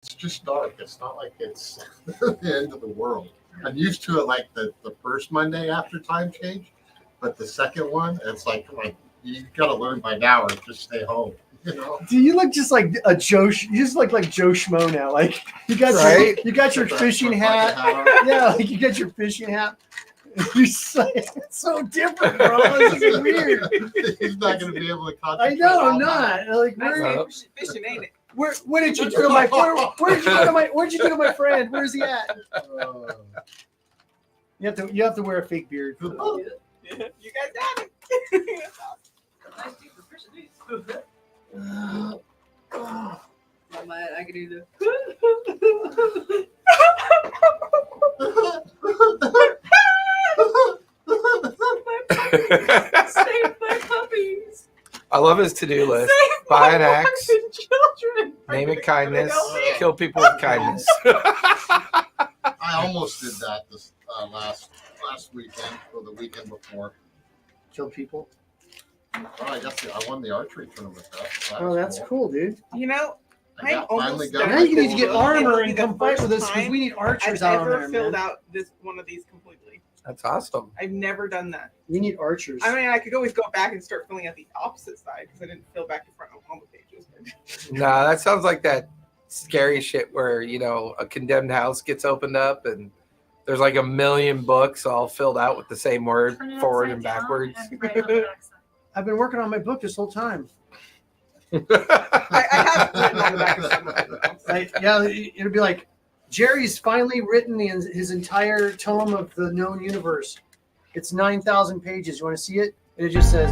It's just dark. It's not like it's the end of the world. I'm used to it like the first Monday after time change, but the second one, it's like you got to learn by now or just stay home. You know? Do you look just like a Joe? You just look like Joe Schmo now. Like you got your fishing hat. Yeah, like you got your fishing hat. It's so different, bro. This is weird. He's not going to be able to concentrate. I know, I'm not. Like, fishing, ain't it? What did you do to my? Where'd you do to my friend? Where's he at? You have to wear a fake beard. Oh, yeah. You guys got it. Nice deep for fishing these. I can do the. Save my puppies. I love his to-do list. Buy an axe. Children. Name it kindness. Kill people with kindness. I almost did that this last weekend or the weekend before. Kill people. Oh, I won the archery tournament. That's cool, dude. You know, I finally got. Now you need to get armor and come fight with us because we need archers out there. I've never filled out one of these completely. That's awesome. I've never done that. We need archers. I mean, I could always go back and start filling out the opposite side because I didn't fill back the front Oklahoma pages. Nah, that sounds like that scary shit where, you know, a condemned house gets opened up and there's like 1 million books all filled out with the same word forward and backwards. I've been working on my book this whole time. I have written on the back of some of them. Yeah, it'll be like, Jerry's finally written his entire tome of the known universe. It's 9,000 pages. You want to see it? And it just says...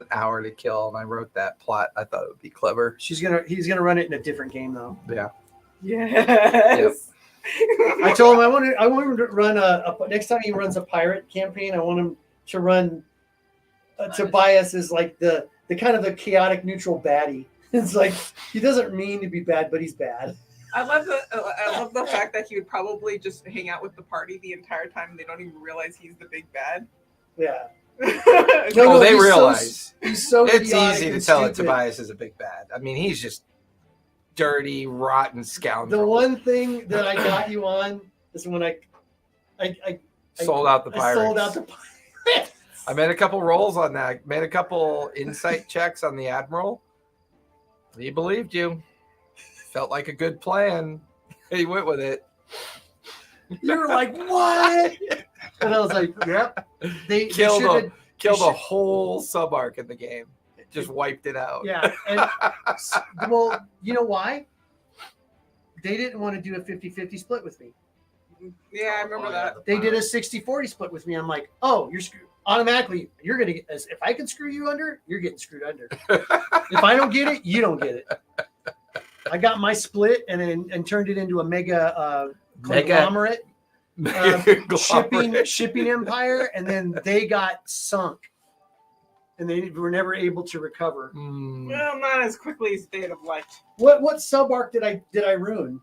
Hour to kill, and I wrote that plot. I thought it would be clever. He's gonna run it in a different game though. Yeah. Yes. Yep. I told him I want him to run a next time he runs a pirate campaign. I want him to run Tobias as like the kind of the chaotic neutral baddie. It's like he doesn't mean to be bad, but he's bad. I love the fact that he would probably just hang out with the party the entire time and they don't even realize he's the big bad. Yeah. No, they realize. He's so it's easy to tell that stupid. Tobias is a big bad. I mean, he's just dirty, rotten scoundrel. The one thing that I got you on is when I sold out the pirates. I sold out the pirates. I made a couple rolls on that. Made a couple insight checks on the admiral. He believed you. Felt like a good plan. He went with it. You were like, what? And I was like, yep. They killed a whole sub arc in the game. Just wiped it out. Yeah. And, well, you know why? They didn't want to do a 50-50 split with me. Yeah, I remember that. They did a 60-40 split with me. I'm like, oh, you're screwed. Automatically, you're going to get, if I can screw you under, you're getting screwed under. If I don't get it, you don't get it. I got my split and turned it into a mega conglomerate. Shipping empire, and then they got sunk, and they were never able to recover. Well, not as quickly as they'd have liked. What sub arc did I ruin?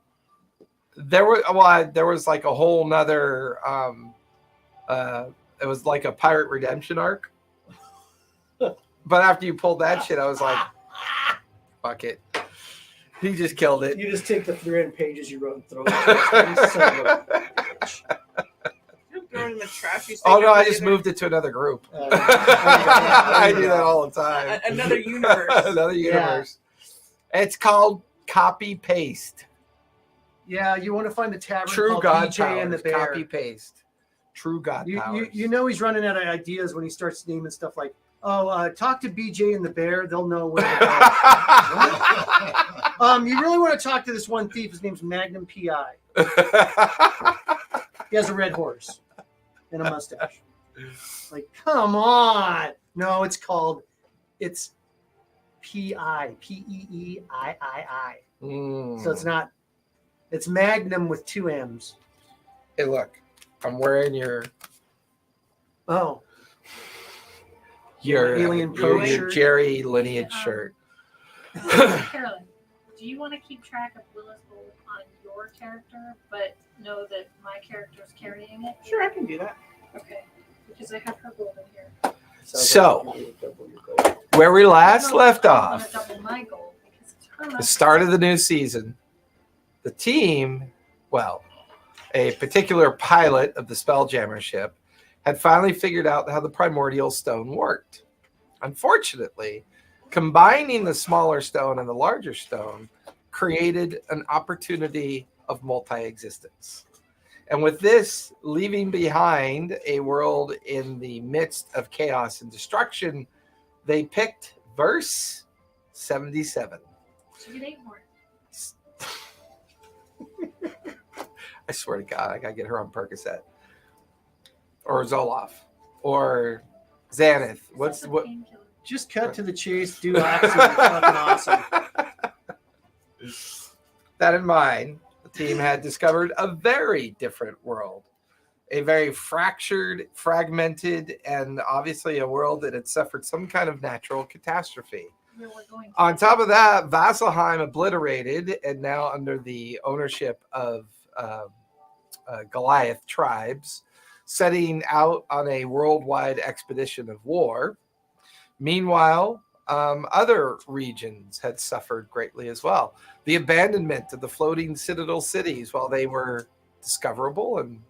there was like a whole nother it was like a pirate redemption arc. But after you pulled that shit, I was like, fuck it. He just killed it. You just take the 300 pages you wrote and throw it. You throw it in the trash. You Oh no, I just moved it to another group. I do that all the time. Another universe. Another universe. It's called copy paste. Yeah, you want to find the tavern True called God BJ powers. and the Bear. Copy paste. True God powers. You know he's running out of ideas when he starts naming stuff like, talk to BJ and the Bear. They'll know where to go. You really want to talk to this one thief. His name's Magnum P.I. He has a red horse and a mustache. Like, come on. No, it's P.I. P-E-E-I-I-I. So it's Magnum with 2 M's. Hey, look. I'm wearing your Alien Pro shirt. Jerry lineage shirt. Carolyn, do you want to keep track of Willis Bolt on your character, but know that my character is carrying it? Sure, I can do that. Okay, because I have her gold in here. So, where we last left I want off, to double my gold because it's her the start of the new season, the team, a particular pilot of the Spelljammer ship, had finally figured out how the Primordial stone worked. Unfortunately, combining the smaller stone and the larger stone created an opportunity of multi-existence. And with this, leaving behind a world in the midst of chaos and destruction, they picked verse 77. So you get 8 more. I swear to God, I gotta get her on Percocet. Or Zoloft. Or Xanath. That's a What? painkiller. Just cut to the chase. Do accident. Fucking awesome. That in mind, the team had discovered a very different world. A very fractured, fragmented, and obviously a world that had suffered some kind of natural catastrophe. Where we're going to. On top of that, Vasselheim obliterated and now under the ownership of Goliath tribes, setting out on a worldwide expedition of war. Meanwhile, other regions had suffered greatly as well. The abandonment of the floating citadel cities, while they were discoverable and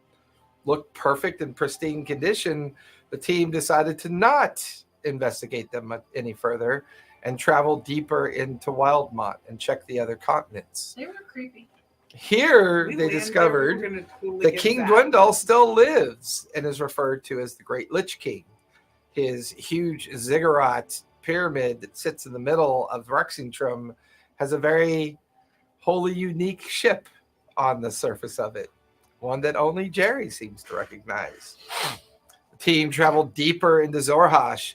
looked perfect in pristine condition, the team decided to not investigate them any further and travel deeper into Wildmont and check the other continents. They were creepy. Here, We they land there, discovered we're gonna totally that get King zapped. Dwendal still lives and is referred to as the Great Lich King. His huge ziggurat pyramid that sits in the middle of Rexingtrum has a very wholly unique ship on the surface of it, one that only Jerry seems to recognize. The team traveled deeper into Zorhash,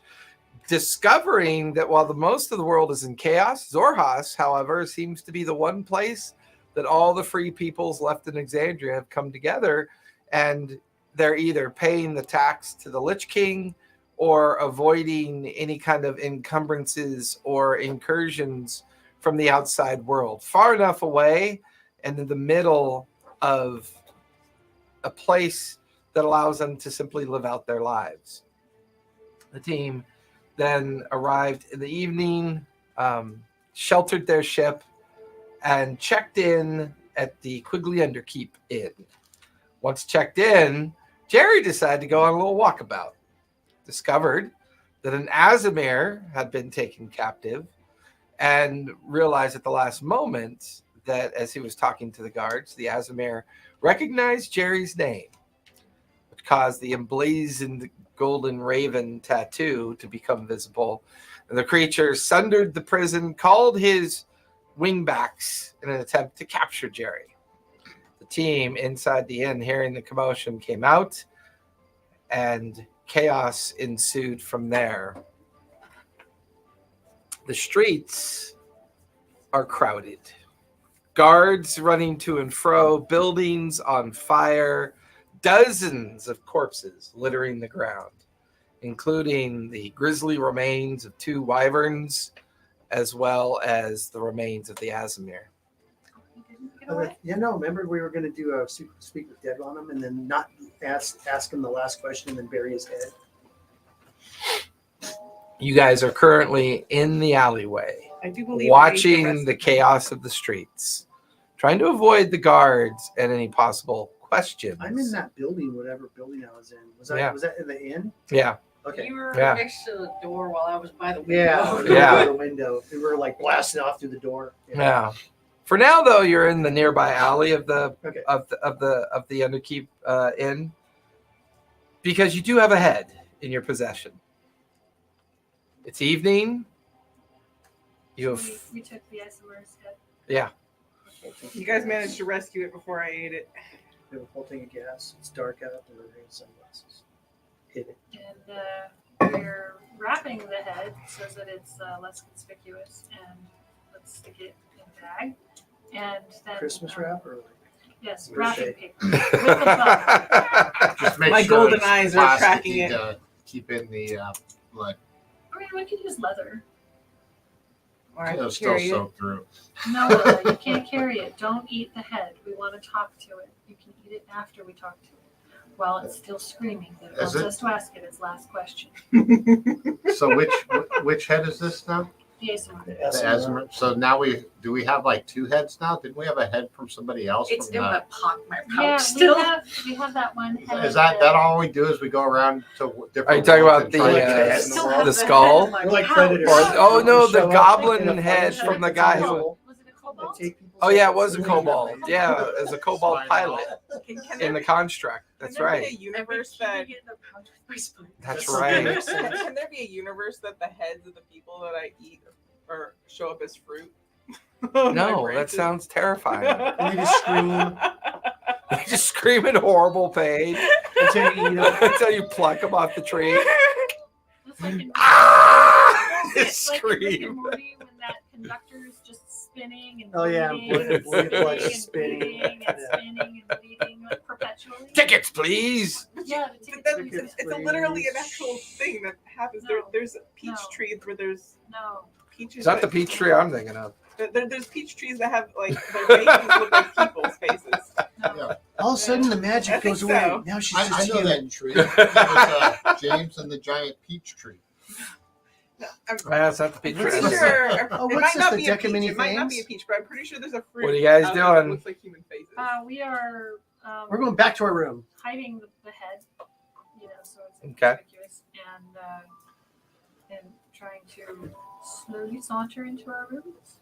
discovering that while the most of the world is in chaos, Zorhash, however, seems to be the one place that all the free peoples left in Exandria have come together, and they're either paying the tax to the Lich King or avoiding any kind of encumbrances or incursions from the outside world, far enough away and in the middle of a place that allows them to simply live out their lives. The team then arrived in the evening, sheltered their ship, and checked in at the Quigley Underkeep Inn. Once checked in, Jerry decided to go on a little walkabout. Discovered that an Azimir had been taken captive and realized at the last moment that as he was talking to the guards, the Azimir recognized Jerry's name, which caused the emblazoned golden raven tattoo to become visible. And the creature sundered the prison, called his wingbacks in an attempt to capture Jerry. The team inside the inn, hearing the commotion, came out, and chaos ensued from there. The streets are crowded. Guards running to and fro, buildings on fire, dozens of corpses littering the ground, including the grisly remains of 2 wyverns, as well as the remains of the Azimir. You didn't get away? Yeah, no. Remember, we were going to do a speak with dead on him, and then not ask him the last question, and then bury his head. You guys are currently in the alleyway, I do believe watching the chaos of the streets, trying to avoid the guards and any possible questions. I'm in that building, whatever building I was in. Was that in the inn? Yeah. Okay. You were Yeah. next to the door while I was by the window. Yeah, we were Yeah. by the window. We were like blasting off through the door. Yeah. For now, though, you're in the nearby alley of the Okay. of the Underkeep Inn, because you do have a head in your possession. It's evening. You have We took the Issylra's head. yeah. You guys managed to rescue it before I ate it. We have a full tank of gas. It's dark out. And we're wearing sunglasses. Hit it. And we're wrapping the head so that it's less conspicuous, and let's stick it in a bag. And then Christmas wrap or like Yes, We're wrapping safe. paper with the bug. Just make My sure golden it's eyes are plasticky tracking it. to keep in the blood. I mean, we could use leather. Or I It'll can still carry it. soak through. No, Willa, you can't carry it. Don't eat the head. We want to talk to it. You can eat it after we talk to it. While it's still screaming, that Is wants it? us to ask it its last question. So which head is this now? The ASMR. the The Issylra. Asthma. So now we have like two heads now? Didn't we have a head from somebody else? It's from in the- my pocket, my pouch Yeah, still. we have that one head. Is that all we do? Is we go around to different? Are you talking worlds about and try the, to get uh, a head? Still the have the the skull? head in my We're like pouch. predators. Or- oh, no, the Show up goblin in a head funny from shape the that's guy a who- hole Was it a and cobalt? take people's Oh yeah, it heads was a and kobold. leave them. Yeah, it was a kobold pilot Can in there, the construct. That's can there right. be a universe that Keeping it in the pouch with my spine. That's That's right. something. can there be a universe that the heads of the people that I eat or show up as fruit? on my No, that branches? sounds terrifying. And you just scream You just scream in horrible pain until you eat them. until you pluck them off the tree. It's like in, Ah! it's like in Rick and Scream. Morty when that conductor is just spinning and Oh, yeah, bleeding and blood spinning just spinning. bleeding and Yeah. spinning and bleeding like perpetually. Tickets, please. Yeah, the But tickets. that's, Tickets, it's please. literally an actual thing that happens. No. There's peach No. trees where there's No. peaches. It's not the that- peach tree I'm thinking of. There's peach trees that have like their faces look like people's faces. No. Yeah. All of a sudden, the magic I think goes away. so. Now she's I just know human. that tree. That was James and the giant peach tree. No, I'm That's not the peach pretty tree. sure. Oh, it what's might this, not the be a deck of peach. many It might not be a things? peach, but I'm pretty sure there's a fruit. What are you guys out there that doing? looks like human faces. We are. We're going back to our room. hiding the head, so it's Okay. inconspicuous, and trying to slowly saunter into our rooms.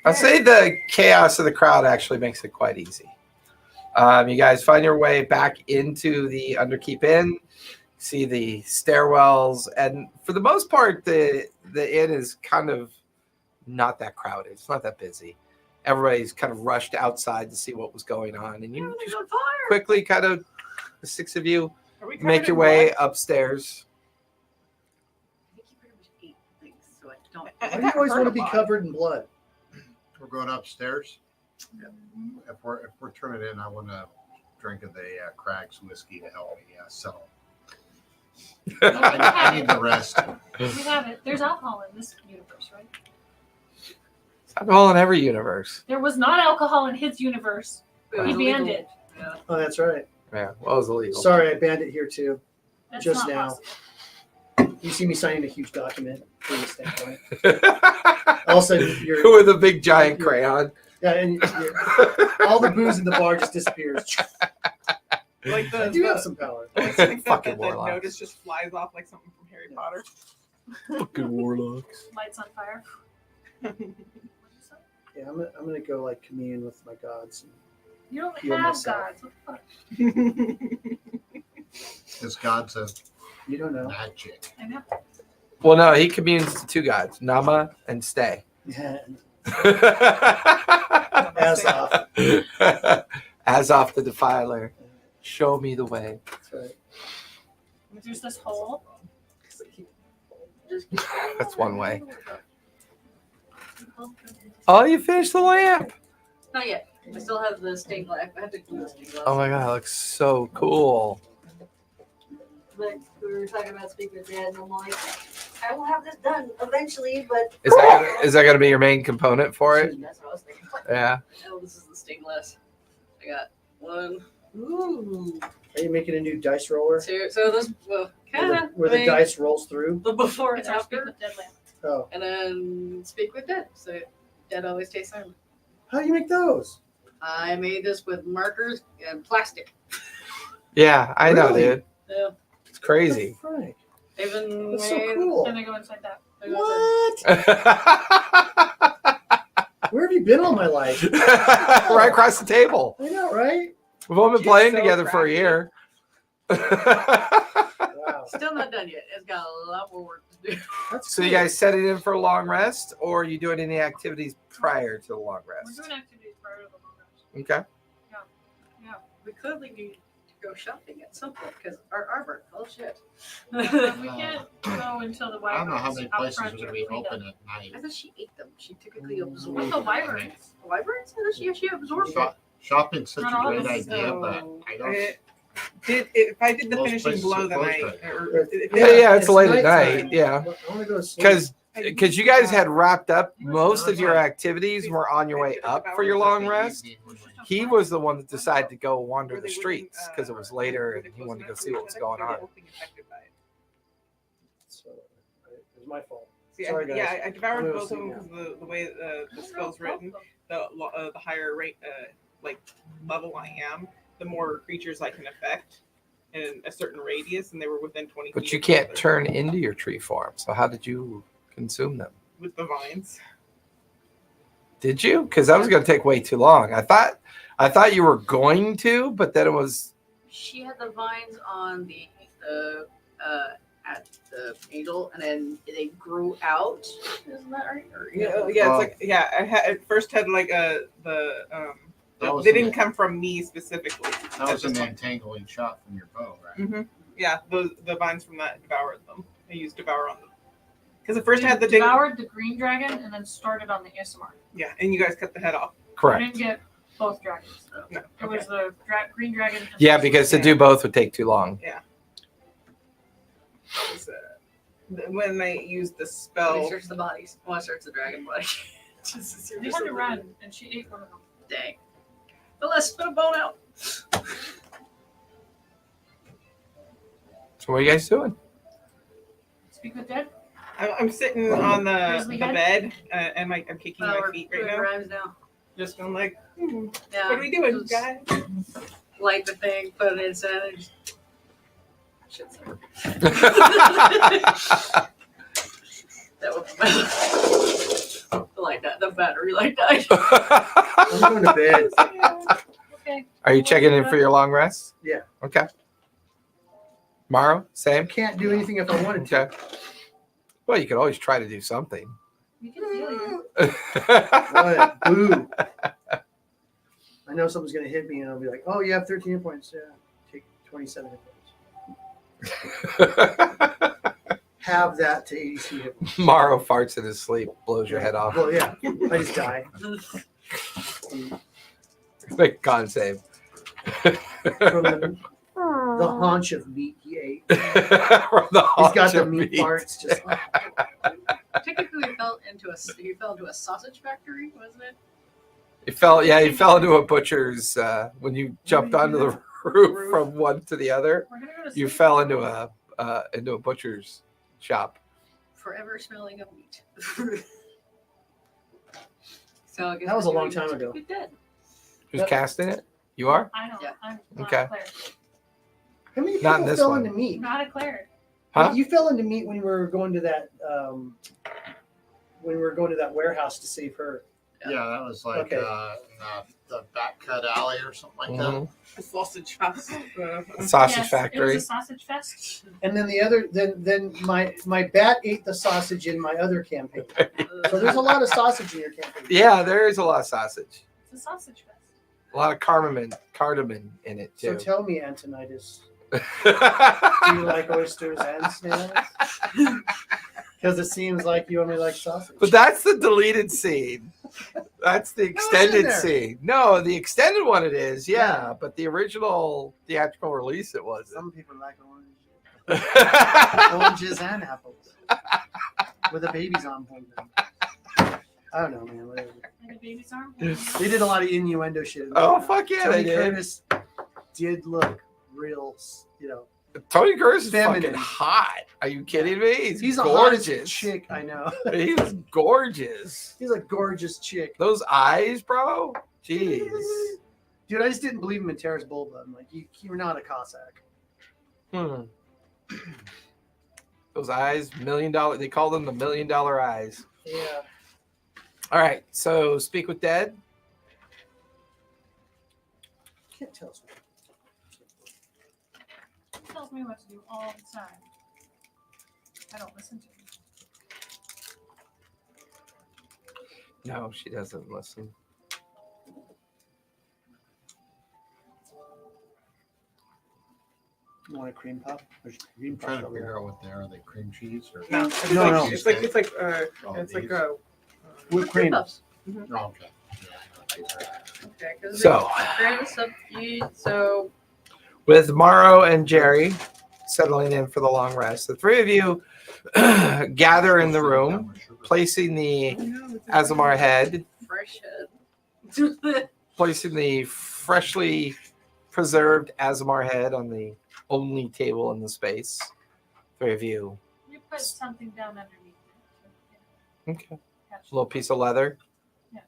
I'd say the chaos of the crowd actually makes it quite easy. You guys find your way back into the Underkeep Inn, see the stairwells, and for the most part, the inn is kind of not that crowded. It's not that busy. Everybody's kind of rushed outside to see what was going on, and you Everything's just on fire. quickly kind of, the six of you, Are we covered make your in way blood? upstairs. I think you pretty much ate things, so I don't. I- Why do you always hurt want a to be lot. covered in blood? We're going upstairs. If we're turning in, I want to drink of the Craig's whiskey to help me settle. I need the rest. We have it. There's alcohol in this universe, right? It's alcohol in every universe. There was not alcohol in his universe. It was He banned illegal. it. Yeah. Oh, that's right. Yeah, well, it was illegal. Sorry, I banned it here too. That's Just not now. possible. You see me signing a huge document from the standpoint. All of a sudden, you're With a big giant crayon. yeah, and all the booze in the bar just disappears. Like I the, do have the, some power. like that Fucking the warlocks. notice just flies off like something from Harry Potter. Fucking warlocks. Lights on fire. Yeah, I'm gonna go like commune with my gods. You don't Heal have myself. gods. What the fuck? This god's of You don't know. magic. I know. Well, no, he communes to two gods, Nama and Stay. Yeah. As Azoth the Defiler, show me the way. That's right. There's this hole. Just That's one way. Oh, you finished the lamp. not yet. I still have the stained glass. I have to glue the stained glass. Oh my god, it looks so cool. Like we were talking about speaking with Dad, and I'm like, I will have this done eventually, but Is that gonna be your main component for it? that's what I was thinking. Yeah. Oh, this is the stainless. I got 1, Ooh. Are you making a new dice roller? 2. So this, well, kind of. Where the dice rolls through? The before and It's our speak after, with dead lamp. Oh. and then speak with dead. So dead always stays silent. How do you make those? I made this with markers and plastic. Yeah, I know, Really? dude. Yeah, It's crazy. Frank. even That's so made- cool. Then they go inside that. They go inside- Right Where have you been all my life? across the table. I know, right? We've all been She's playing so together for a crafty. year. Wow. Still not done yet. It's got a lot more work to do. That's So you cool. guys set it in for a long rest, or are you doing any activities prior to the long We're rest? doing activities prior to the long rest. Okay. We clearly need to go shopping at some point because our arbor. Oh shit! We can't go until the I don't know how wyverns many out places are front going to are be freed open up. at night. I thought she ate them. She typically What absorbed the wyverns? wyverns. I thought she absorbed them. Shopping's such Not a all great of us, idea, but I don't. If I did the Most finishing places blow are the closed night, right now. or Yeah, it's late at nighttime. night, yeah. I want to go to sleep. Because you guys had wrapped up most of your activities were on your way up for your long rest. He was the one that decided to go wander the streets because it was later and he wanted to go see what was going on. So, it was my fault. See, Sorry, guys. I devoured I'm both of gonna them because the way the spell's written, the higher rate like level I am, the more creatures I can affect in a certain radius, and they were within 20 feet. But you of each can't other turn into your tree form. So how did you consume them? with the vines. Did you? Because that was going to take way too long. I thought you were going to, but then it was. She had the vines on the at the angel, and then they grew out. Isn't that right? Or, It's like at first had like That was they an- didn't come from me specifically. That was an entangling shot from your bow, right? Mm-hmm. Yeah, the vines from that devoured them. I used devour on them because at first I had the devoured the green dragon and then started on the Ismar. Yeah, and you guys cut the head off. I Correct. didn't get both dragons. No, It was the green dragon. and Yeah, the- because to do both would take too long. Was, when I used the Let me spell. search the bodies. I want to search the dragon body. Just to They had to run, and she ate one of them. Dang. But let's spit a bone out. So what are you guys doing? Speak with dead. I'm sitting on the Grizzly head? bed and I'm kicking my We're feet right doing now. rhymes now. Just going like, Yeah. what are we doing, just guys? Light the thing, put it inside, and just. Shit, sorry. That was like that. The battery light died. I'm going to bed. Okay. Are you checking in for your long rest? Yeah. Okay. Tomorrow, I same. can't do anything if I wanted to. Okay. Well, you could always try to do something. We can heal you. What? Boo. I know someone's going to hit me and I'll be like, oh, you have 13 hit points. Yeah. Take 27 hit points. Have that to 82 hit points. Morrow farts in his sleep, blows your head off. Well, yeah. I just die. Make a con save. From the haunch of meat he ate. From the He's got haunch the of meat parts. Just Technically, he fell into a sausage factory, wasn't it? He fell into a butcher's when you jumped onto the roof from one to the other. We're gonna go to You sleep. fell into a butcher's shop. Forever smelling of meat. So I guess that was a we're long doing- time ago. We did. Who's Yep. casting it? You are? I know. Yeah. I'm not Okay. a player. How many Not in people this fell one. into meat? Not a cleric. Huh? You fell into meat when we were going to that warehouse to save her. Yeah, that was like Okay. the back cut alley or something like Mhm. The sausage house. Sausage Yes, factory. It was a sausage fest. And then the other, then my bat ate the sausage in my other campaign. So there's a lot of sausage in your campaign. Yeah, there is a lot of sausage. It's a sausage fest. A lot of cardamom in it So too. tell me, Antonitis, do you like oysters and snails? Because it seems like you only like sausage. But that's the deleted scene. That's the in extended there. scene. No, the extended one it is, yeah. But the original theatrical release it wasn't. Some people like orange. Oranges and apples. With the babies on board. I don't know, man. Whatever. And the baby's arm. They did a lot of innuendo shit. Oh, fuck yeah, Tony they did. Curtis did look real, you know. Tony Curtis is Feminine. fucking hot. Are you kidding me? He's a gorgeous hottest chick I know. He's gorgeous. He's a gorgeous chick. Those eyes, bro. Jeez. Dude, I just didn't believe him in Terrace Bulba. I'm like, you're not a Cossack. Those eyes, $1 million. They call them the $1 million eyes. Yeah. All right. So, Speak with Dead. Can't tell us. He tells me what to do all the time. I don't listen to him. No, she doesn't listen. You want a cream puff? There's cream I'm puff trying to over figure there. out what they are. Are they cream cheese or? No, No. it's like Oh, it's like these? Whipped cream. Puffs. Oh, okay. Okay, because So- so With Morrow and Jerry settling in for the long rest, the three of you gather in the room, placing the Azamar head, fresh head. placing the freshly preserved Azamar head on the only table in the space. Three of you. You put something down underneath it. Okay. Catch A little piece of leather. Yeah.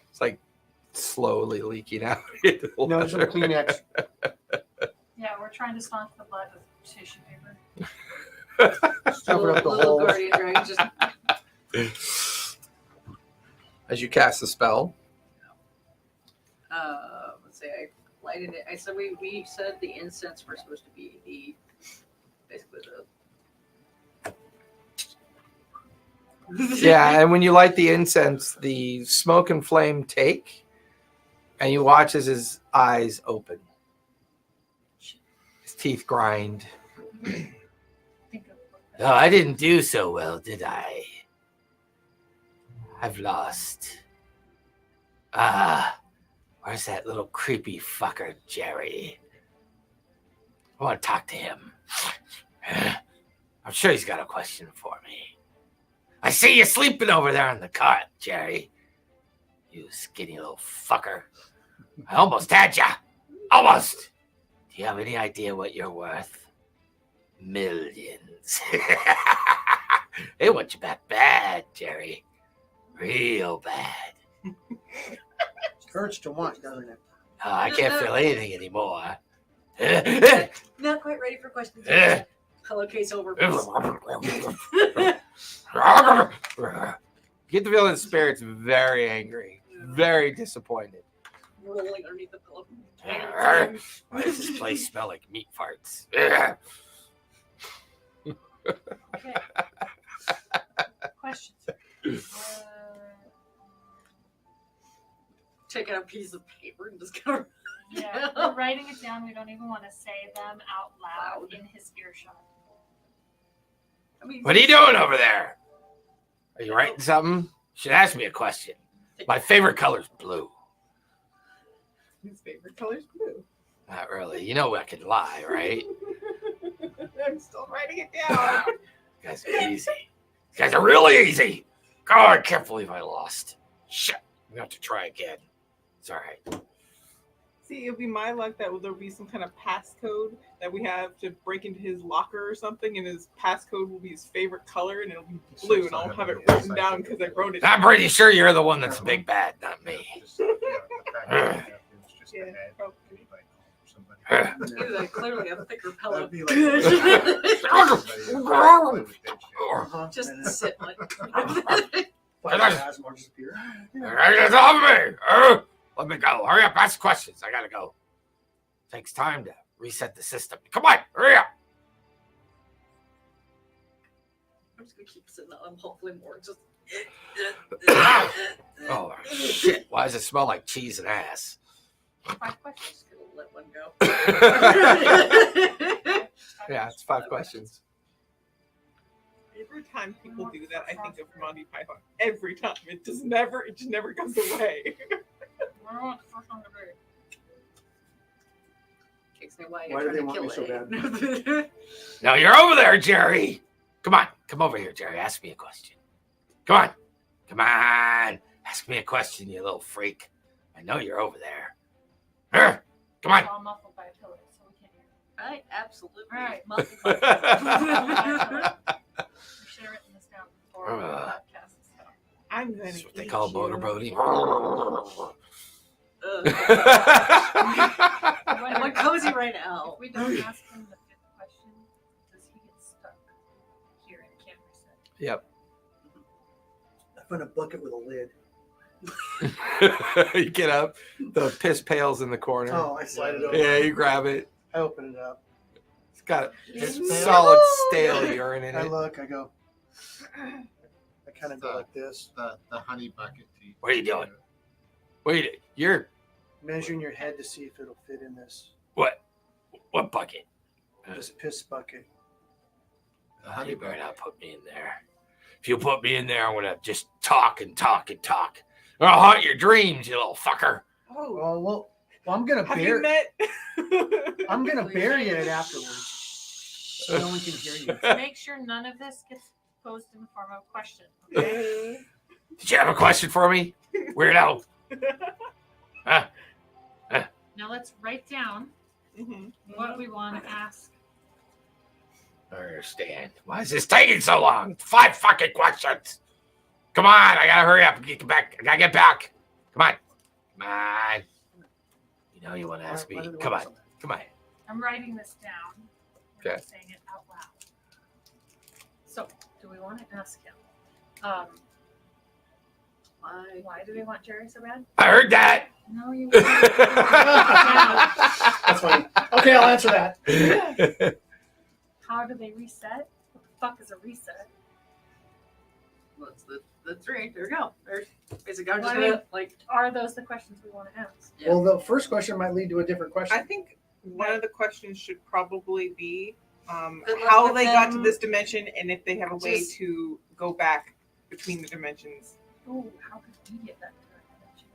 It's like slowly leaking out. into the No, some leather. Kleenex. Yeah, we're trying to staunch the blood with tissue paper. Cover up the little holes. guardian dragon just As you cast the spell, let's say I lighted it. I said we said the incense were supposed to be the basically the yeah, and when you light the incense, the smoke and flame take, and you watch as his eyes open. His teeth grind. Think of Oh, I didn't do so well, did I? I've lost. Where's that little creepy fucker, Jerry? I want to talk to him. I'm sure he's got a question for me. I see you sleeping over there on the cart, Jerry. You skinny little fucker. I almost had ya. Almost. Do you have any idea what you're worth? Millions. They want you back bad, Jerry. Real bad. Hurts to want, doesn't it? Oh, I can't feel anything anymore. not quite ready for questions. Pillowcase over. Get the feeling the spirit's very angry, very disappointed. Rolling underneath the pillow. Why does this place smell like meat farts? Okay. Questions. Taking a piece of paper and just kind of. Yeah, we're writing it down. We don't even want to say them out loud in his earshot. I mean, What are you doing over there? Are you writing something? You should ask me a question. My favorite color's blue. His favorite color's blue. Not really. You know I can lie, right? I'm still writing it down. You guys are easy. You guys are really easy. God, I can't believe I lost. Shit. I'm going to have to try again. It's all right. See, it'll be my luck that there'll be some kind of passcode that we have to break into his locker or something, and his passcode will be his favorite color, and it'll be blue, and I'll have it written down because I wrote it. I'm pretty sure you're the one that's a big bad, not me. Yeah, probably. You clearly have a thicker pillow. That'd be like- Just sit like. Why did Asmar disappear? Let me go. Hurry up. Ask questions. I gotta go. Takes time to reset the system. Come on. Hurry up. I'm just gonna keep sitting on him. Hopefully more. Just. Oh, shit. Why does it smell like cheese and ass? 5 questions. Just gonna let one go. Yeah, it's 5 questions. Every time people do that, I think of Monty Python. Every time. It just never goes away. I don't want the first one to be. Okay, explain why Why you're do they trying to want kill me so it. Now you're over there, Jerry. Come on. Come over here, Jerry. Ask me a question. Come on. Come on. Ask me a question, you little freak. I know you're over there. Come on. We're all muffled by a pillar, so we can't hear you. Right, absolutely. All right. Muffled. We should have written this down before the podcast and stuff. I'm gonna That's what they eat call you. motorboating. I'm like cozy right now. If we don't ask him the fifth question, does he get stuck here and can't reset? Yep. I found a bucket with a lid. You get up, the piss pail's in the corner. Oh, I slide it over. Yeah, you grab it. I open it up. It's got Piss a pail? solid stale urine in I it. look. I go. I kind of go like this, The honey bucket tea. What are you doing? Wait, you're measuring your head to see if it'll fit in this what? What bucket? this piss bucket. The honey You better bucket. not put me in there. If you put me in there, I'm gonna just talk and talk and talk. I'll haunt your dreams, you little fucker. Oh, Well, I'm gonna have you met? I'm gonna bury it afterwards, so no one can hear you. To make sure none of this gets posed in the form of a question. Okay? Did you have a question for me, weirdo? Huh? Now let's write down Mhm. what we want to ask. I don't understand. Why is this taking so long? 5 fucking questions. Come on, I gotta hurry up and get back. I gotta get back. Come on. Come on. You know you want to ask me. Why do they Come want on. something? Come on. I'm writing this down. and I'm Okay. saying it out loud. So, do we want to ask him? Why do we want Jerry so bad? I heard that. No, you. That's funny. Okay, I'll answer that. How do they reset? What the fuck is a reset? Well, it's the 3. There we go. There's basically, I'm just Well, I mean- gonna like. Are those the questions we want to ask? Yeah. Well, the first question might lead to a different question. I think one of the questions should probably be Good luck how with they got to them. this dimension and if they have a way Just- to go back between the dimensions. Oh, how could we get that dimension?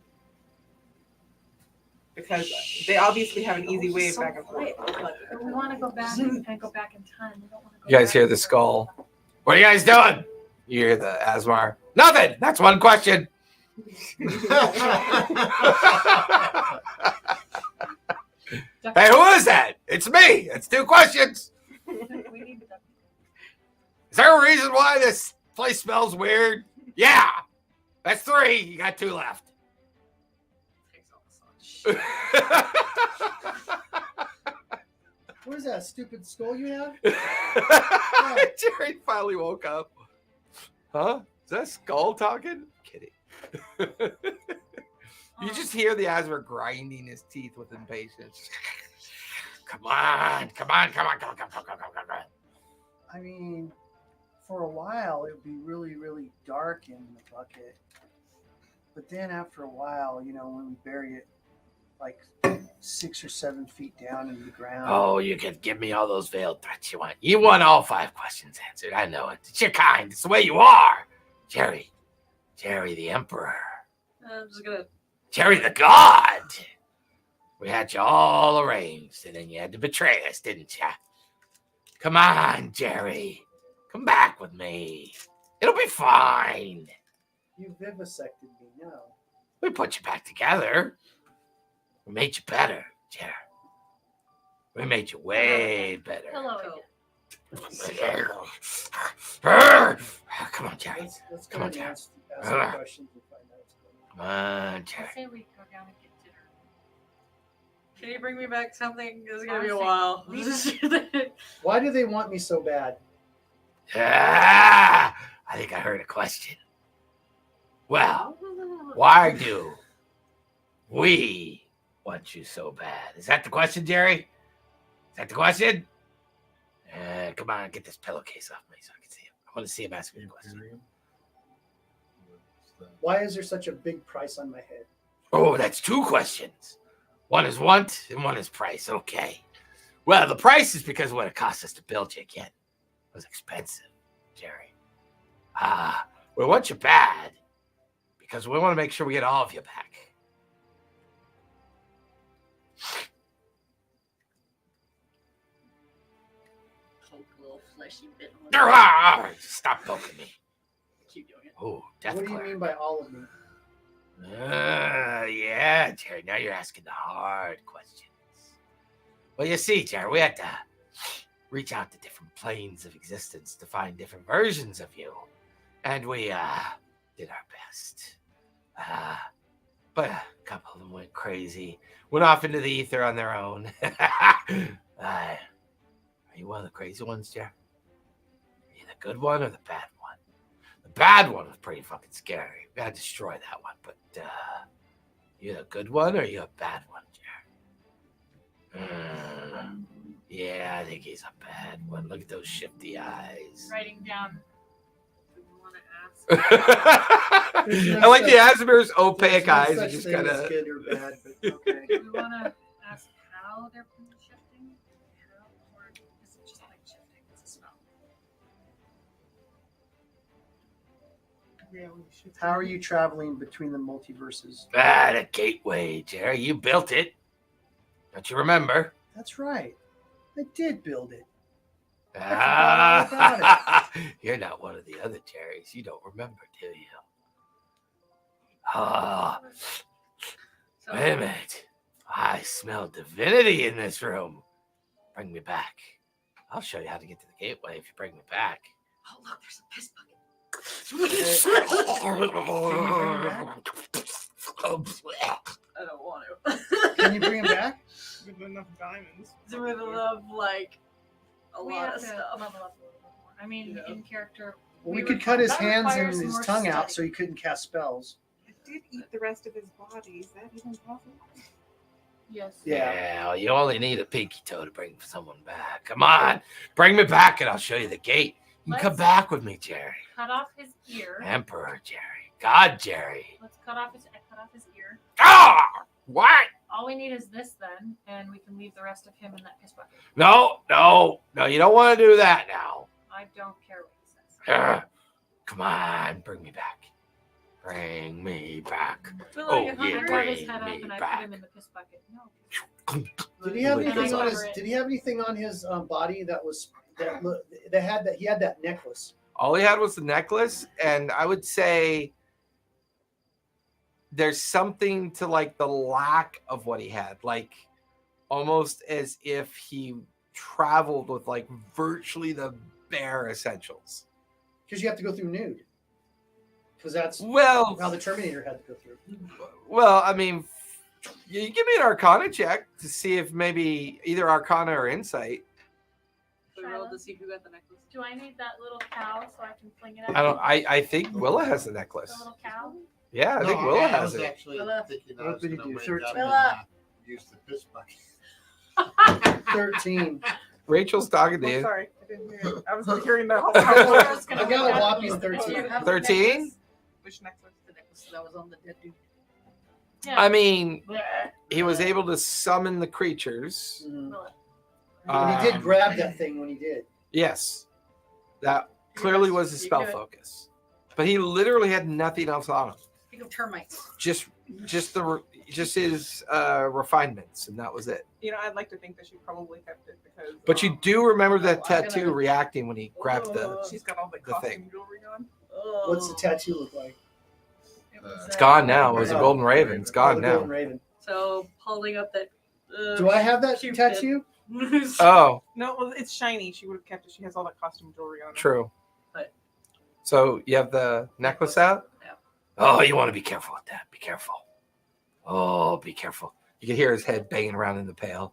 Because they obviously have an easy way of back and forth. But we want to go back and go back in time. We don't want to go You guys back hear the in skull? What are you guys doing? You hear the Asmar. Nothing. That's one question. Hey, who is that? It's me. It's 2 questions. We need the Is there a reason why this place smells weird? Yeah. That's 3. You got 2 left. What is that stupid skull you have? Jerry finally woke up. Huh? Is that skull talking? Kidding. You just hear the Asmar grinding his teeth with impatience. Come on. Come on. Come on. Come on. Come on. Come on. Come on. Come on. I mean, for a while it would be really, really dark in the bucket, but then after a while, when we bury it, like 6 or 7 feet down into the ground. Oh, you can give me all those veiled threats you want. You want all 5 questions answered. I know it. It's your kind. It's the way you are. Jerry. Jerry the Emperor. I'm just gonna. Jerry the God. We had you all arranged, and then you had to betray us, didn't you? Come on, Jerry. Come back with me. It'll be fine. You vivisected me. No. We put you back together. We made you better, Jerry. We made you way better. Hello again. Come on, Jerry. Let's Come go on, ahead and ask the Jared. questions and find out what's going on. Come on, I Jerry. say we go down and get dinner. Can you bring me back something? It's gonna be a Honestly, while. Why do they want me so bad? Ah, I think I heard a question. Well, why do we want you so bad? Is that the question, Jerry? Is that the question? Come on, get this pillowcase off me so I can see him. I want to see him ask me a question. Why is there such a big price on my head? Oh, that's 2 questions. One is want and one is price. Okay. Well, the price is because of what it cost us to build you again. It was expensive, Jerry. We want you bad because we want to make sure we get all of you back. poke a little fleshy bit on it. Stop poking me. Keep doing it. Oh, death What do you cleric. mean by all of me? Yeah, Jerry. Now you're asking the hard questions. Well, you see, Jerry, we had to reach out to different planes of existence to find different versions of you, and we did our best. But a couple of them went crazy, went off into the ether on their own. Are you one of the crazy ones, Jerry? Are you the good one or the bad one? The bad one was pretty fucking scary. We gotta destroy that one. But you the good one or you a bad one, Jerry? Yeah, I think he's a bad one. Look at those shifty eyes. Writing down. Do we want to ask? I like the Asimir's opaque There's no eyes. such Are just thing kind as of. good or bad, but okay. Do we want to ask how they're shifting? How, or is it just like shifting? It's a spell. Yeah, we should. How are you traveling between the multiverses? The gateway, Jerry. You built it. Don't you remember? That's right. I did build it. You're not one of the other Jerrys. You don't remember, do you? Oh, So, wait a minute. I smell divinity in this room. Bring me back. I'll show you how to get to the gateway if you bring me back. oh look, there's a piss bucket. I don't want to. Can you bring him back? With enough diamonds. The middle of like a We lot have of to stuff. level up a little bit more. I mean, Yeah. in character. Well, we were could cut his that hands and requires his more tongue out study. so he couldn't cast spells. It did eat the rest of his body. Is that even possible? Yes. Yeah. Well, you only need a pinky toe to bring someone back. Come on, bring me back and I'll show you the gate. You can come Let's- back with me, Jerry. Cut off his ear. Emperor Jerry. God Jerry. Let's cut off his ear. Ah! What? All we need is this then, and we can leave the rest of him in that piss bucket. No, you don't want to do that now. I don't care what he says. Come on, bring me back. Bring me back. Feel Oh, like if yeah, I cut his bring head off me and I back. put him in the piss bucket. No. Did he have Wait, anything on his? cover it. Did he have anything on his body that was that had that? He had that necklace. All he had was the necklace, and I would say there's something to like the lack of what he had, like almost as if he traveled with like virtually the bare essentials. Because you have to go through nude. Because that's Well, how the Terminator had to go through. well, I mean, you give me an Arcana check to see if maybe either Arcana or Insight. We rolled to see who got the necklace. Do I need that little cow so I can fling it at I don't. him? I think Willa has the necklace. The little cow? Yeah, I think Willa I has was it. actually Willa. thinking I What was did he gonna do? wake 13. up Willa. and use the piss bucket. 13. Rachel's talking to Oh, you. sorry, I didn't hear it. I was hearing that. I got a whopping 13. 13? Which necklace? The necklace that was on the dead dude. Yeah. I mean, Bleh. he was able to summon the creatures. Mhm. Well, And he did grab that thing when he did. Yes, that clearly was his You spell do it. focus. But he literally had nothing else on him. Think of termites. Just his refinements, and that was it. You know, I'd like to think that she probably kept it because. But you do remember that I'm gonna- tattoo reacting when he grabbed the. She's got all the the costume thing. jewelry on. What's the tattoo look like? it was, It's gone now. It was a Oh. golden raven. It's Oh, gone the now. Golden Raven. So holding up that. Do I have that Cupid. tattoo? Oh, No, well, it's shiny. She would have kept it. She has all that costume jewelry on. her. true. But- So you have the necklace out? Oh, you want to be careful with that. Be careful. Oh, be careful. You can hear his head banging around in the pail.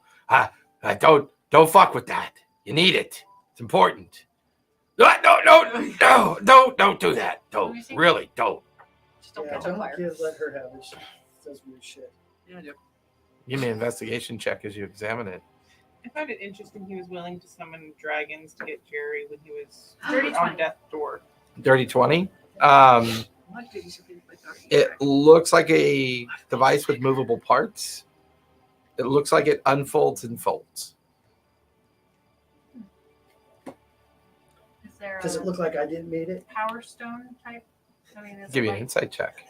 Don't fuck with that. You need it. It's important. No, don't do that. Don't. Really, don't. Just don't Yeah, catch on don't fire. let her have it. She does weird shit. Yeah, I do. Give me an investigation check as you examine it. I found it interesting. He was willing to summon dragons to get Jerry when he was Dirty on 20. death's door. Dirty 20. What did you say? Like, It looks like a device with movable parts. It looks like it unfolds and folds. Is there Does it look like I didn't made it? Power Stone type? I mean, is Give it me an like, insight check.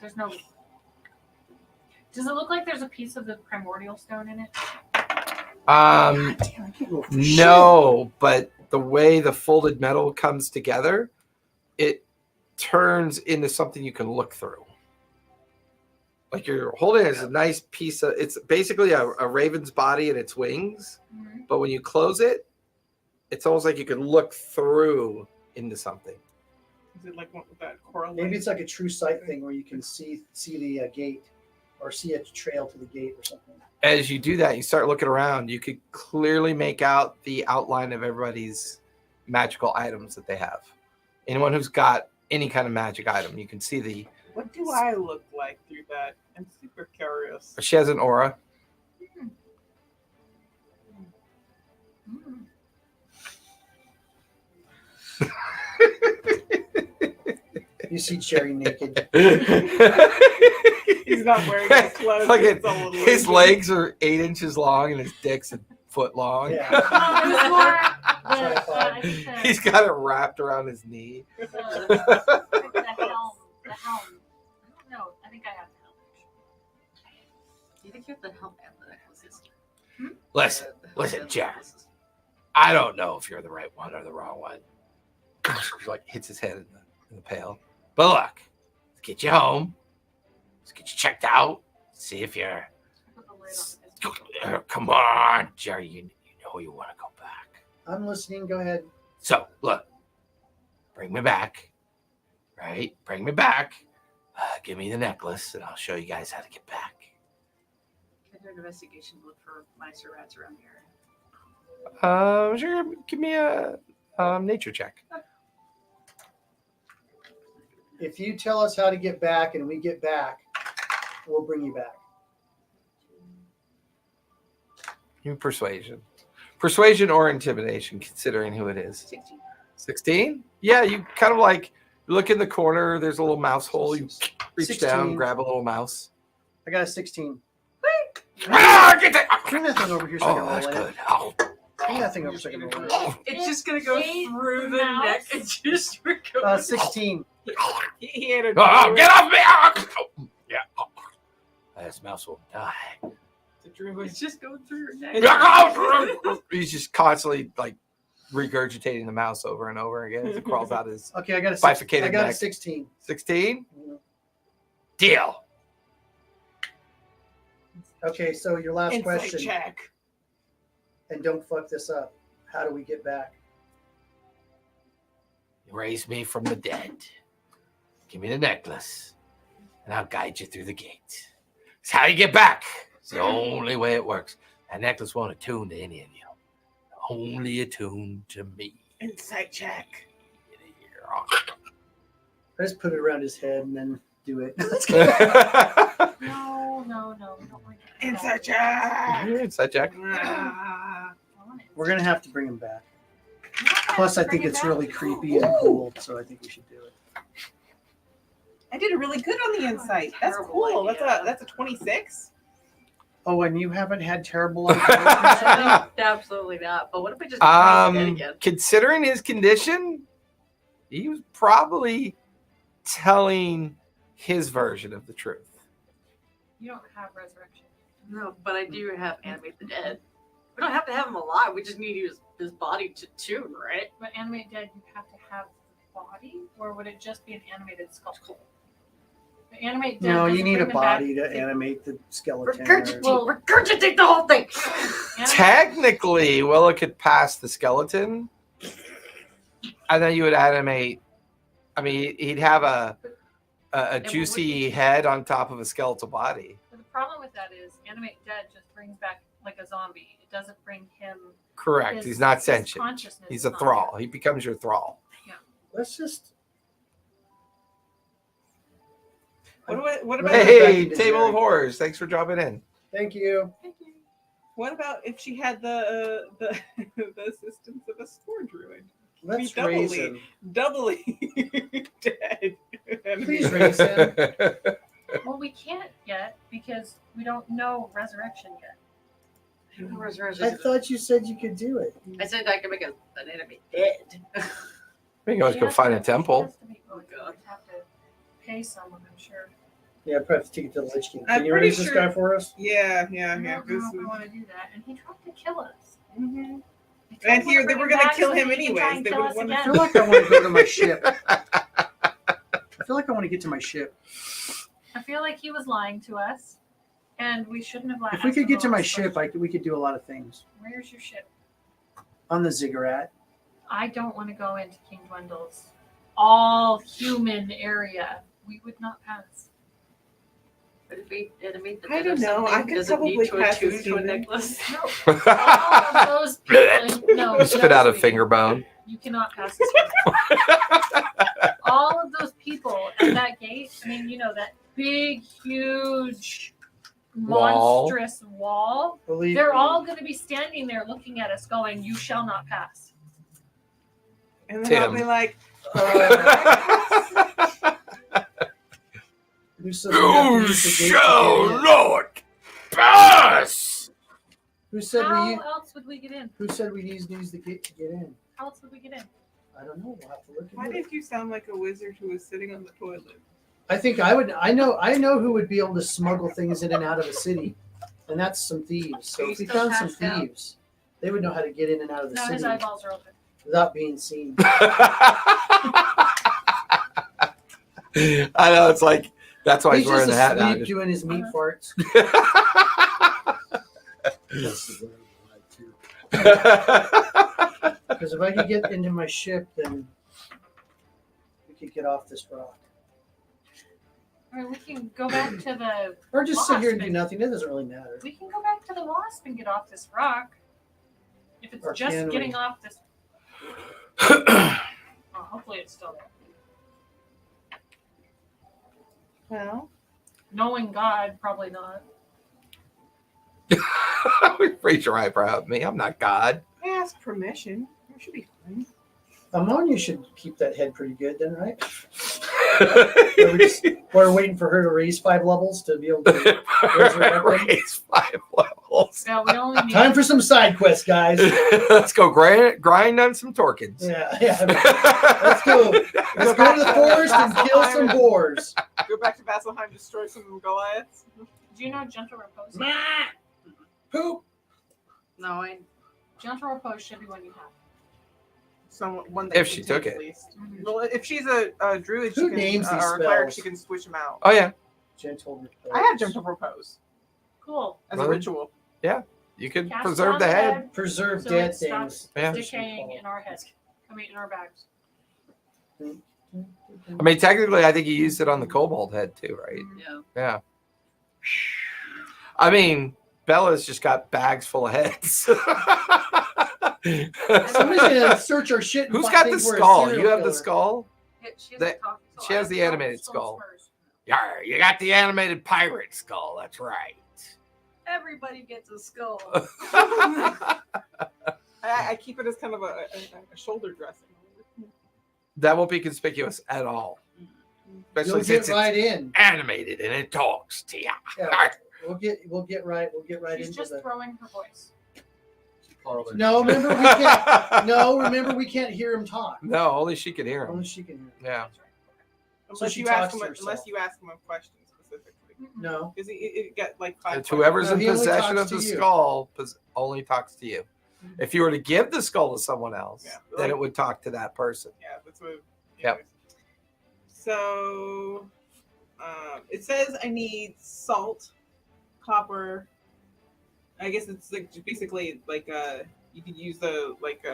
there's no. Does it look like there's a piece of the Primordial Stone in it? God damn, I can't go for shit. No, but the way the folded metal comes together, it turns into something you can look through. Like you're holding it as a nice piece of, it's basically a raven's body and its wings, but when you close it, it's almost like you can look through into something. Is it like one with that coral? Maybe it's like a true sight thing where you can see the gate or see a trail to the gate or something. As you do that, you start looking around, you could clearly make out the outline of everybody's magical items that they have. Anyone who's got any kind of magic item, you can see the. What do I look like through that? I'm super curious. She has an aura. You see Jerry naked. He's not wearing his clothes. Look it's at all his illusion. legs are 8 inches long and his dick's a foot long. Yeah. It was more I think He's got it wrapped around his knee. the helm. The helm. I don't know. I think I have the helm. Do you think you have the helm and the necklaces? Listen, The helm listen, and the Jack. necklaces. I don't know if you're the right one or the wrong one. Like hits his head in the pail. But look, let's get you home. Let's get you checked out. See if you're. Put the lid on his Come on, Jerry. You know you want to go back. I'm listening. Go ahead. So look, bring me back. Right? Bring me back. Give me the necklace, and I'll show you guys how to get back. Can I do an investigation to look for mice or rats around here? Sure. Give me a nature check. If you tell us how to get back and we get back, we'll bring you back. Give me persuasion or intimidation, considering who it is. 16. 16? Yeah, you kind of like look in the corner. There's a little mouse hole. You reach 16. down, grab a little mouse. I got a 16. Get that! Bring that thing over here so I can Oh, roll that's it. good. Oh, Bring that thing over so I can roll it. It's just gonna go Ate through the mouse. neck and just go. 16. He had a get off me! Oh, yeah. Oh. This mouse will die. The druid is just going through your neck. He's just constantly like regurgitating the mouse over and over again as it crawls out his Okay, I got a bifurcated I got a neck. 16. 16? Deal. Okay, so your last insight question, check. and don't fuck this up. How do we get back? You raise me from the dead. Give me the necklace, and I'll guide you through the gate. It's how you get back. It's the only way it works. That necklace won't attune to any of you. Only attune to me. Insight check. I just put it around his head and then do it. Let's go. No, we don't want to. Insight check. Inside check. Ah. We're gonna have to bring him back. Plus, I think it's really creepy and cool, so I think we should do it. I did a really good on the insight. That's Terrible cool. idea. That's a 26. Oh, and you haven't had terrible ideas? Absolutely not. But what if we just bring him in again? Considering his condition, he was probably telling his version of the truth. You don't have resurrection. No, but I do have animate the dead. We don't have to have him alive. We just need his body to tune, right? But animate dead, you have to have the body, or would it just be an animated skull? The animate dead. No, you doesn't need a bring them back. body to animate the skeleton. Regurgitate the whole thing. Animate- Technically, Willa could pass the skeleton, and then you would animate. I mean, he'd have a juicy head on top of a skeletal body. But the problem with that is animate dead just brings back like a zombie. It doesn't bring him. Correct. his- He's not his sentient. consciousness He's is a not thrall. there. He becomes your thrall. Let's just. What about Hey, back to Table Jerry. of Horrors. Thanks for dropping in. Thank you. what about if she had the the assistance of a spore druid? Let's doubly. raise him. Doubly dead. Please raise him. Well, we can't yet because we don't know resurrection yet. I thought you said you could do it. I said I could make an enemy dead. We can always He go has find to- a temple. he has to be- Oh, God. we'd have to pay someone, I'm sure. Yeah, I probably have to take it to the Lich King. I'm Can you pretty raise this sure- guy for us? Yeah. I don't know if I want to do that. And he tried to kill us. Mm-hmm. I told And him here to they bring were him gonna back kill so him that he can try anyways. and They kill would us want I again. feel like I want to go to my ship. I feel like I want to get to my ship. I feel like he was lying to us, and we shouldn't have lied. If we could get to my ship, we could do a lot of things. Where's your ship? On the Ziggurat. I don't want to go into King Dwendal's all-human area. We would not pass. But if we animate the I dead don't of know, I something, could does it need probably to pass attune this to a human. necklace? No, all of those people. No, Spit out a Josie, finger bone. You cannot pass this. All of those people at that gate. I mean, you know that big, huge, Wall. monstrous wall. Believe They're me. all going to be standing there looking at us, going, "You shall not pass." And then I'll Tim. be like, Who said we have to You use the gate to shall get in? not pass. Who said How we? else would we get in? Who said we need to use the gate to get in? How else would we get in? I don't know. We'll have to look why into it. did you sound like a wizard who was sitting on the toilet? I think I would. I know who would be able to smuggle things in and out of a city, and that's some thieves. So Are if we you still found some passed out? thieves, they would know how to get in and out of the No, his city eyeballs are open. without being seen. I know, it's like, that's why He's he's wearing just the hat now. asleep doing his meat farts. That's the way I lie, too. Because if I could get into my ship, then we could get off this rock, I mean, we can go back to the. or just sit here and do Wasp. nothing. It doesn't really matter. We can go back to the wasp and get off this rock. If it's Or just can we? getting off this. Oh, hopefully it's still there. Well, Knowing God, probably not. Raise your eyebrow at me. I'm not God. I asked permission. It should be fine. Ammonia should keep that head pretty good, then, right? We're waiting for her to raise 5 levels to be able to. Raise 5 levels. Yeah, we only need. Time for some side quests, guys. Let's go grind on some Torkins. Yeah. Let's go. Let's go to the forest and kill some boars. Go back to Vasselheim, destroy some Goliaths. Do you know Gentle Repose? Poop. No, I Gentle Repose should be one you have. One that If can she take took at it. least. Well, if she's a druid, Who she can, names these or a cleric, spells? she can switch them out. Oh, yeah. Gentle repose. I have gentle propose Cool. as a Really? ritual. You could Cast preserve on the the head. head Preserve so dead it stops things. Yeah. decaying in our heads. I mean, in our bags. I mean, technically, I think you used it on the kobold head, too, right? yeah. Yeah. I mean, Bella's just got bags full of heads. Somebody's gonna search our shit. And Who's find got the things we're a skull? serial You have the killer. skull? She has, That- she has the animated skull. Yar, you got the animated pirate skull. That's right. Everybody gets a skull. I keep it as kind of a shoulder dressing. That won't be conspicuous at all. Especially You'll get since right in. Animated and it talks to you. Yeah. We'll get right She's into just the. throwing her voice. Parlor. No, remember we can't. No, remember we can't hear him talk. No, only she could hear Only him. she can hear him. Yeah. That's right. Unless she you ask talks him, to unless herself. you ask him a question specifically, Mm-mm. No. because it got like 5. It's whoever's No, in he only possession talks of the to you. skull only talks to you. If you were to give the skull to someone else, Yeah, then like- it would talk to that person. Yeah, that's what. Yep. anyways. So, it says I need salt, copper. I guess it's like basically like you could use the like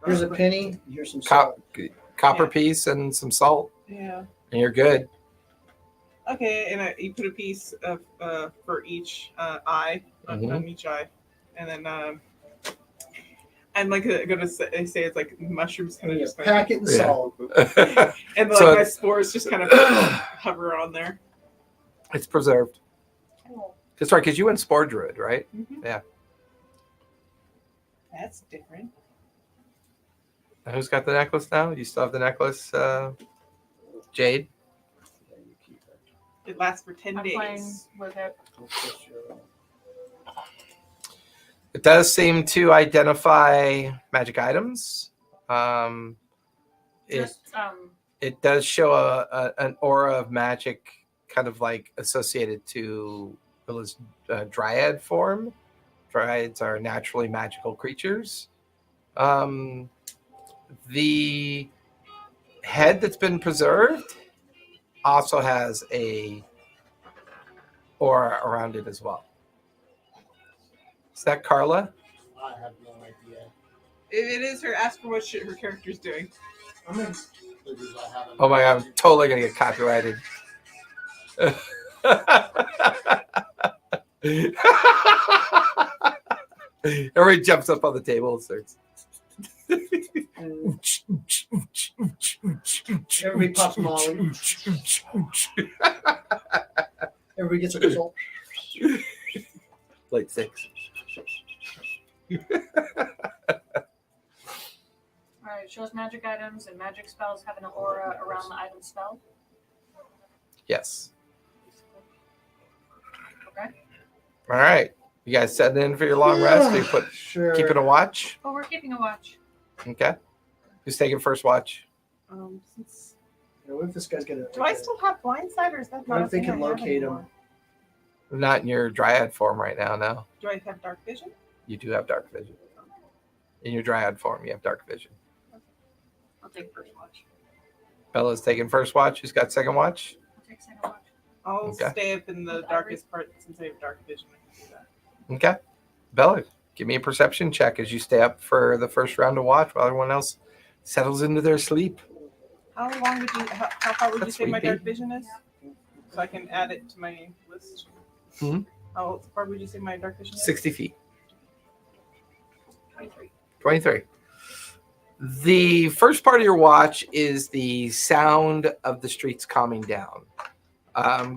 Here's a penny. Here's some Cop- salt. Copper Yeah. piece and some salt, Yeah. and you're good. Okay, and you put a piece of for each eye Mhm. on each eye, and then I'm like gonna say it's like mushrooms kind of Yeah, just pack it in Yeah. salt. and like So- my spores just kind of hover on there. It's preserved. Cool. That's right, because you went Spore Druid, right? Yeah. That's different. And who's got the necklace now? You still have the necklace, Jade? It lasts for 10 I'm playing days. with it. It does seem to identify magic items. It Just it does show an aura of magic kind of like associated to Willa's dryad form. Dryads are naturally magical creatures. The head that's been preserved also has a aura around it as well. Is that Carla? I have no idea. If it is her, ask her what her character's doing. I'm in. Oh my god, I'm totally gonna get copyrighted. Everybody jumps up on the table and starts. Everybody pops Molly. Everybody gets a result. Like 6. Alright, shows magic items and magic spells have an aura around the item spell. Yes. Okay. All right. You guys setting in for your long rest? You put Sure. keeping a watch? Oh, we're keeping a watch. Okay. Who's taking first watch? Since What if this guy's gonna? do I still have blindside, or is that What not if they a thing can I have locate him? anymore? Not in your dryad form right now, no. Do I have dark vision? You do have dark vision. In your dryad form, you have dark vision. I'll take first watch. Bella's taking first watch. Who's got second watch? I'll take second watch. I'll Okay. stay up in the darkest part since I have dark vision. I can do that. Okay. Bella, give me a perception check as you stay up for the first round of watch while everyone else settles into their sleep. How long would you? How far would you That's say my sleepy. dark vision is? So I can add it to my list. Mhm. How far would you say my dark vision is? 60 feet. 23. 23. The first part of your watch is the sound of the streets calming down.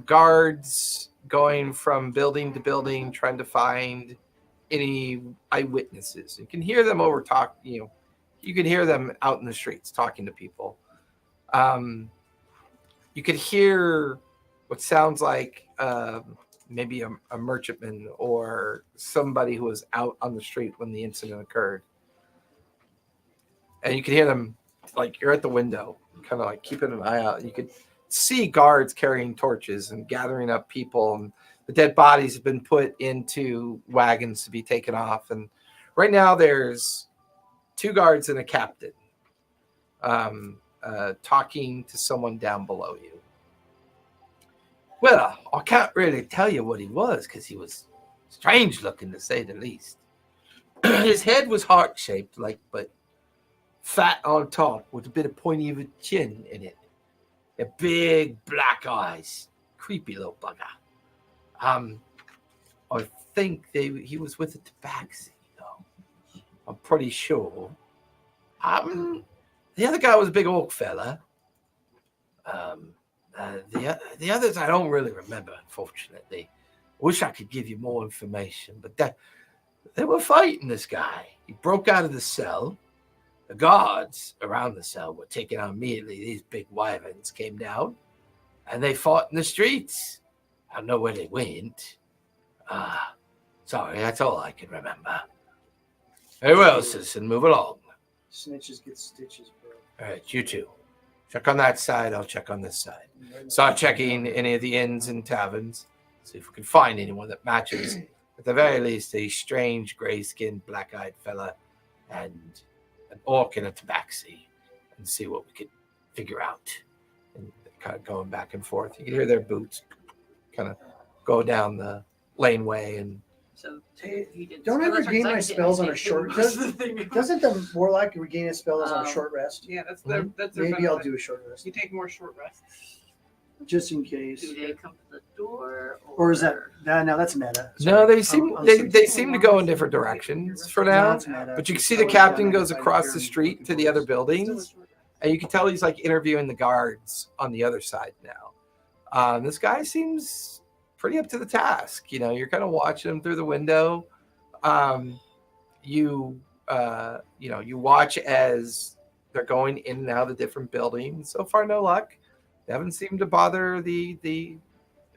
Guards going from building to building, trying to find any eyewitnesses. You can hear them you can hear them out in the streets talking to people. You could hear what sounds like maybe a merchantman or somebody who was out on the street when the incident occurred. And you can hear them, like you're at the window, kind of like keeping an eye out. You could see guards carrying torches and gathering up people. And the dead bodies have been put into wagons to be taken off. And right now there's 2 guards and a captain talking to someone down below you. Well, I can't really tell you what he was because he was strange looking, to say the least. His head was heart-shaped, but fat on top with a bit of pointy of a chin in it. A big black eyes. Creepy little bugger. I think he was with a tabaxi, though. I'm pretty sure. The other guy was a big old fella. The others I don't really remember, unfortunately. Wish I could give you more information, but they were fighting this guy. He broke out of the cell. The guards around the cell were taken out immediately. These big wyverns came down, and they fought in the streets. I don't know where they went. Sorry, that's all I can remember. Very well, citizen, move along. Snitches get stitches, bro. All right, you two. Check on that side, I'll check on this side. Start checking any of the inns and taverns. See if we can find anyone that matches. At the very least, a strange, gray-skinned, black-eyed fella and an orc in a tabaxi, and see what we could figure out. And kind of going back and forth. You can hear their boots kind of go down the laneway. And So he did. Don't I that's regain right, my I spells on a didn't short? take it. Doesn't the warlock regain his spells on a short rest? Yeah, that's Mhm. that's their Maybe I'll benefit. do a short rest You take more short rests. just in case. Do they come to the door, Or is that no? That's meta. no, they seem I'm they sorry. seem to go in different directions for No, now. that's meta. But you can see I the was captain down goes there across fighting the street to the other buildings, and you can tell he's like interviewing the guards on the other side now. This guy seems pretty up to the task. You're kind of watching him through the window. You watch as they're going in and out of the different buildings. So far, no luck. They haven't seemed to bother the.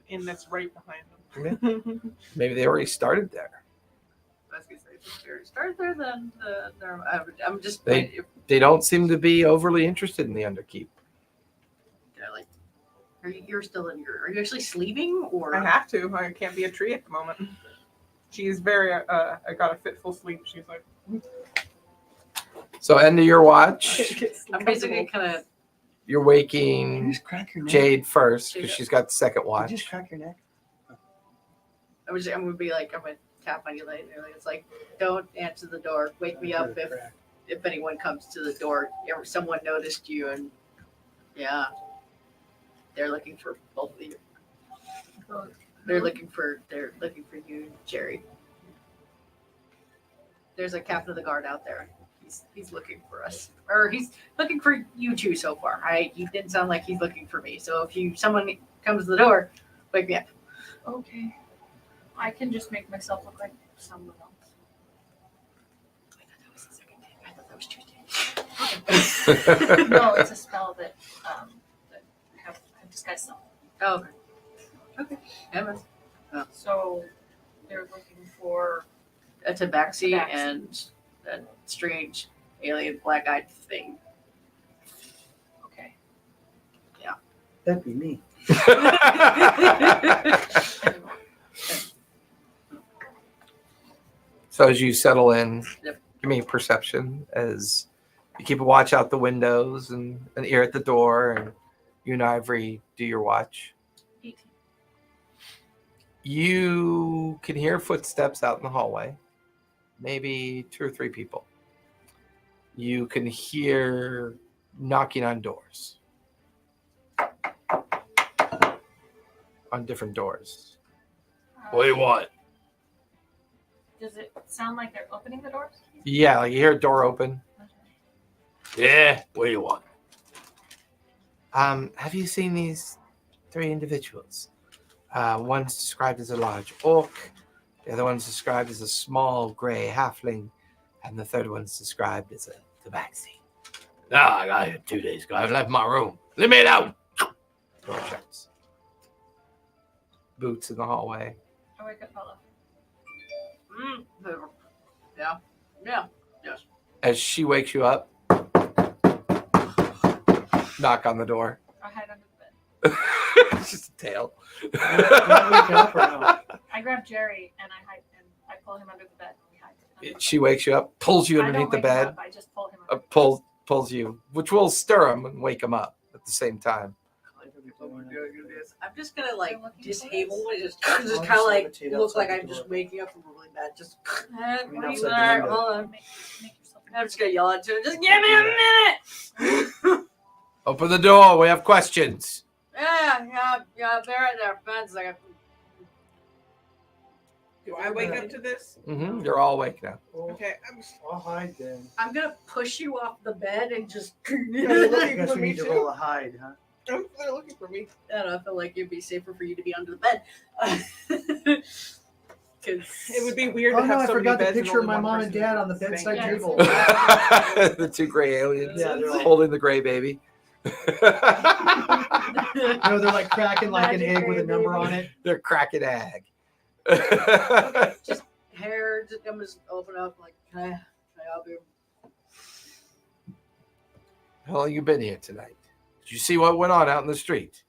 And that's right behind them. Maybe they already started there. I was gonna say, if they're start there, then I'm just. They don't seem to be overly interested in the Underkeep. They're like, You're still in your. Are you actually sleeping or? I have to. I can't be a tree at the moment. She's very. I got a fitful sleep. She's like. So end of your watch. I'm basically kind of. You're You waking just crack your neck. Jade first because Jade. she's got the second You watch. just crack your neck. I'm gonna be like, I'm gonna tap on you later. It's like, don't answer the door. Wake me up if anyone comes to the door. If someone noticed you, and yeah, they're looking for both of you. They're looking for you, Jerry. There's a captain of the guard out there. He's looking for us, or he's looking for you two so far. He didn't sound like he's looking for me. So if someone comes to the door, wake me up. Okay. I can just make myself look like someone else. I thought that was the second day. I thought that was Tuesday. No, it's a spell that I have disguise self. Oh, okay. Emma. So they're looking for A tabaxi Tabaxi. and a strange alien black-eyed thing. okay. That'd be me. So as you settle in, Yep. give me perception as you keep a watch out the windows and an ear at the door, and you and Ivory do your watch. 18. You can hear footsteps out in the hallway, maybe 2 or 3 people. You can hear knocking on doors, on different doors. What do you want? Does it sound like they're opening the doors? Yeah, like you hear a door open. Yeah, what do you want? Have you seen these 3 individuals? One's described as a large orc, the other one's described as a small gray halfling, and the third one's described as a tabaxi. Nah, I got here 2 days ago. I left my room. Let me out. Door shuts. Boots in the hallway. I wake up, fella. Yeah. Yes. As she wakes you up, knock on the door. I hide under the bed. It's just a tail. I grab Jerry and I hide and I pull him under the bed. And we hide. Under the She wakes you up, pulls you bed. I don't underneath the wake him bed, up, I just pull him under pulls you, which will stir him and wake him up at the same time. I'm just gonna like They're looking for disable us. it, just kind of like look like I'm just waking up from really bad. Just mean, outside the alright, window. hold on. Make yourself. I'm just gonna yell at him. Just give me a minute. Open the door. We have questions. Yeah. They're right there. Ben's like, Do I wake up to this? You're all awake now. Okay. I'll hide then. I'm gonna push you off the bed and just. You're I looking guess for we me need to too. roll a hide, huh? They're looking for me. I don't know. I feel like it'd be safer for you to be under the bed. Because It would be weird Oh to no, have I so forgot many the beds and picture of only my one mom and person dad on the staying bedside there. table. The 2 gray aliens Yeah, they're all- holding the gray baby. You know, they're like cracking like an Magic egg with a baby. number on it. They're cracking egg. just hair. I'm just open up like, can I help you? How long you been here tonight? Did you see what went on out in the street?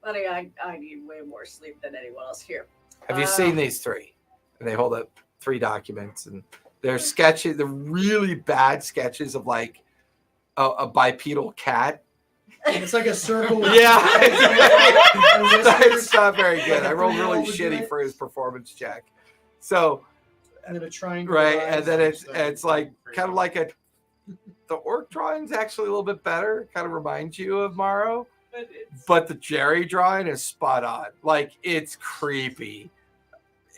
Buddy, I need way more sleep than anyone else here. Have you seen these 3? And they hold up 3 documents, and they're sketches. They're really bad sketches of like a bipedal cat. It's like a circle. Yeah, And it's not very good. I rolled really shitty for his performance check. So then a triangle. right, eyes. and then it's like kind of like the orc drawing's actually a little bit better. Kind of reminds you of Morrow. But it's But the Jerry drawing is spot on. Like, it's creepy.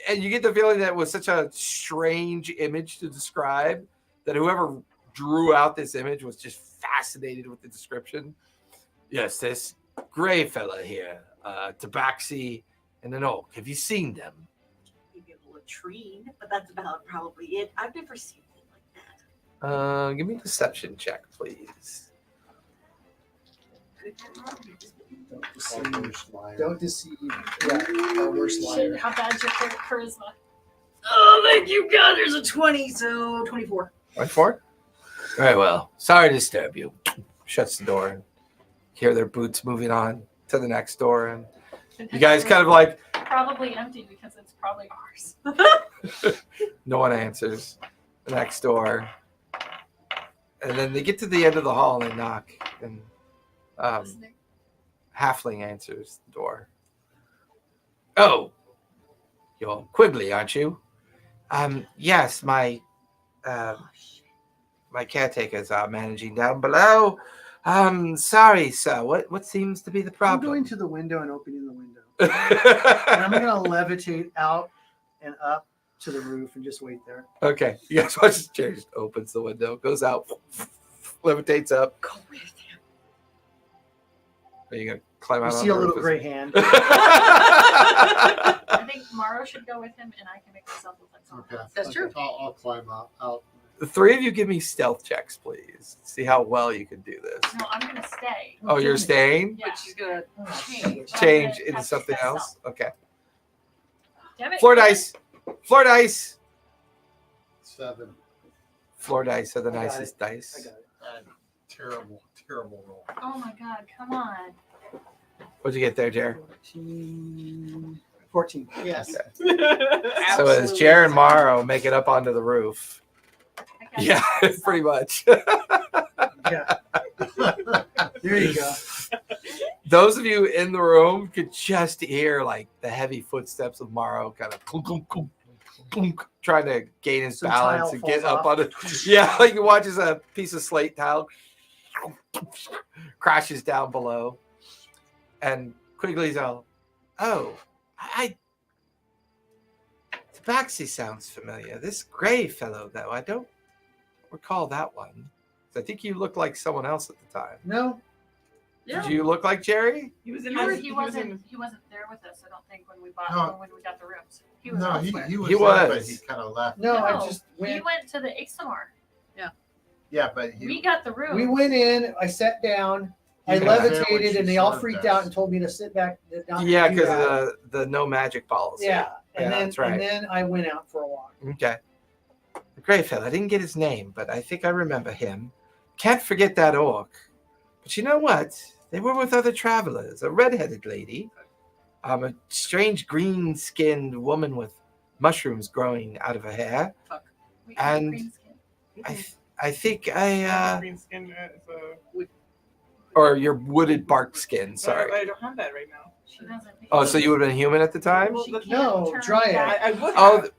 And you get the feeling that it was such a strange image to describe that whoever drew out this image was just fascinated with the description. Yes, this gray fella here, tabaxi and an oak. Have you seen them? Maybe a latrine, but that's about probably it. I've never seen anything like that. Give me a deception check, please. Don't deceive. Yeah, our worst Shit, liar. how bad's your charisma? Oh, thank you, God. There's a 20, so 24. 24? Very well. Sorry to disturb you. Shuts the door. Hear their boots moving on. to the next door, and you guys kind of like, Probably empty because it's probably ours. no one answers the next door. And then they get to the end of the hall and they knock, and Halfling answers the door. Oh, you're Quigley, aren't you? Yes, my caretakers are managing down below. Sorry, sir. What seems to be the I'm problem? going to the window and opening the window. And I'm going to levitate out and up to the roof and just wait there. Okay, you guys watch as Jerry just opens the window, goes out, levitates up. Go with him. Are you gonna climb You out? see a little gray hand. I think Morrow should go with him, and I can make myself look like someone Okay. else. That's true. I'll climb out. The three of you give me stealth checks, please. See how well you can do this. No, I'm gonna stay. Oh, you're staying? Yeah. But she's gonna Oh, change. Change Okay, into that's something stealth. else? Okay. Damn it. Floor dice. Floor dice. 7. Floor dice are the I got nicest I dice. got it. Terrible roll. Oh my god, come on. What'd you get there, Jer? 14. Yes. Okay. So as Jer and Morrow make it up onto the roof. I got Yeah, it. pretty much. Yeah. There you go. Those of you in the room could just hear like the heavy footsteps of Morrow kind of clunk, clunk, clunk, clunk, trying to gain his Some balance tile and get falls up off. on it. Yeah, like he watches a piece of slate tile crashes down below. And Quigley's all, oh, Tabaxi sounds familiar. This gray fellow, though, I don't recall that one. I think you looked like someone else at the time. No. Yeah. Did you look like Jerry? He was in He, his, he wasn't there with us, I don't think, when we No. when we got the rooms. He was No, elsewhere. he was. He there, was. but he kind of left. No, I No, just He went. went to the Ixamar. Yeah, but We got the room. We went in. I sat down. I Yeah. levitated, and they all Served freaked us. out and told me to sit back. Not Yeah, do because that. of the no magic policy. Yeah, and Yeah, that's right. then I went out for a walk. Okay. The gray fella. I didn't get his name, but I think I remember him. Can't forget that orc. But you know what? They were with other travelers. A red-headed lady, a strange green-skinned woman with mushrooms growing out of her hair. We got and- green skin. I think green skin. or your wooded bark skin. Sorry. I don't have that right now. She doesn't. Oh, so you would have been human at the time? Well, She the- can't No, turn dryad. back. I would Oh, have.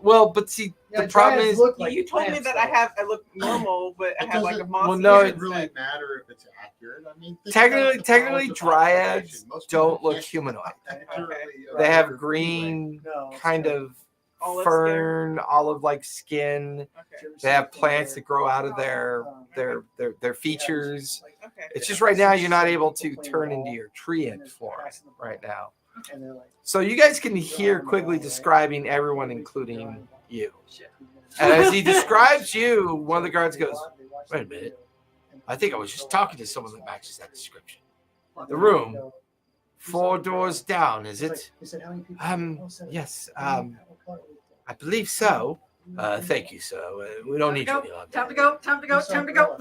well, but see, Yeah, the problem dryads is, look like You told me plants, that though. I look normal, but I It have like a doesn't- monster. well, no, It it- doesn't really matter if it's accurate. I mean, think technically, about the powers of dryads observation. Most people don't look can't humanoid. accurately They have observe green, No, it's kind not. of Olive fern, olive-like skin. Okay. They have plants that grow out of their features. Okay. It's just right now you're not able to turn into your tree ant form right now. And they're like, So you guys can hear Quigley describing everyone, including you. And as he describes you, one of the guards goes, "Wait a minute. I think I was just talking to someone that matches that description. The room, 4 doors down, is it? Yes, I believe so. Thank you, sir. We don't need you any longer." Time to go. Time to go. Time to go.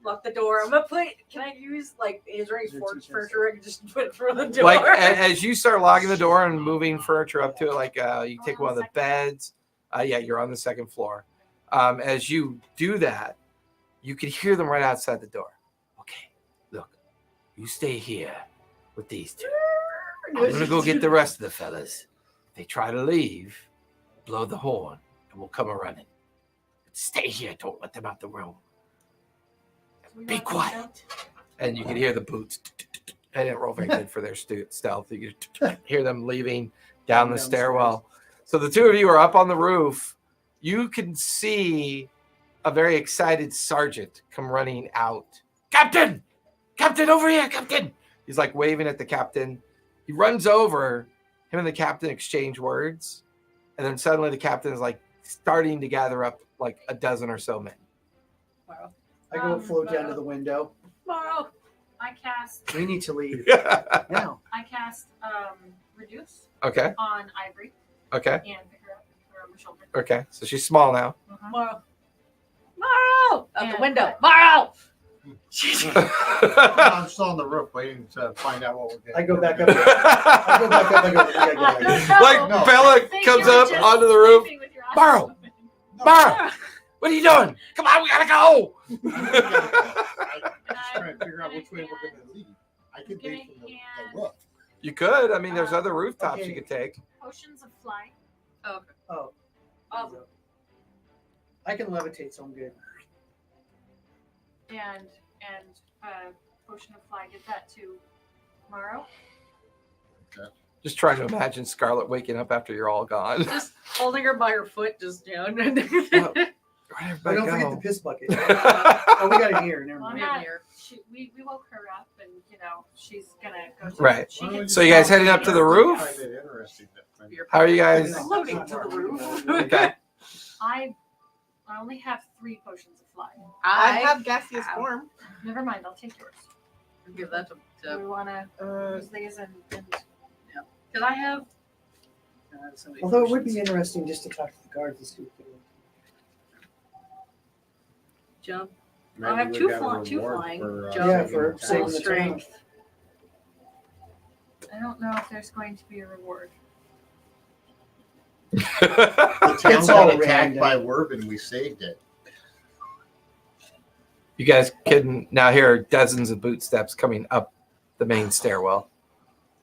Lock the door. I'm gonna put. Can I use like is there any furniture I can just put through the door? Like as you start locking the door and moving furniture up to it, like you take one of the beds. Yeah, you're on the second floor. As you do that, you can hear them right outside the door. Okay, look, you stay here with these two. I'm gonna go get the rest of the fellas. If they try to leave, blow the horn, and we'll come a running. But stay here. Don't let them out the room. We Be got quiet. And you can hear the boots. They didn't roll very good for their stealth. You can hear them leaving down the stairwell. So the two of you are up on the roof. You can see a very excited sergeant come running out. Captain! Captain, over here, Captain! He's like waving at the captain. He runs over. Him and the captain exchange words. And then suddenly the captain is like starting to gather up like a dozen or so men. Tomorrow. I go float down to the window. Tomorrow. I cast. We need to leave Okay. now. I cast reduce Okay. on Ivory and pick her up and put her on my shoulder. Okay. So she's small now. Tomorrow. Tomorrow. Out the And- window. Tomorrow. I'm still on the roof waiting to find out what we're getting. I go back up. I go back up. I go. We gotta go back up. Like No. Bella Think comes you were up just onto the roof. sleeping with your eyes Borrow. open. Mara, what are you doing? Come on, we gotta go. I'm just trying to figure out which way we're going to leave. I can Gonna leave from the hand- roof. You could. I mean, there's other rooftops Okay. you could take. Potions of flight. Oh, okay. Oh, Oh. I can levitate, so I'm good. And potion of fly. Give that to Morrow. Just trying to imagine Scarlet waking up after you're all gone. Just holding her by her foot, just Where'd But everybody don't forget go? the piss bucket. Oh, we got it here. Never Well, I'm mind. not, here. we woke her up, and she's gonna go. To Right. She can, So you guys heading up to the roof? I find it interesting that How are you guys? Floating to the roof. Okay. I only have 3 potions of fly. I have gaseous form. Never mind. I'll take yours. Give that Do to we want to use these and Did I have? Somebody Although it would be potions. interesting just to talk to the guards and see what they want. Jump. Maybe I have we two got a fly- two reward flying. for, Jump. Yeah, saving for the saving Full town. the strength. I don't know if there's going to be a reward. The town It's all got attacked random. by Werb and we saved it. You guys can now hear dozens of bootsteps coming up the main stairwell.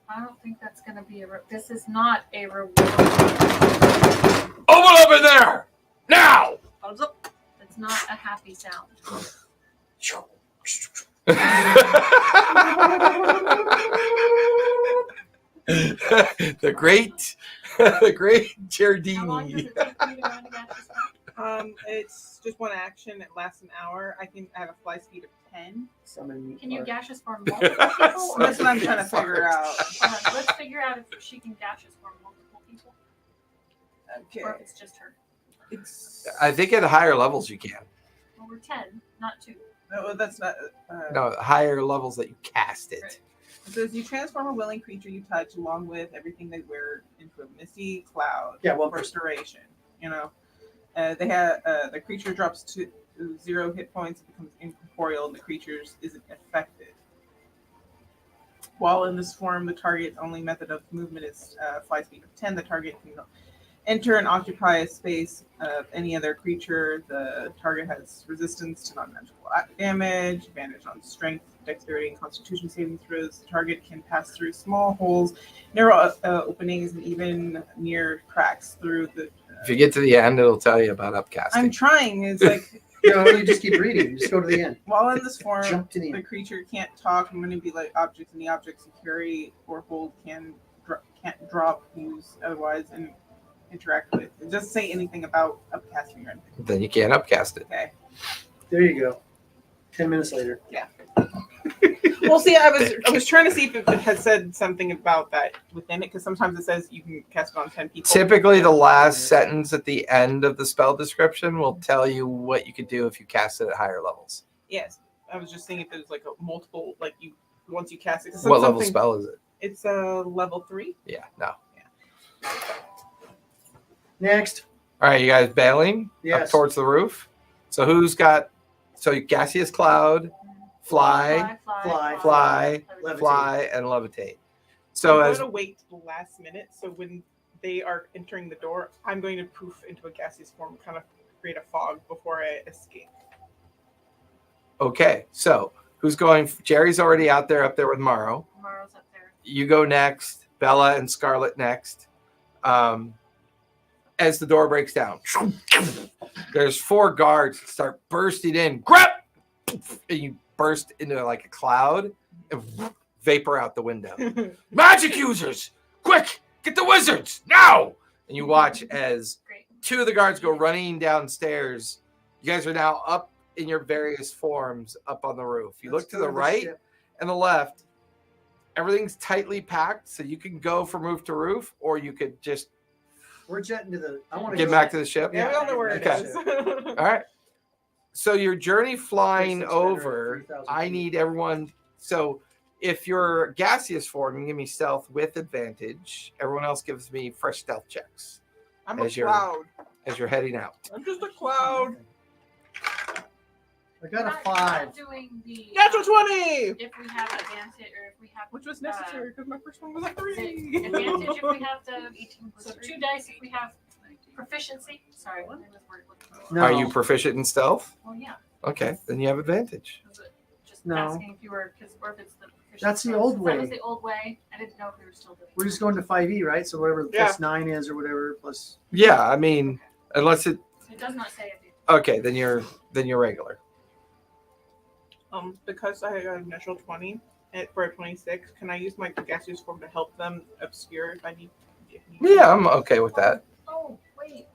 I don't think that's going to be this is not a reward. Open up in there now! Thumbs up. It's not a happy sound. the great How long does Giardini. it take you to go into Gaseous Form? It's just one action. It lasts an hour. I have a fly speed of 10. Summon me. Can you or- gaseous form multiple people? or- That's what I'm trying to figure out. Hold on, let's figure out if she can gaseous form multiple people, Okay. or if it's just her. It's I think at higher levels you can. Well, we're 10, not 2. no, that's not. No, higher levels that you cast it. Right. It says you transform a willing creature you touch along with everything they wear into a misty cloud. Yeah, well, restoration. You know, they have the creature drops to 0 hit points, becomes incorporeal, and the creature isn't affected. While in this form, the target's only method of movement is fly speed of 10. The target can enter and occupy a space of any other creature. The target has resistance to non-magical damage, advantage on strength, dexterity, and constitution saving throws. The target can pass through small holes, narrow openings, and even near cracks through the. If you get to the end, it'll tell you about upcasting. I'm trying. It's like No, you just keep reading. Just go to the end. while in this form, Jump to the the end. creature can't talk, manipulate objects, and the objects you carry or hold can't drop, use, otherwise, and interact with. It doesn't say anything about upcasting or anything. Then you can't upcast it. Okay. There you go. 10 minutes later. Well, see, I was trying to see if it had said something about that within it, because sometimes it says you can cast it on 10 people. Typically, the last sentence at the end of the spell description will tell you what you could do if you cast it at higher levels. Yes, I was just saying if there's like a multiple, like you once you cast it. 'cause What level something- spell is it? It's a level 3. Yeah, no. Next. All right, you guys bailing up Yes. towards the roof. So who's got? So gaseous cloud, fly, Fly. fly, and levitate. So I'm as going to wait till the last minute. So when they are entering the door, I'm going to poof into a gaseous form, kind of create a fog before I escape. okay, so who's going? Jerry's already out there, up there with Morrow. Morrow's up there. You go next. Bella and Scarlet next. As the door breaks down, there's 4 guards that start bursting in. Grab! And you burst into like a cloud and vapor out the window. Magic users! Quick! Get the wizards! Now! And you watch as Great. 2 of the guards go running downstairs. You guys are now up in your various forms up on the roof. You look to the right and the left. Everything's tightly packed, so you can go from roof to roof, or you could just We're jetting to the. I want to get back to the ship. Yeah, we all know where it Okay. is. All right. So your journey flying 600, over, 3,000 I feet. need everyone. So if you're gaseous form, you can give me stealth with advantage. Everyone else gives me fresh stealth checks I'm a As you're- cloud. as you're heading out. I'm just a cloud. I got a We're not 5. doing the Natural 20! if we have advantage or if we have Which was necessary because my first one was a is 3. it advantage if we have the so 2 dice if we have proficiency. Sorry, what was word looking for? No. Are you proficient in stealth? Well, yeah. Okay, then you have advantage. Was it just No. asking if you were because or if it's the proficiency. That's the old That way. was the old way. I didn't know if we were still doing. We're just going to 5e, right? So whatever the Yeah. plus 9 is or whatever plus. Yeah, I mean, unless it. It does not say it. Okay, then you're regular. Because I got a natural 20 for a 26, can I use my gaseous form to help them obscure if I need? Yeah, I'm okay with that. Oh wait.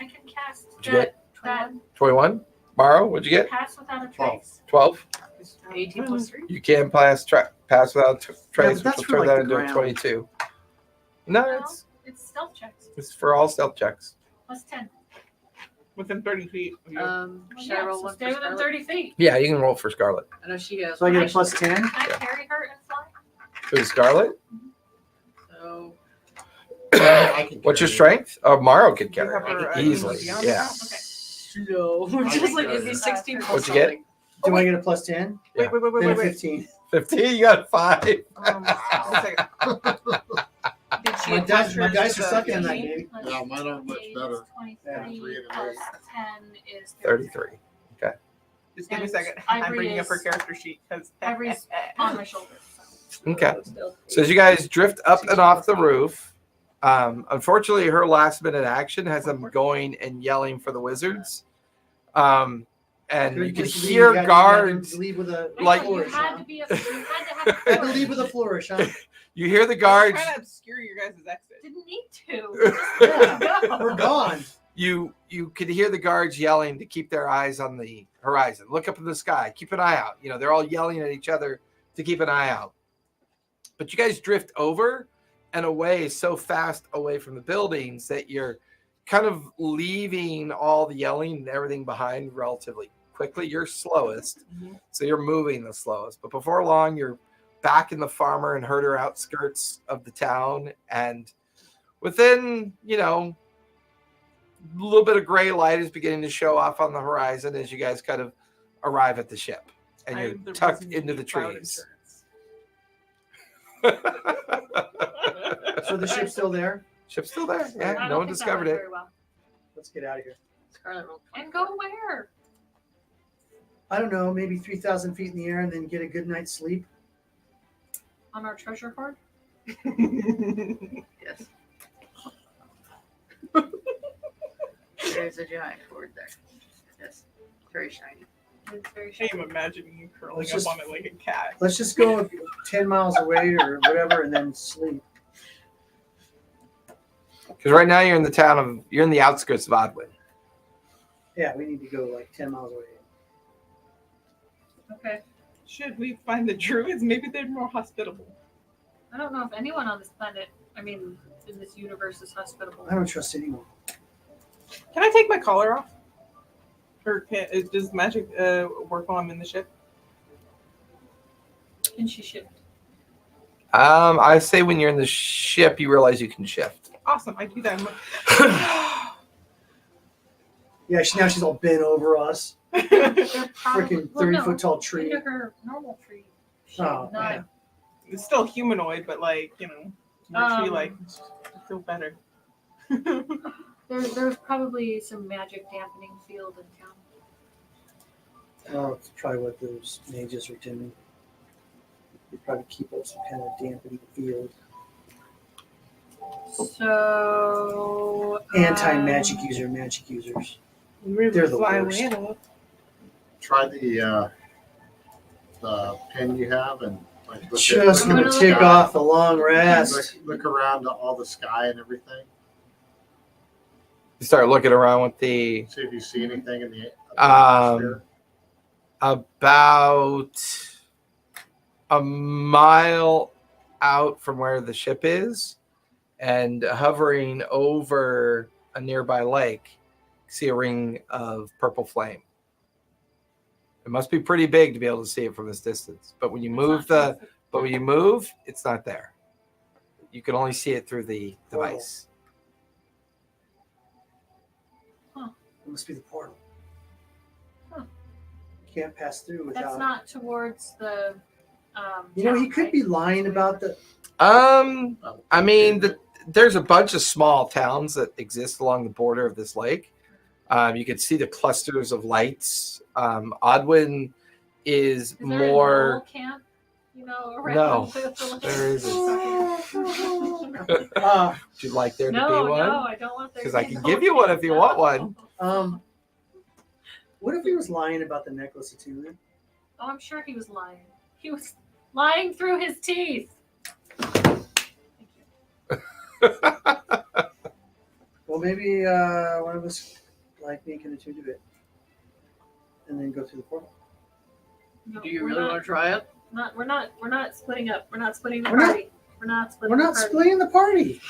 I can cast What'd you get? that 21. Maro, what'd you get? pass without a trace. 12. 18 plus 3. You can pass without trace, that's which for, will turn like, that the into a ground. 22. No, No, it's stealth checks. it's for all stealth checks. Plus 10. Within 30 feet of you. Should I Yeah, roll so one stay for within Scarlet? 30 feet. Yeah, you can roll for Scarlet. I know she has. So I get a Actually- plus 10. Can I Yeah. carry her and fly? Who's Scarlet? So I can What's your carry strength? Oh, Maro could You carry have it her, easily. beyond Yeah. now? no, I just like can it'd be carry 16 plus What'd you get? something. Do I get a plus 10? Wait, wait, wait, Then wait, a wait. 15. 15. You got 5. Wait a second. Did she My attach my hers dice to are the sucking tonight, 15? baby. Yeah, mine aren't much better. 23 Yeah. plus 10 is 33. Just give me a And second. I'm Ivory bringing up her is- character sheet because Ivory's on my shoulder. So. Okay. So as you guys drift up and off the roof, unfortunately, her last minute action has them going and yelling for the wizards. And you can Just leave- hear you had to guards. leave with a Like- you flourish, had huh? to be a, you had to have a Had to leave with a flourish, huh? You hear the I'm guards. trying to obscure your guys' exit. Didn't need to. Yeah, we're gone. You could hear the guards yelling to keep their eyes on the horizon. Look up in the sky. Keep an eye out. You know, they're all yelling at each other to keep an eye out. But you guys drift over and away so fast away from the buildings that you're kind of leaving all the yelling and everything behind relatively quickly. You're slowest, so you're moving the slowest. But before long, you're back in the farmer and herder outskirts of the town. And within, a little bit of gray light is beginning to show off on the horizon as you guys kind of arrive at the ship. And you're I'm the tucked reason you into the need cloud trees. So the ship's still there. Ship's still there. I Yeah, don't no one think that discovered went it. very well. Let's get out of here. Scarlet rolled And go where? I don't know, maybe 3,000 feet in the air and then get a good night's sleep. On our treasure hoard? Yes. There's a giant cord there. Yes. Very shiny. It's very I am imagining you curling Let's up just- on it like a cat. Let's just go 10 miles away or whatever and then sleep. Because right now you're in the outskirts of Odwin. Yeah, we need to go like 10 miles away. Okay. Should we find the druids? Maybe they're more hospitable. I don't know if anyone on this planet, in this universe is hospitable. I don't trust anyone. Can I take my collar off? Or does magic work while I'm in the ship? Can she shift? I say when you're in the ship, you realize you can shift. Awesome, I do that. Yeah, now she's all bent over us. They're Freaking 30-foot tall tree. Into her normal tree. shape, Oh, not yeah. It's still humanoid, but more tree-like. I feel better. There's probably some magic dampening field in town. Oh, it's probably what those mages are doing. They probably keep up some kind of dampening field. So Anti-magic magic users. Really They're the fly worst. away. Try the pin you have and like look Just at, gonna look tick at- off a long rest. look around to all the sky and everything. You start looking around with the See if you see anything in the Um, about a mile out from where the ship is and hovering over a nearby lake, see a ring of purple flame. It must be pretty big to be able to see it from this distance. But when you move it's not there. You can only see it through the device. It must be the portal. Huh. can't pass through without. That's not towards the. You know, he town, could right? be lying about the. I mean, there's a bunch of small towns that exist along the border of this lake. You can see the clusters of lights. Odwin is Is there a more. Knoll camp? You know, around No, the lake? there isn't. Would you like there to No, be one? no, I don't want there. Because to I be can no give you one camp, if you no. want one. What if he was lying about the necklace attunement? Oh, I'm sure he was lying. He was lying through his teeth. Well, maybe one of us like me can attune to it, and then go through the portal. No, Do you we're really not- want to try it? We're not splitting up. We're not splitting the We're not- party. We're not splitting. We're not the party. splitting the party.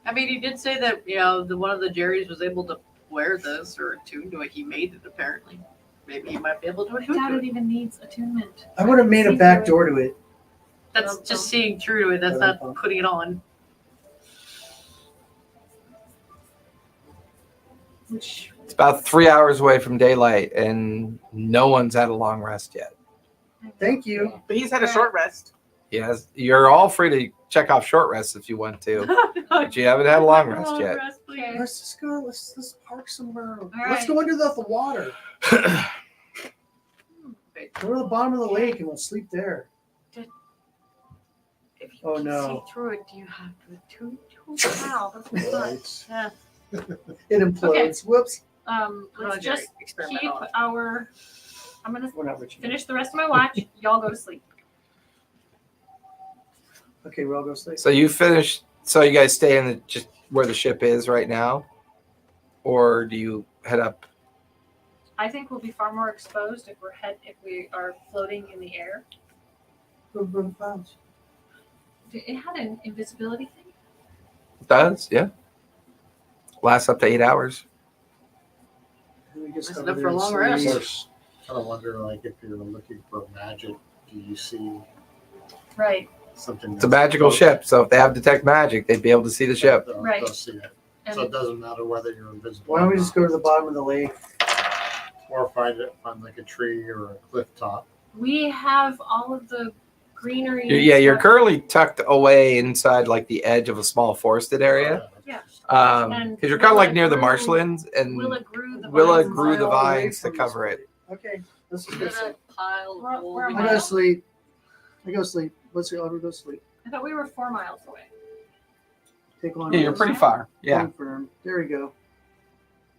I mean, he did say that the one of the Jerrys was able to wear this or attune to it. He made it apparently. Maybe he might be able to I attune doubt to it it. even needs attunement. I would have made a See back through door to it. That's just seeing through to it. That's not putting it on. Which It's about 3 hours away from daylight, and no one's had a long rest yet. Thank you. But he's had a short rest. Yes, you're all free to check off short rests if you want to, but you haven't had a long rest yet. Okay. Let's just go. Let's park somewhere. Let's right. go under the water. Go to the bottom of the lake and we'll sleep there. If you Oh, can no. see through it, do you have to attune to it? Wow, that's nuts. Yeah. It implodes. Okay. Whoops. Let's Jerry, just experiment keep on it. our. I'm gonna We're not rich. finish the rest of my watch. Y'all go to sleep. Okay, we'll all go sleep. So you finish. So you guys stay in just where the ship is right now, or do you head up? I think we'll be far more exposed if we are floating in the air. It had an invisibility thing. It does, yeah. Lasts up to 8 hours. We just That's go enough there for a and long sleep. rest. Of course, I wonder, like, if you're looking for magic, do you see Right. something? It's a magical ship, so if they have detect magic, they'd be able to see the ship. Right. They'll see it. And So it doesn't matter whether you're invisible. Why don't we or just not. go to the bottom of the lake? Or find like a tree or a cliff top. we have all of the greenery. and Yeah, you're stuff. currently tucked away inside like the edge of a small forested area. Yeah. Because you're kind of like near the marshlands, and Willa grew the Willa vines grew the Mile away vines to from cover this it. Okay, let's just go There's sleep. a pile Where- of wool. where am I I? go to sleep. I go to sleep. Let's go. I'll go to sleep. I thought we were 4 miles away. Take long Yeah, you're rest. pretty far. Yeah. Confirm. There we go.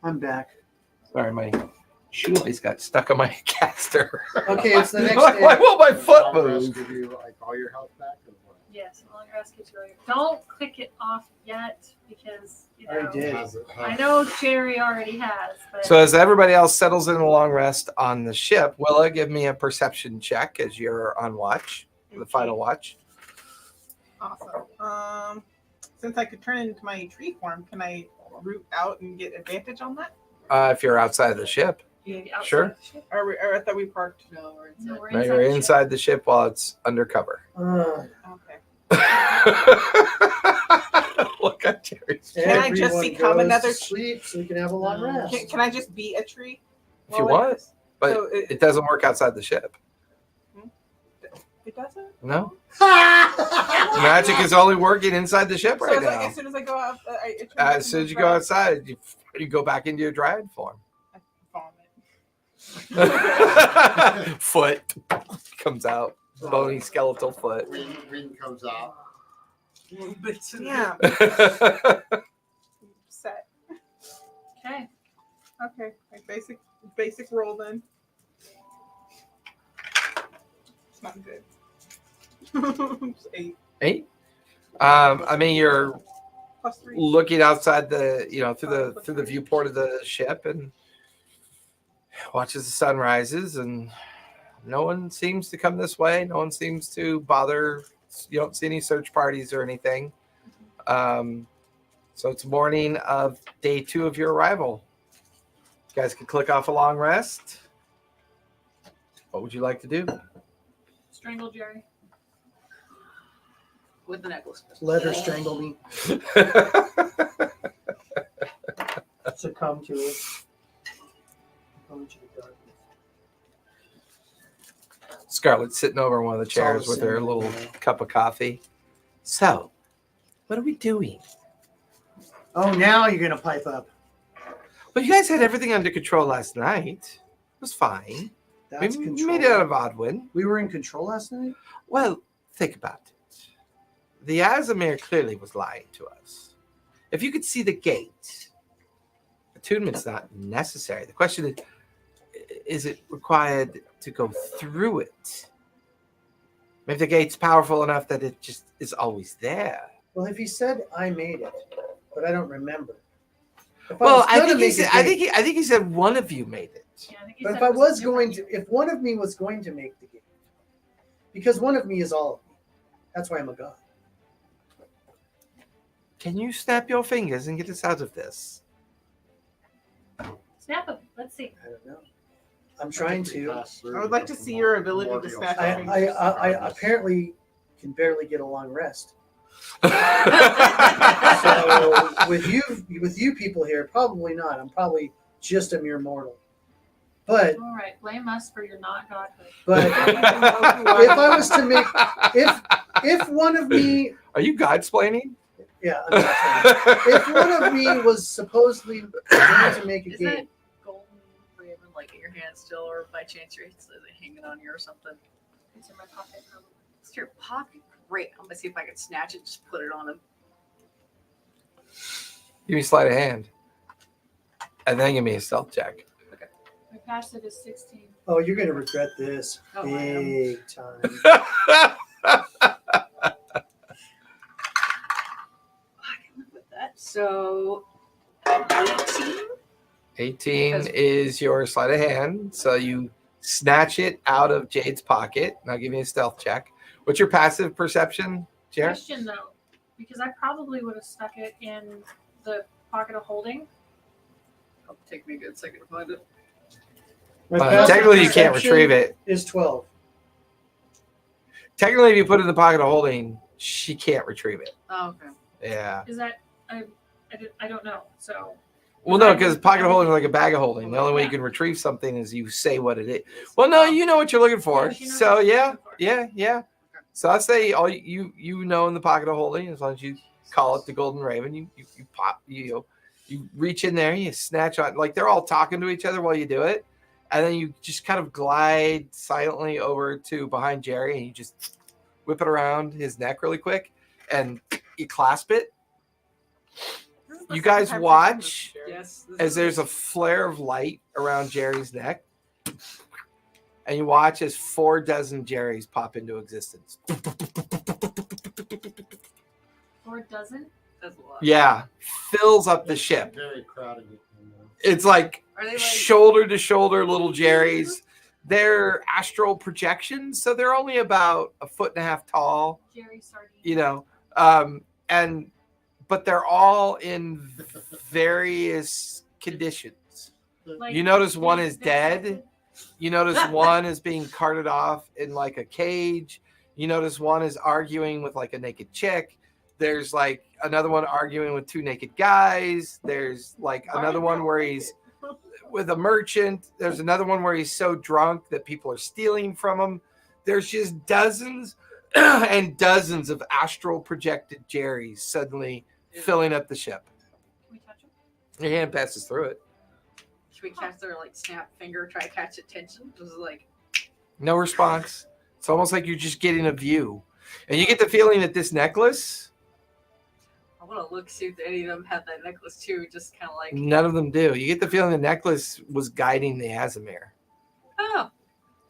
I'm back. Sorry, my shoelace got stuck on my caster. Okay, it's the next Like, day. why won't my foot Long rest move? give you like all your health back or what? Yes, long rest gets you earlier. Don't click it off yet because you I know. did. I know Jerry already has, but So as everybody else settles in a long rest on the ship, Willa, give me a perception check as you're on watch, the final watch. Awesome. Since I could turn into my tree form, can I root out and get advantage on that? If you're outside of the ship. outside Sure. of the ship. Or I thought we parked. No, we're inside. No, we're No, inside you're the ship. inside the ship while it's undercover. Okay. Look at Jerry's. Can I just Everyone become goes another to sleep so we can have a long rest? Can I just be a tree? If you while I do want, this? but So it doesn't work outside the ship. it doesn't? No? Magic is only working inside the ship So right it's like, now. as soon as I go out, As soon as you go outside, you go back into your dryad form. vomit. Foot comes out. Bony skeletal foot. Green comes out. Yeah. Set. Okay. Okay. Like basic roll then. It's not good. It's 8 8. I mean, you're plus 3. looking outside the, through the viewport of the ship and watches the sun rises, and no one seems to come this way. No one seems to bother. You don't see any search parties or anything. So it's morning of day 2 of your arrival. You guys can click off a long rest. What would you like to do? Strangle Jerry. With the necklace. Let her strangle me. Succumb to it. Succumb to the darkness. Scarlett's sitting over in one of the It's all chairs the with her same, little yeah. cup of coffee. So, what are we doing? Oh, now you're gonna pipe up. Well, you guys had everything under control last night. It was fine. That's We control. made it out of Odwin. We were in control last night. Well, think about it. The Azamir clearly was lying to us. If you could see the gate, attunement's not necessary. The question is it required to go through it? Maybe the gate's powerful enough that it just is always there. Well, if he said I made it, but I don't remember. If Well, was I gonna think he make a said, I gate- think he said one of you made it. Yeah, I think he But said if I it was a going different to, if one of me was going to make the gate, because one of me is all of me. That's why I'm a god. Can you snap your fingers and get us out of this? Snap him. Let's see. I don't know. I'm trying to. I would like to see your ability to snap your fingers. I apparently can barely get a long rest. So with you people here, probably not. I'm probably just a mere mortal. But All right, blame us for your not godhood. if I was to make if one of me, Are you God-splaining? yeah, I'm not saying. If one of me was supposedly going to make a Is that gate, golden raven like in your hand still, or by chance you're hanging on you or something? It's in my pocket. Probably. It's your pocket. Great. I'm gonna see if I can snatch it. Just put it on him. Give me sleight of hand. And then give me a stealth check. My passive is 16. oh, you're going to regret this Oh, I am. big time. I can live with that. So 18. 18 Because- is your sleight of hand. So you snatch it out of Jade's pocket. Now give me a stealth check. What's your passive perception, Jared? Question though, because I probably would have stuck it in the pocket of holding. It'll take me a good second to find it. My passive Technically, you can't perception retrieve it. Is 12. Technically, if you put it in the pocket of holding, she can't retrieve it. Oh, okay. Yeah. Is that I don't know. So Well, no, because pocket of holding is like a bag of holding. The only way you can retrieve something is you say what it is. Well, no, you know what you're looking for. Yeah, she knows So what she's yeah, looking for. yeah. So I say all you know in the pocket of holding, as long as you call it the Golden Raven, you pop you reach in there, you snatch on, like they're all talking to each other while you do it, and then you just kind of glide silently over to behind Jerry and you just whip it around his neck really quick and you clasp it. This is the You second guys time she's done watch this, Jerry. Yes. this as is- there's a flare of light around Jerry's neck, and you watch as 4 dozen Jerrys pop into existence. 4 dozen. That's a lot. Yeah, fills up the ship. Very crowded. It's like Are they like? shoulder to shoulder little Jerrys. They're astral projections, so they're only about 1.5 feet tall, Jerry sardine. you know, but they're all in various conditions. Like, You notice one is they're dead. You notice one is being carted off in like a cage. You notice one is arguing with like a naked chick. There's like another one arguing with 2 naked guys. There's like another one where he's with a merchant. There's another one where he's so drunk that people are stealing from him. There's just dozens and dozens of astral projected Jerrys suddenly filling up the ship. Can we touch them? Your hand passes through it. Should we catch their like snap finger, try to catch attention? Just like No response. It's almost like you're just getting a view. And you get the feeling that this necklace, I want to look see if any of them have that necklace too. Just kind of like none of them do. You get the feeling the necklace was guiding the Azamir oh.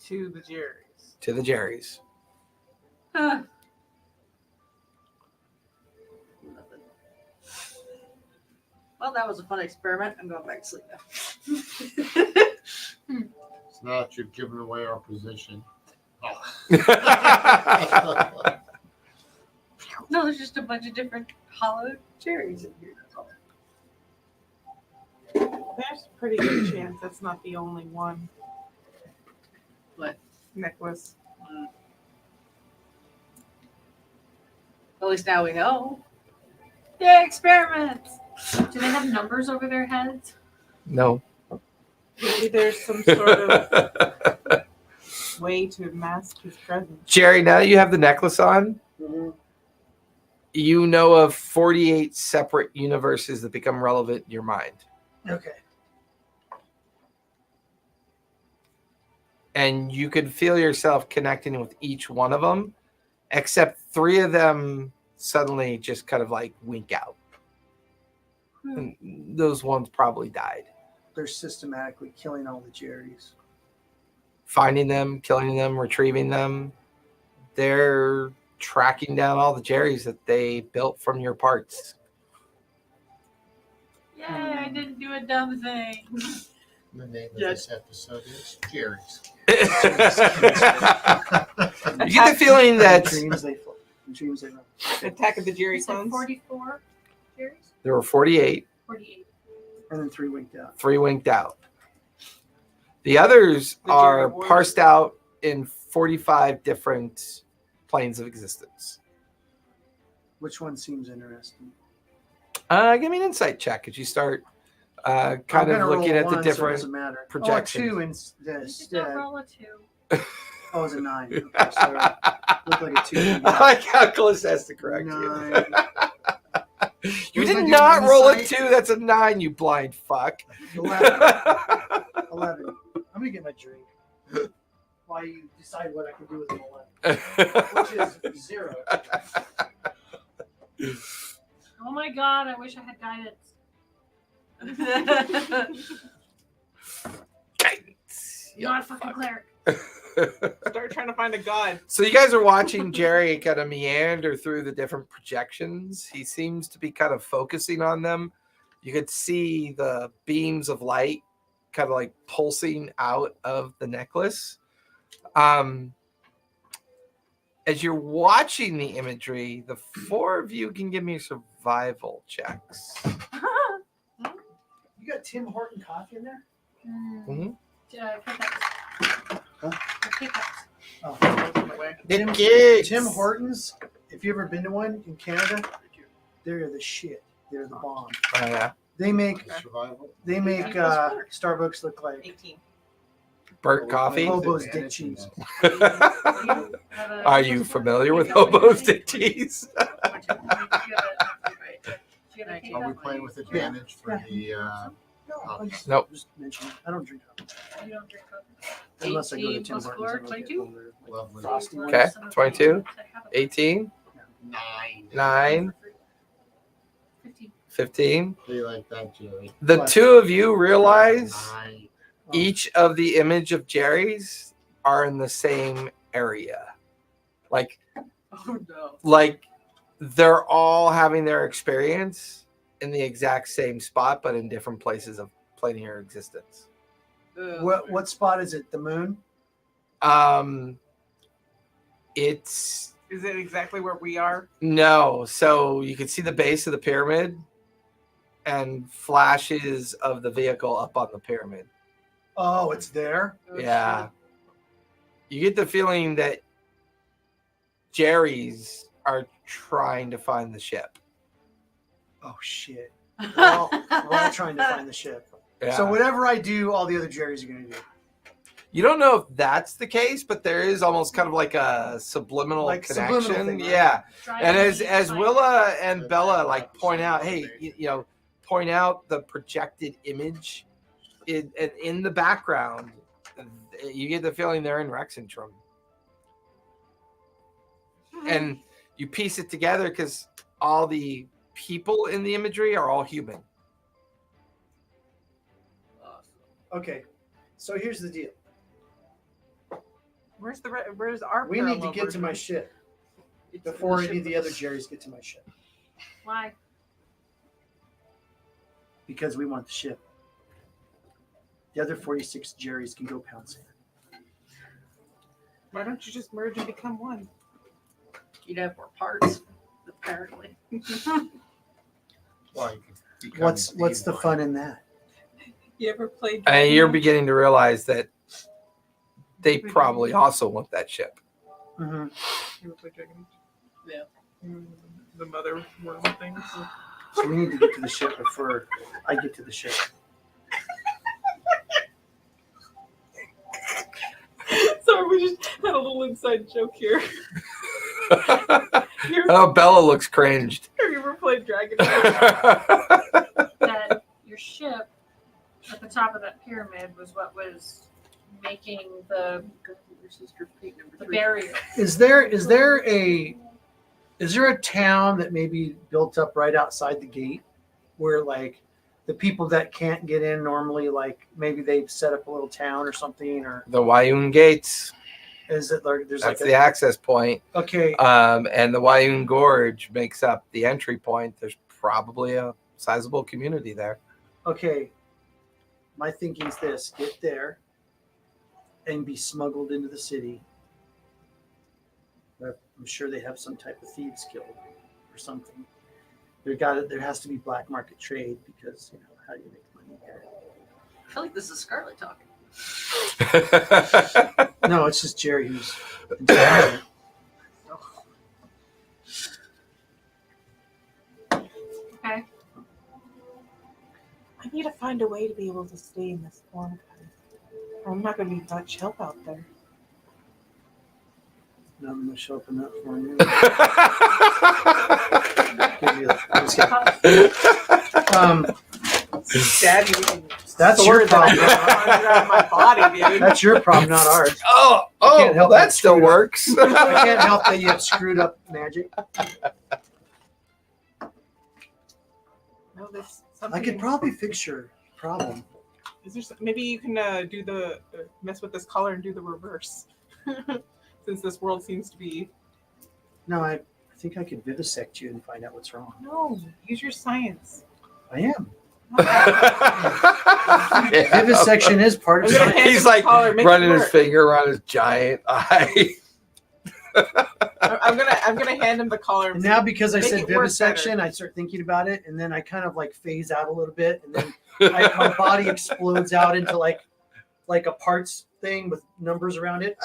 To the Jerry's. to the Jerrys. Huh. Nothing. Well, that was a fun experiment. I'm going back to sleep now. It's not that you've given away our position. Oh. No, there's just a bunch of different hollow cherries in here. That's all. There's a pretty good chance that's not the only one. What? Necklace. At least now we know. Yay, experiments! Do they have numbers over their heads? No. Maybe there's some sort of way to mask his presence. Jerry, now that you have the necklace on, Mhm. you know of 48 separate universes that become relevant in your mind. Okay. And you could feel yourself connecting with each one of them, except 3 of them suddenly just kind of like wink out. And those ones probably died. They're systematically killing all the Jerrys. Finding them, killing them, retrieving them. They're tracking down all the Jerrys that they built from your parts. Yay, I didn't do a dumb thing. The name of Yes. this episode is Jerry's. You get the feeling that Dreams they fly. Dreams they run. Attack of the Jerry You said clones. 44 Jerry's? there were 48, 48. And then 3 winked out. 3 winked out. The others The Jerry are Wars. parsed out in 45 different planes of existence. Which one seems interesting? Give me an insight check as you start kind I'm of gonna looking roll at one, the so it different doesn't matter. projections. Oh, 2 You just don't instead. roll a 2. Oh, it was a 9. Okay, sorry. Looked like a 2. I like how Close has to correct you. 9. You Was I did doing not roll a insight? 2. That's a 9, you blind fuck. 11. 11. I'm gonna get my drink. While you decide what I can do with an 11, which is 0. Oh my god, I wish I had guidance. Guidance. You're not a fucking cleric. Start trying to find a god. So you guys are watching Jerry kind of meander through the different projections. He seems to be kind of focusing on them. You could see the beams of light kind of like pulsing out of the necklace. As you're watching the imagery, the 4 of you can give me survival checks. You got Tim Horton coffee in there? Mhm. Pickups. Huh? The pickups. Oh. Tim, Tim Hortons, if you've ever been to one in Canada, they're the shit. They're the bomb. Oh, yeah. They make Survival. Starbucks look like 18. Burnt coffee. Hobo's dick cheese. Are you familiar with Hobo's dick cheese? Are we playing with advantage for the? No, I just, Nope. just mention it. I don't drink coffee You don't drink coffee. unless I go to 18 Tim plus Hortons. 4, and I'll get 22? one of their, like, Lovely. frosty ones. Okay, 22, 18, 9. 9, 15. 15. They like that, Jerry. The 2 of you realize 9. each of the image of Jerry's are in the same area. Like Oh no. they're all having their experience in the exact same spot, but in different places of planar existence. What spot is it? The moon? It's Is it exactly where we are? no. So you can see the base of the pyramid and flashes of the vehicle up on the pyramid. Oh, it's there. Oh, Yeah. You get the feeling that Jerry's are trying to find the ship. Oh shit. shit. We're all trying to find the ship. Yeah. So whatever I do, all the other Jerrys are gonna do. You don't know if that's the case, but there is almost kind of like a subliminal Like connection. subliminal thing, right? Yeah. Driving And as me Willa and Bella like point out, hey, point out the projected image in the background, you get the feeling they're in Rexentrum. And you piece it together because all the people in the imagery are all human. Okay. So here's the deal. Where's our? We need to parallel get to my version? ship before any of the other Jerrys get to my ship. Why? Because we want the ship. The other 46 Jerrys can go pound sand. Why don't you just merge and become one? You'd have more parts, apparently. Well, you could become What's the fun in that? You ever played? And you're beginning to realize that they probably also want that ship. Mm-hmm. You ever played Dragon Age? Yeah. The mother worm things. So we need to get to the ship before I get to the ship. So are we just inside joke here. Oh, Bella looks cringed. Have you ever played Dragon? That your ship at the top of that pyramid was what was making the barrier. Is there a town that maybe built up right outside the gate where like the people that can't get in normally, like maybe they've set up a little town or something, or The Wayun Gates. is it like there's That's like the access point. okay, And the Wayun Gorge makes up the entry point. There's probably a sizable community there. okay. My thinking's this: get there and be smuggled into the city. I'm sure they have some type of thieves guild or something. There has to be black market trade because how do you make money here? I feel like this is Scarlet talking. No, it's just Jerry who's intelligent. Okay. I need to find a way to be able to stay in this form. I'm not going to be much help out there. No, I'm gonna show up in that for you. Daddy, That's your problem. out of my body, dude. That's your problem, not ours. Oh, can't help that that still screwed up. works. I can't help that you have screwed up magic. No, there's I something. could probably fix your problem. Is there maybe you can do the mess with this color and do the reverse, since this world seems to be. No, I think I could vivisect you and find out what's wrong. No, use your science. I am. Yeah. Vivisection is part of I'm gonna science. hand He's him the like collar, make it running his work. finger around his giant eye. I'm gonna hand him the collar. And now because I Make said it work vivisection, I start thinking about it, and then I kind of like phase out a little bit, and then my body explodes out into like a parts thing with numbers around it.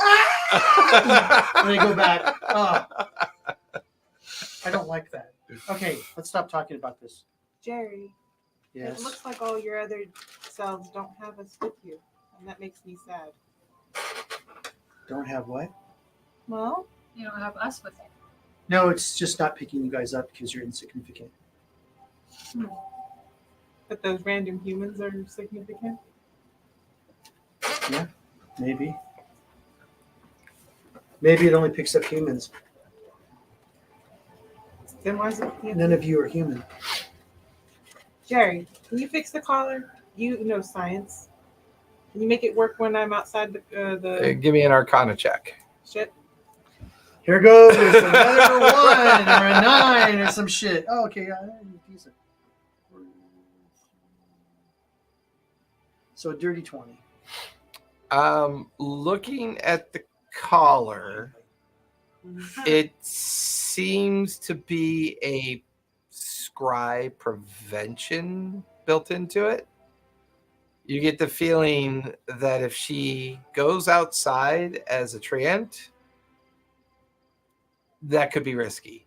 And I go back. Oh, I don't like that. Okay, let's stop talking about this. Jerry, Yes. it looks like all your other selves don't have us with you, and that makes me sad. Don't have what? Well, You don't have us with it. No, it's just not picking you guys up because you're insignificant. but those random humans are significant. Maybe. Maybe it only picks up humans. Then why is it? None of you are human. Jerry, can you fix the collar? You know science. Can you make it work when I'm outside the Give me an Arcana check. shit? Here goes another 1 or a 9 or some shit. Oh, okay. Decent. So a dirty 20. Looking at the collar, it seems to be a scry prevention built into it. You get the feeling that if she goes outside as a treant, that could be risky.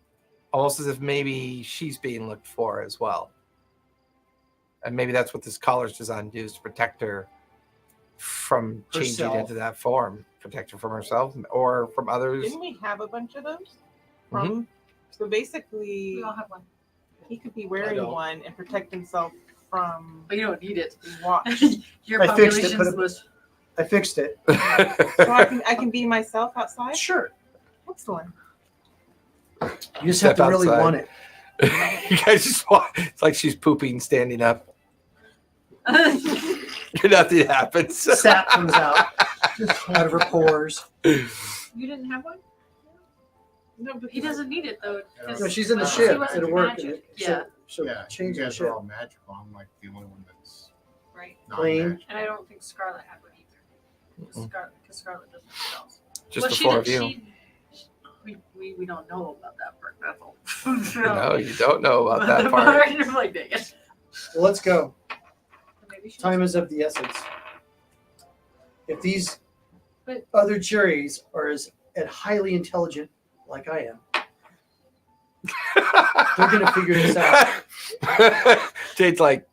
Almost as if maybe she's being looked for as well. And maybe that's what this collar's designed to do, is to protect her from changing Herself. into that form. Protect her from herself or from others. Didn't we have a bunch of those? From so basically, We all have one. he could be I wearing don't. one and protect himself from But you don't need it. watch. Your I fixed it, population's put it- was I fixed it. So I can be myself outside. Sure. Excellent. You just have Step to really outside. want it. You guys just want, it's like she's pooping standing up. Nothing happens. Sap comes out of her pores. You didn't have one? No, but He doesn't need it though. 'cause- No, she's in the well, ship. she wasn't It'll work. magic. Yeah. So Yeah, change you the guys ship. are all magical. I'm like the only one that's Right. not Plain. magical. And I don't think Scarlet had one either. Mm-mm. Because Scarlet doesn't have spells. Just well, the she four did- of you. we don't know about that part. That's all. No, you don't know about that part. I'm like, dang it. Well, let's go. Maybe she Time is of the essence. If these But- other juries are as highly intelligent like I am, they're gonna figure this out. Jade's like,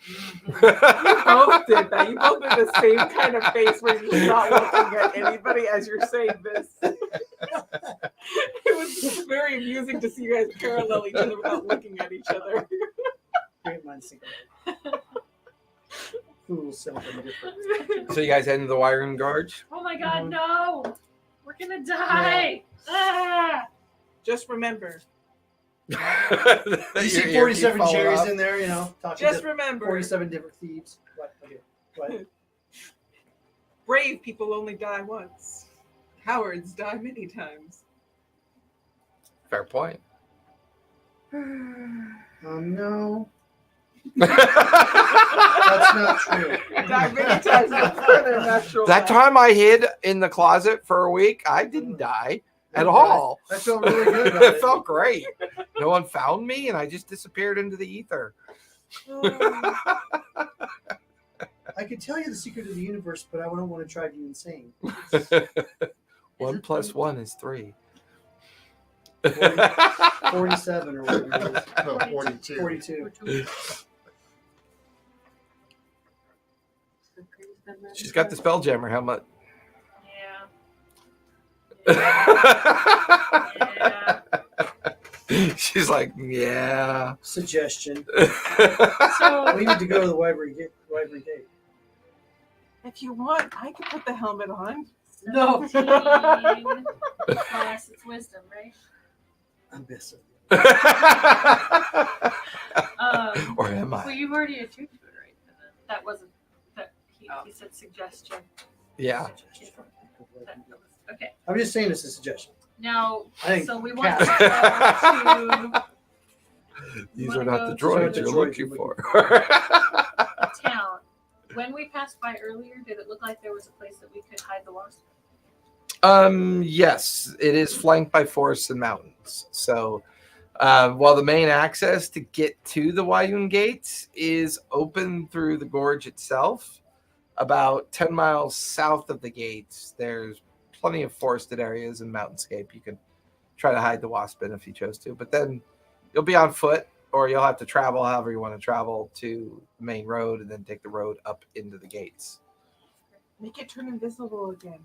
You both did that. You both did the same kind of face where you're just not looking at anybody as you're saying this. It was very amusing to see you guys parallel each other without looking at each other. Great minds think alike. Fools something different. So you guys heading to the Wyvern Gorge? Oh my god, no! We're gonna die! Ah! Just remember. You see 47 cherries in there, talking Just to remember. 47 different thieves. What? Okay. What? Brave people only die once. Cowards die many times. Fair point. No. That's not true. Die many times before their natural That death. time I hid in the closet for a week, I didn't die at all. I felt really good about It it. felt great. No one found me, and I just disappeared into the ether. I could tell you the secret of the universe, but I don't want to drive you insane. 1 + 1 is 3. 47 or whatever it is. No, 42. 42. She's got the Spelljammer helmet. Yeah. She's like, yeah. Suggestion. So, We need to go to the Wyvern Gate. If you want, I could put the helmet on. No. 17 plus it's wisdom, right? I'm missing. Or am Well, I? you've already attuned to it, right? And then that wasn't that he said suggestion. Yeah. Okay. I'm just saying it's a suggestion. Now, I think so we want cats. to go These wanna are not go the to droids the you're droids looking you're for. to town. When we passed by earlier, did it look like there was a place that we could hide the wasp? Yes, it is flanked by forests and mountains. So while the main access to get to the Wyvern Gates is open through the gorge itself, about 10 miles south of the gates, there's plenty of forested areas and mountainscape you could try to hide the wasp in if you chose to. But then you'll be on foot, or you'll have to travel however you want to travel to the main road and then take the road up into the gates. Make it turn invisible again.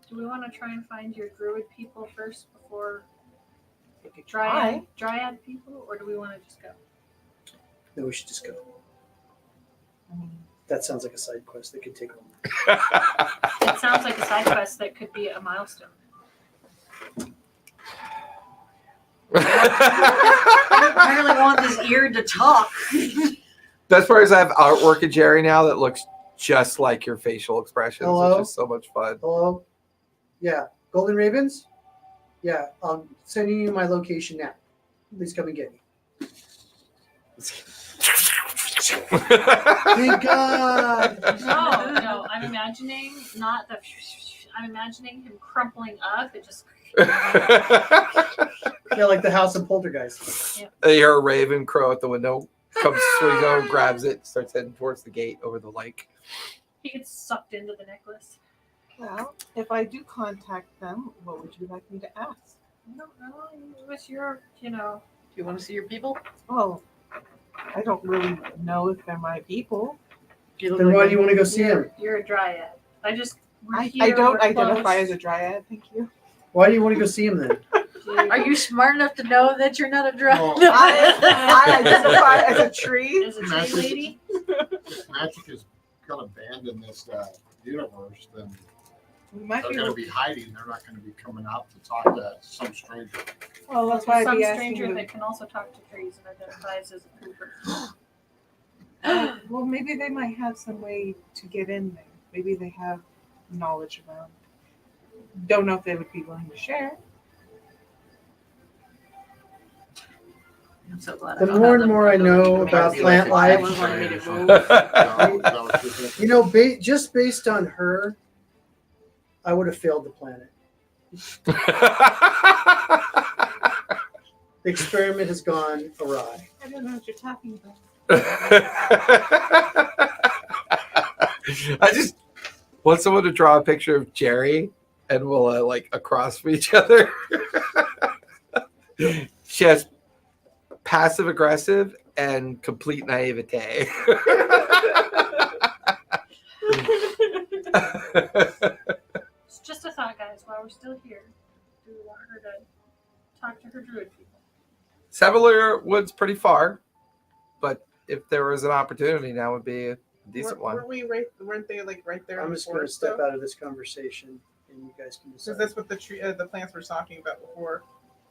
Do we want to try and find your druid people first before You could dryad people, or do we want to just go? No, we should just go. I mean, That sounds like a side quest that could take long. It sounds like a side quest that could be a milestone. I really want this ear to talk. Best part is I have artwork of Jerry now that looks just like your facial expressions, Hello? which is so much fun. Hello? Yeah. Golden Ravens? Yeah. I'm sending you my location now. Please come and get me. Thank God. No, I'm imagining not the. I'm imagining him crumpling up and just. Yeah, like the house of Poltergeist. You hear a raven crow at the window, comes swings over, grabs it, starts heading towards the gate over the lake. He gets sucked into the necklace. well, if I do contact them, what would you like me to ask? I don't know. It was your, Do you want to see your people? Well, I don't really know if they're my people. Then why do you want to go see him? You're a dryad. we're I here, don't we're identify close. as a dryad, thank you. Why do you want to go see him then? Are you smart enough to know that you're not a dryad? Well, I identify as a tree. As a tree lady? if magic is going to abandon this universe, then We might they're be going to be hiding. They're not going to be coming out to talk to some stranger. well, that's why I'd Some be asking stranger them. that can also talk to trees and identifies as a creeper. Well, maybe they might have some way to get in there. Maybe they have knowledge around. Don't know if they would be willing to share. I'm so glad. The more and more I know about plant life, you know, just based on her, I would have failed the planet. The experiment has gone awry. I don't know what you're talking about. I just want someone to draw a picture of Jerry and we'll like across from each other. She has passive aggressive and complete naivete. It's just a thought, guys. While we're still here, do we want her to talk to her druid people? Sevelier Wood's pretty far, but if there was an opportunity, now would be a decent one. Weren't they like right there? I'm in the just going to forest, step though? out of this conversation, and you guys can decide. Because that's what the plants were talking about before.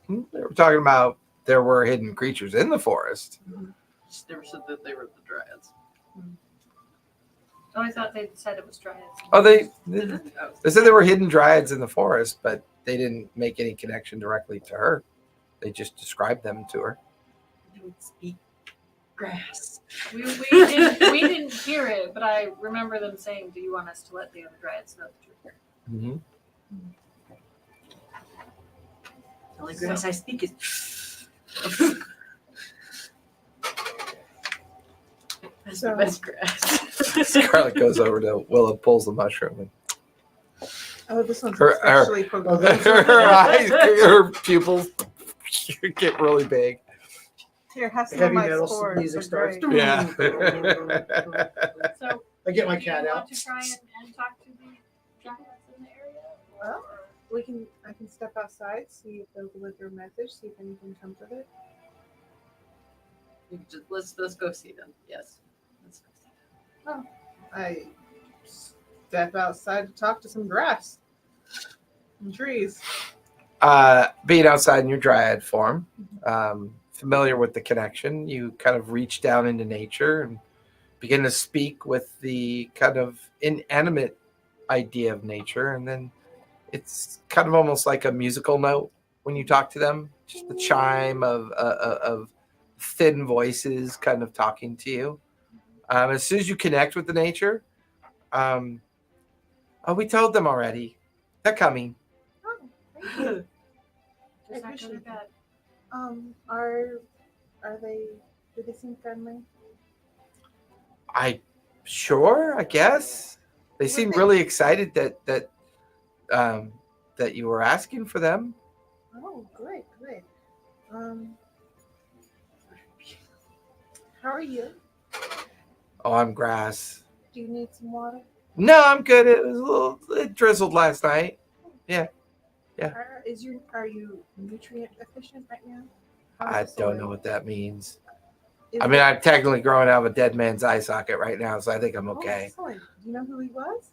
They were talking about there were hidden creatures in the forest. Just never said that they were the dryads. Oh, I thought they said it was dryads. Oh, they Oh, said there were hidden dryads in the forest, but they didn't make any connection directly to her. They just described them to her. they would speak grass. We didn't hear it, but I remember them saying, "Do you want us to let the other dryads know the truth?" Mm-hmm. The only grass I speak is. That's the So- best grass. Scarlet goes over to Willa, pulls the mushroom, and Oh, this one's Her- especially for her eyes, her pupils get really big. Here, have some Heavy of my metal spores. music They're starts. great. Yeah. So I get my do cat you out. want to try and talk to the dryads in the area? Well, I can step outside, see if they'll deliver a message, see if anything comes of it. You can just, let's go see them. Yes. Let's go see them. I step outside to talk to some grass and trees. Being outside in your dryad form, familiar with the connection, you kind of reach down into nature and begin to speak with the kind of inanimate idea of nature, and then it's kind of almost like a musical note when you talk to them, just the chime of thin voices kind of talking to you. As soon as you connect with the nature, we told them already. They're coming. Oh, thank you. Does that go to appreciate bed? Are they? Do they seem friendly? I guess they seem really excited that you were asking for them. Oh, great. How are you? Oh, I'm grass. Do you need some water? No, I'm good. It drizzled last night. Yeah. Are you nutrient efficient right now? I How's the don't soil? know what that means. Is I mean, it- I'm technically growing out of a dead man's eye socket right now, so I think I'm Oh, okay. excellent. Do you know who he was?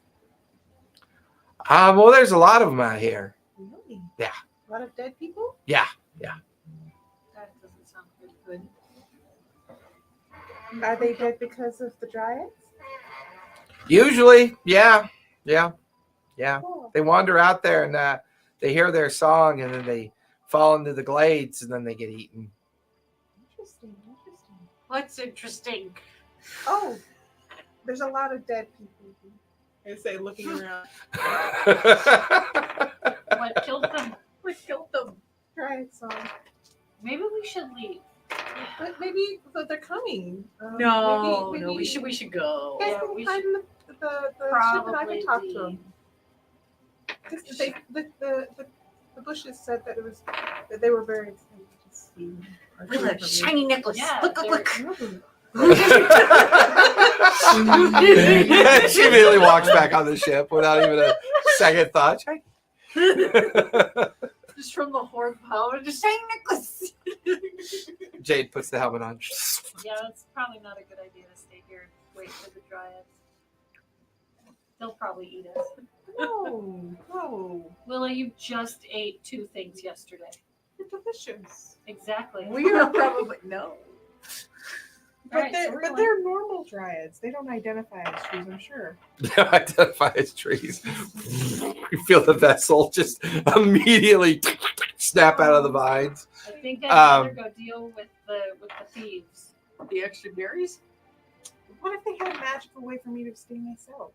Well, there's a lot of them out here. Really? Yeah. A lot of dead people? Yeah. That doesn't sound pretty good. Are they dead because of the dryads? Usually, yeah. Oh, They wander out there and they hear their song, and then they fall into the glades, and then they get eaten. interesting. What's interesting? Oh, there's a lot of dead people. I say, looking around. What killed them? What killed them? Dryad song. Maybe we should leave. But maybe they're coming. No, maybe, no, we should go. You guys Yeah, can we hide in the ship and I Probably can talk to leave. them. The bushes said that they were very excited to see. our Willa, tree from shiny necklace. Yeah, look. you. She immediately walks back on the ship without even a second thought. Just from the horn power, just shiny necklace. Jade puts the helmet on. Yeah, that's probably not a good idea to stay here and wait for the dryads. They'll probably eat us. No. Willa, you just ate 2 things yesterday. They're delicious. Exactly. We are probably no. Alright, so we're But going. they're normal dryads. They don't identify as trees, I'm sure. Identify as trees. You feel the vessel just immediately snap out of the vines. I think I'd rather go deal with the thieves. The extra berries? What if they had a magical way for me to stay myself?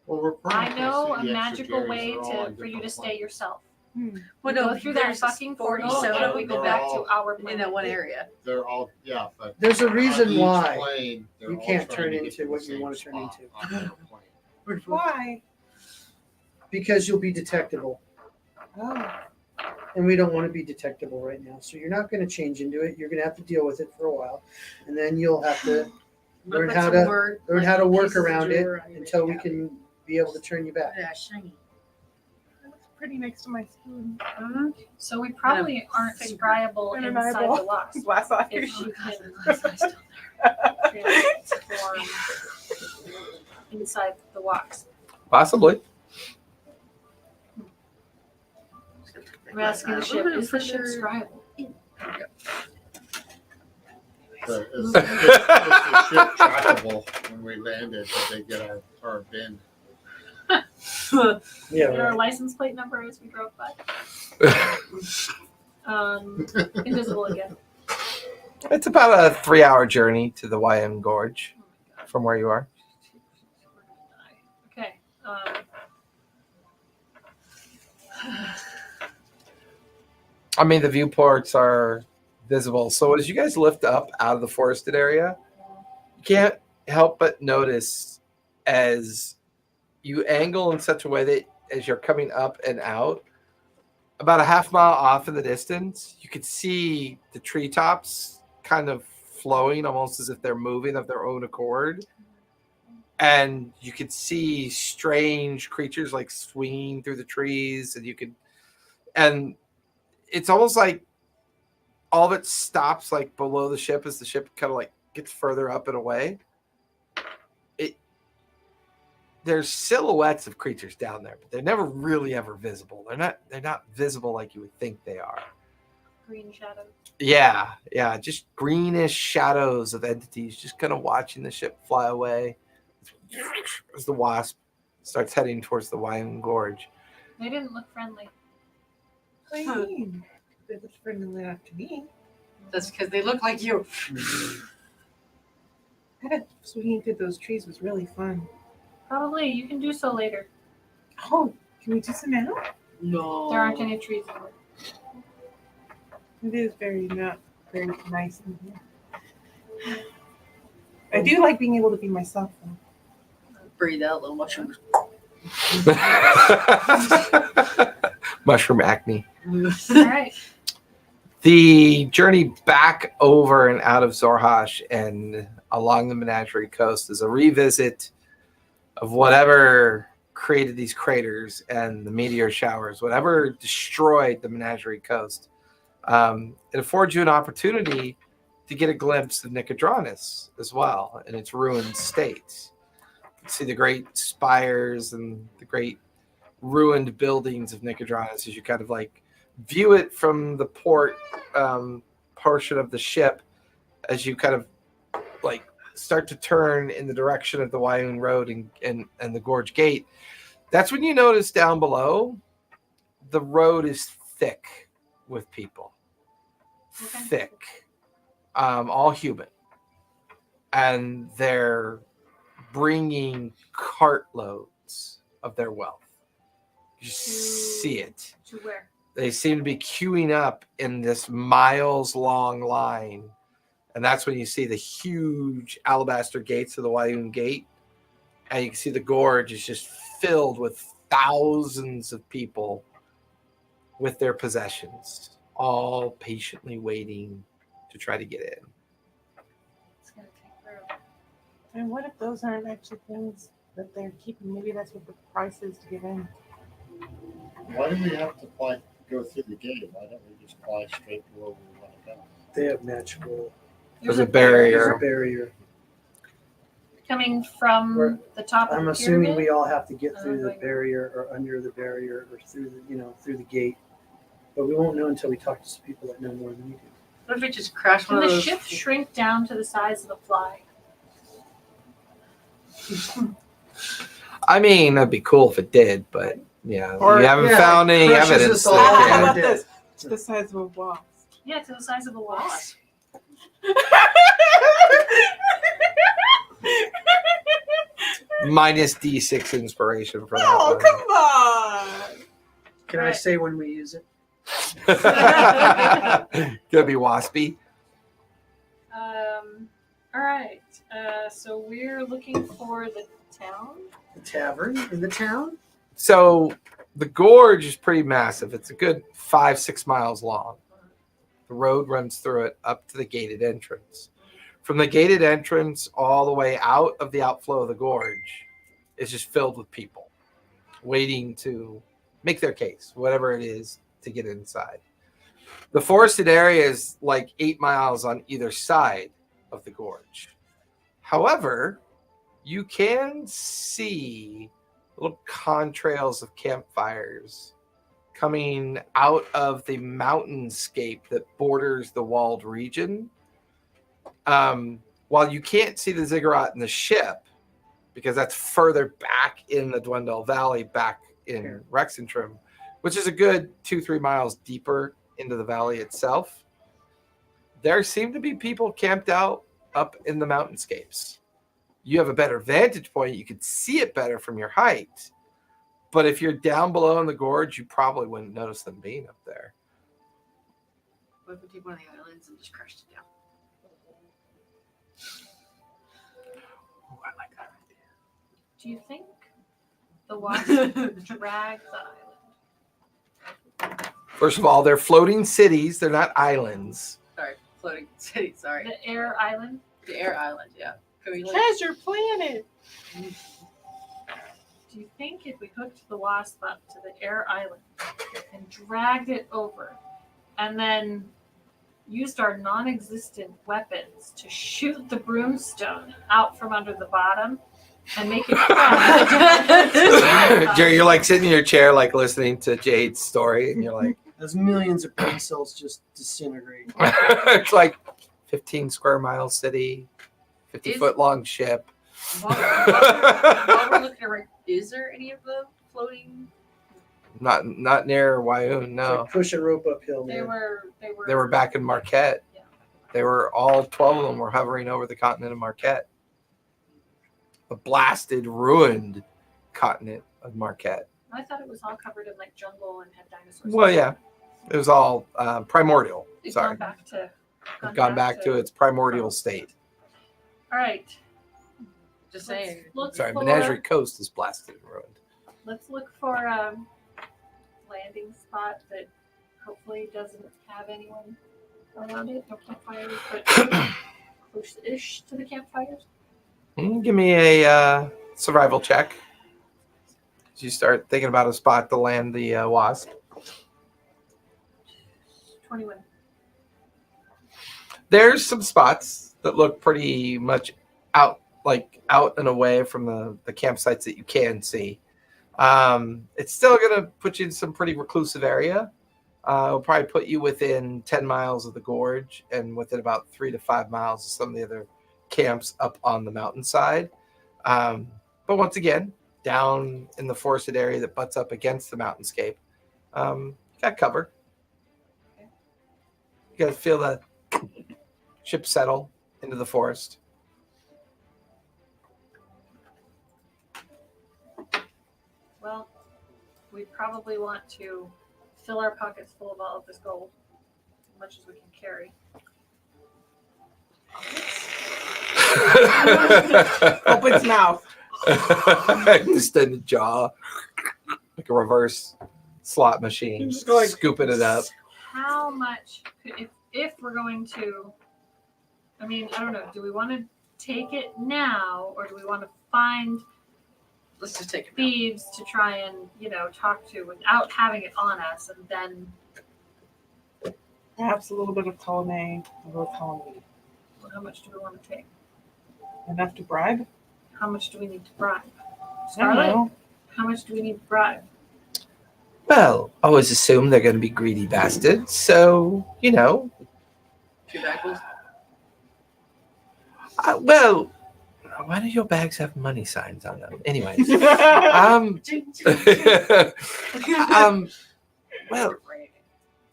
Well, we're I pretty know close a to the magical extra way berries. They're all on for you to different stay planets. yourself. Well, We no, go through that there's fucking portal 47 and we go They're back all- to our in planet. that one area. They're all, yeah, but There's a on reason each why plane, they're you all can't trying turn to get into to the what you same want to turn spot into. on their plane. Why? because you'll be detectable. Oh. And we don't want to be detectable right now. So you're not going to change into it. You're going to have to deal with it for a while. And then you'll have to learn how to work around it until we can be able to turn you back. Yeah, shiny. That's pretty next to my spoon. So we probably aren't scryable And an inside eyeball. the wasp. Glass eye. If you can transform inside the wasp. Possibly. I'm asking the ship, is the ship scryable? Is the ship trackable when we landed? Did they get our bin? Yeah, And our right. license plate number as we drove by. Invisible again. It's about a 3-hour journey to the YM Gorge from where you are. Okay. I mean, the viewports are visible. So as you guys lift up out of the forested area, you can't help but notice as you angle in such a way that as you're coming up and out, about a half mile off in the distance, you could see the treetops kind of flowing almost as if they're moving of their own accord. And you could see strange creatures like swinging through the trees, and it's almost like all of it stops like below the ship as the ship kind of like gets further up and away. There's silhouettes of creatures down there, but they're never really ever visible. They're not visible like you would think they are. Green shadow. Yeah, just greenish shadows of entities just kind of watching the ship fly away as the wasp starts heading towards the Wyoming Gorge. They didn't look friendly. What do you mean? They look friendly enough to me. That's because they look like you. I bet swinging through those trees was really fun. Probably. You can do so later. Oh, can we do some now? No. There aren't any trees in there. It is not very nice in here. I do like being able to be myself though. Breathe out little mushrooms. Mushroom acne. All right. The journey back over and out of Zorhash and along the Menagerie Coast is a revisit of whatever created these craters and the meteor showers, whatever destroyed the Menagerie Coast. It affords you an opportunity to get a glimpse of Nicodranus as well in its ruined state. You see the great spires and the great ruined buildings of Nicodranus as you kind of like view it from the port portion of the ship as you kind of like start to turn in the direction of the Wyoming Road and the Gorge Gate. That's when you notice down below the road is thick with people. Okay. Thick. All human. And they're bringing cartloads of their wealth. You see it. To where? They seem to be queuing up in this miles-long line. And that's when you see the huge alabaster gates of the Wyoming Gate. And you can see the gorge is just filled with thousands of people with their possessions, all patiently waiting to try to get in. It's going to take forever. And what if those aren't actually things that they're keeping? Maybe that's what the price is to get in. Why do we have to go through the gate? Why don't we just fly straight to where we want to go? They have magical There's a barrier. barrier. Coming from We're- the top of I'm the assuming pyramid? we all have to get through the Like- barrier or under the barrier or through through the gate. But we won't know until we talk to some people that know more than we do. What if it just crashed Can one of the those? ship shrink down to the size of a fly? I mean, that'd be cool if it did, but yeah, Or- you haven't yeah, found any crushes evidence us all that it How down. about can. this? It's the size of a wasp. Yeah, to the size of a wasp. Minus D6 inspiration for Oh, that come on! Can I Right. say when we use it? one. Gonna be waspy. All right. So we're looking for the town. The tavern in the town? So the gorge is pretty massive. It's a good 5-6 miles long. The road runs through it up to the gated entrance. From the gated entrance all the way out of the outflow of the gorge is just filled with people waiting to make their case, whatever it is, to get inside. The forested area is like 8 miles on either side of the gorge. However, you can see little contrails of campfires coming out of the mountainscape that borders the walled region. While you can't see the ziggurat in the ship, because that's further back in the Dwendal Valley, back in Rexentrum, which is a good 2-3 miles deeper into the valley itself, there seem to be people camped out up in the mountainscapes. You have a better vantage point. You could see it better from your height. But if you're down below in the gorge, you probably wouldn't notice them being up there. What if we take one of the islands and just crush it down? Ooh, I like that idea. Do you think the wasp dragged the island? First of all, they're floating cities. They're not islands. Sorry, floating city. Sorry, The air island? the air island. Yeah. Can we like, Treasure planet. Do you think if we hooked the wasp up to the air island and dragged it over and then used our non-existent weapons to shoot the broomstone out from under the bottom and make it fun? Jerry, you're like sitting in your chair, like listening to Jade's story, and you're like, As millions of brain cells just disintegrate. it's like 15 square mile city, 50-foot long ship. while we're looking around, is there any of the floating? Not near Wyoon, It's no. like push a rope uphill, They man. were They were back in Marquette. Yeah. They were all 12 of them were hovering over the continent of Marquette. The blasted, ruined continent of Marquette. I thought it was all covered in like jungle and had dinosaurs. Well, yeah, it was all primordial. It's Sorry, gone back to its primordial state. All right. Just saying. Look Sorry, for, Menagerie Coast is blasted and ruined. Let's look for a landing spot that hopefully doesn't have anyone around it. No campfires, but close-ish to the campfires. Give me a survival check. As you start thinking about a spot to land the wasp. 21. There's some spots that look pretty much out and away from the campsites that you can see. It's still going to put you in some pretty reclusive area. It'll probably put you within 10 miles of the gorge and within about 3 to 5 miles of some of the other camps up on the mountainside. But once again, down in the forested area that butts up against the mountainscape, you got cover. You got to feel the ship settle into the forest. Well, we probably want to fill our pockets full of all of this gold, as much as we can carry. Open its mouth. Extended jaw, like a reverse slot machine, Just going- scooping it up. How much, if we're going to, I mean, I don't know, do we want to take it now, or do we want to find Let's just take it. thieves to try and, talk to without having it on us, and then Perhaps a little bit of column A, a little column B. how much do we want to take? Enough to bribe? How much do we need to bribe? I don't Scarlet, know. how much do we need to bribe? Well, always assume they're going to be greedy bastards. So, 2 bags. well, why do your bags have money signs on them? Anyways, well,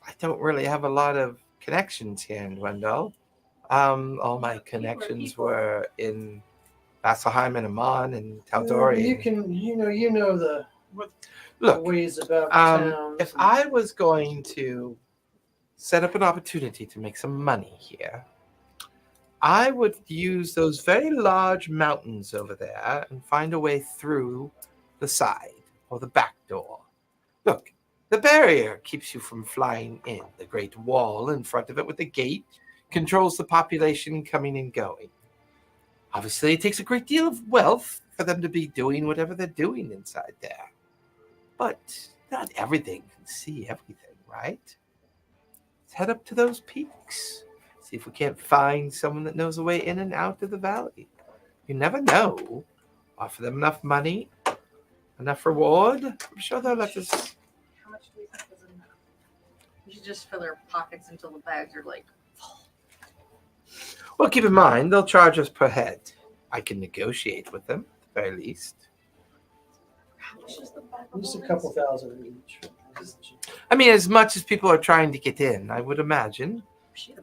I don't really have a lot of connections here in Dwendal. All my connections were in Vasselheim and Amon and Tal'Dorei. You know the Look, ways about towns. if I was going to set up an opportunity to make some money here, I would use those very large mountains over there and find a way through the side or the back door. Look, the barrier keeps you from flying in. The great wall in front of it with the gate controls the population coming and going. Obviously, it takes a great deal of wealth for them to be doing whatever they're doing inside there. But not everything can see everything, right? Let's head up to those peaks. See if we can't find someone that knows the way in and out of the valley. You never know. Offer them enough money, enough reward. I'm sure they'll let us. How much do we think is enough? We should just fill our pockets until the bags are like full. Well, keep in mind, they'll charge us per head. I can negotiate with them, at the very least. How much is the bag? At least a couple thousand each. I mean, as much as people are trying to get in, I would imagine.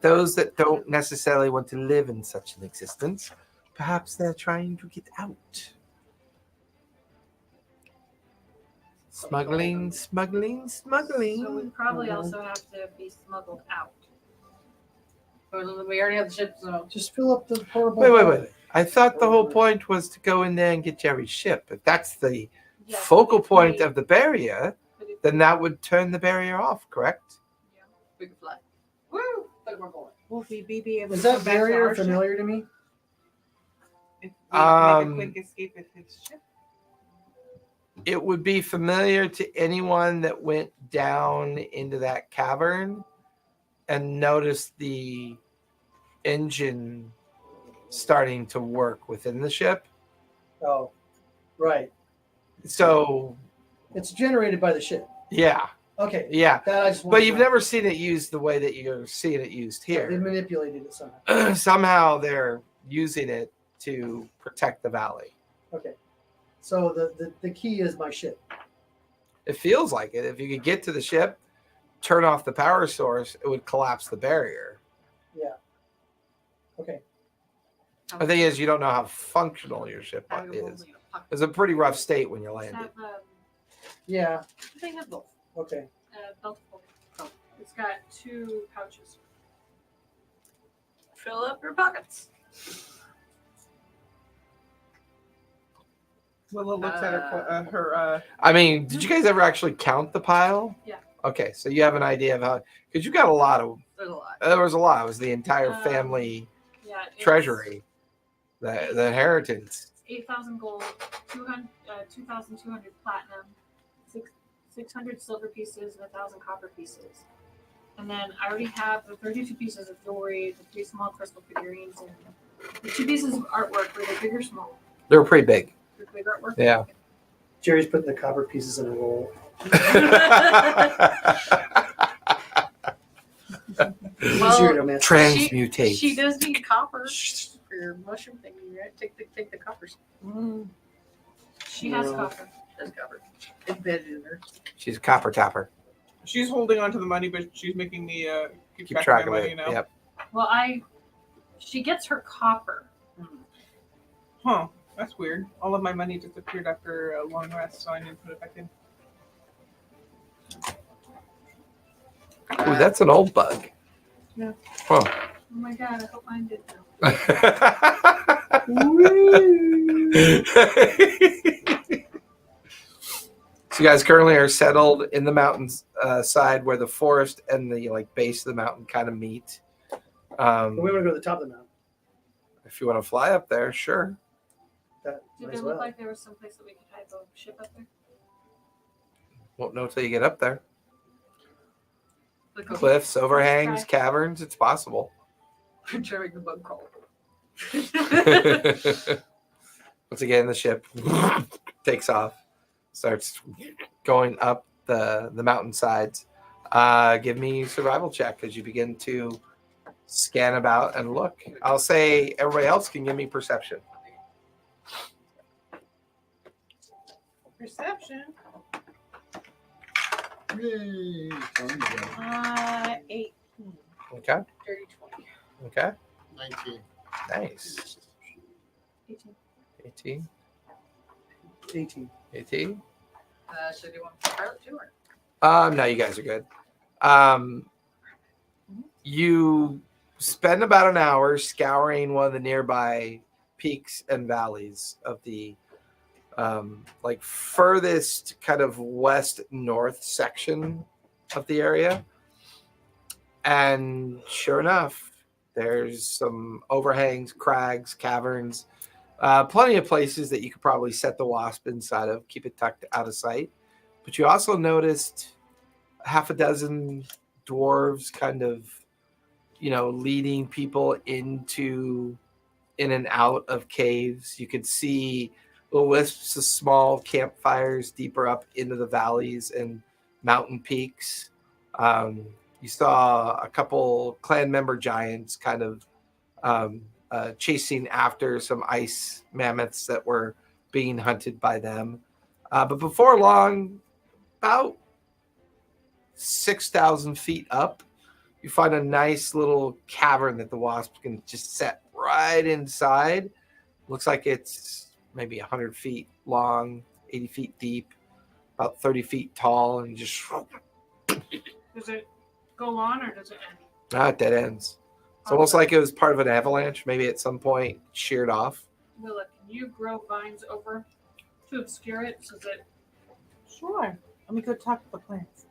Those that don't necessarily want to live in such an existence, perhaps they're trying to get out. Smuggling. So we probably also have to be smuggled out. We already have the ship, so Just fill up the portable. Wait. I thought the whole point was to go in there and get Jerry's ship. If that's the Yes, focal but if point we- of the barrier, but if- then that would turn the barrier off, correct? we can fly. Woo! Look at my boy. Will we be able Is to that come back to barrier our ship familiar to me? if we Um, make a quick escape with his ship? It would be familiar to anyone that went down into that cavern and noticed the engine starting to work within the ship. Oh, right. So, It's generated by the ship. yeah. Okay. Yeah. That I just But wanted you've to know. never seen it used the way that you're seeing it used They here. manipulated it somehow. Somehow they're using it to protect the valley. Okay. So the key is my ship. It feels like it. If you could get to the ship, turn off the power source, it would collapse the barrier. Yeah. Okay. The thing is, you don't know how functional your ship Bag of is. holding a pocket. It's a pretty rough state when you Just landed. have Yeah. They have both. Okay. belt holder. It's got 2 pouches. Fill up your pockets. Willa looks at her I mean, did you guys ever actually count the pile? Yeah. Okay, so you have an idea of how, because you got a lot of, There's a lot. there was a lot. It was the entire Um, family Yeah. it's treasury, the inheritance. 8,000 gold, 2,200 platinum, 600 silver pieces, and 1,000 copper pieces. And then I already have the 32 pieces of jewelry, the 3 small crystal figurines, and the 2 pieces of artwork. Were they big or small? They were pretty big. The big artwork? Yeah. Jerry's putting the copper pieces in a roll. Well, Easier to manage. Transmutate. She does need copper for your mushroom thing, right? Take the coppers. She has Yeah. copper. That's copper. Embedded in her. She's a copper topper. she's holding on to the money, but she's making me keep Keep track track of of my money it. now. Yep. Well, she gets her copper. Huh. That's weird. All of my money disappeared after a long rest, so I need to put it back in. Ooh, that's an old bug. Yeah. Huh. Oh my god, I hope mine did too. So you guys currently are settled in the mountains side where the forest and the base of the mountain kind of meet. But we want to go to the top of the mountain. If you want to fly up there, sure. That Did might it as look well. like there was some place that we could hide the ship up there? Won't know till you get up there. Like Cliffs, overhangs, Try. caverns. It's possible. Try the bug crawl. Once again, the ship takes off, starts going up the mountainsides. Give me a survival check as you begin to scan about and look. I'll say everybody else can give me perception. Perception. Yay. 8. Okay. Dirty 20. Okay. 19. Nice. 18. 18. 18. 18. So do you want to pilot too? Or? No, you guys are good. You spend about an hour scouring one of the nearby peaks and valleys of the furthest kind of west north section of the area. And sure enough, there's some overhangs, crags, caverns, Plenty of places that you could probably set the wasp inside of, keep it tucked out of sight. But you also noticed half a dozen dwarves kind of, leading people in and out of caves. You could see little wisps of small campfires deeper up into the valleys and mountain peaks. You saw a couple clan member giants kind of chasing after some ice mammoths that were being hunted by them. But before long, about 6,000 feet up, you find a nice little cavern that the wasp can just set right inside. Looks like it's maybe 100 feet long, 80 feet deep, about 30 feet tall, and just Does it go on or does it end? it dead ends. It's almost like it was part of an avalanche, maybe at some point sheared off. Willa, can you grow vines over to obscure it so that Sure. Let me go talk to the plants.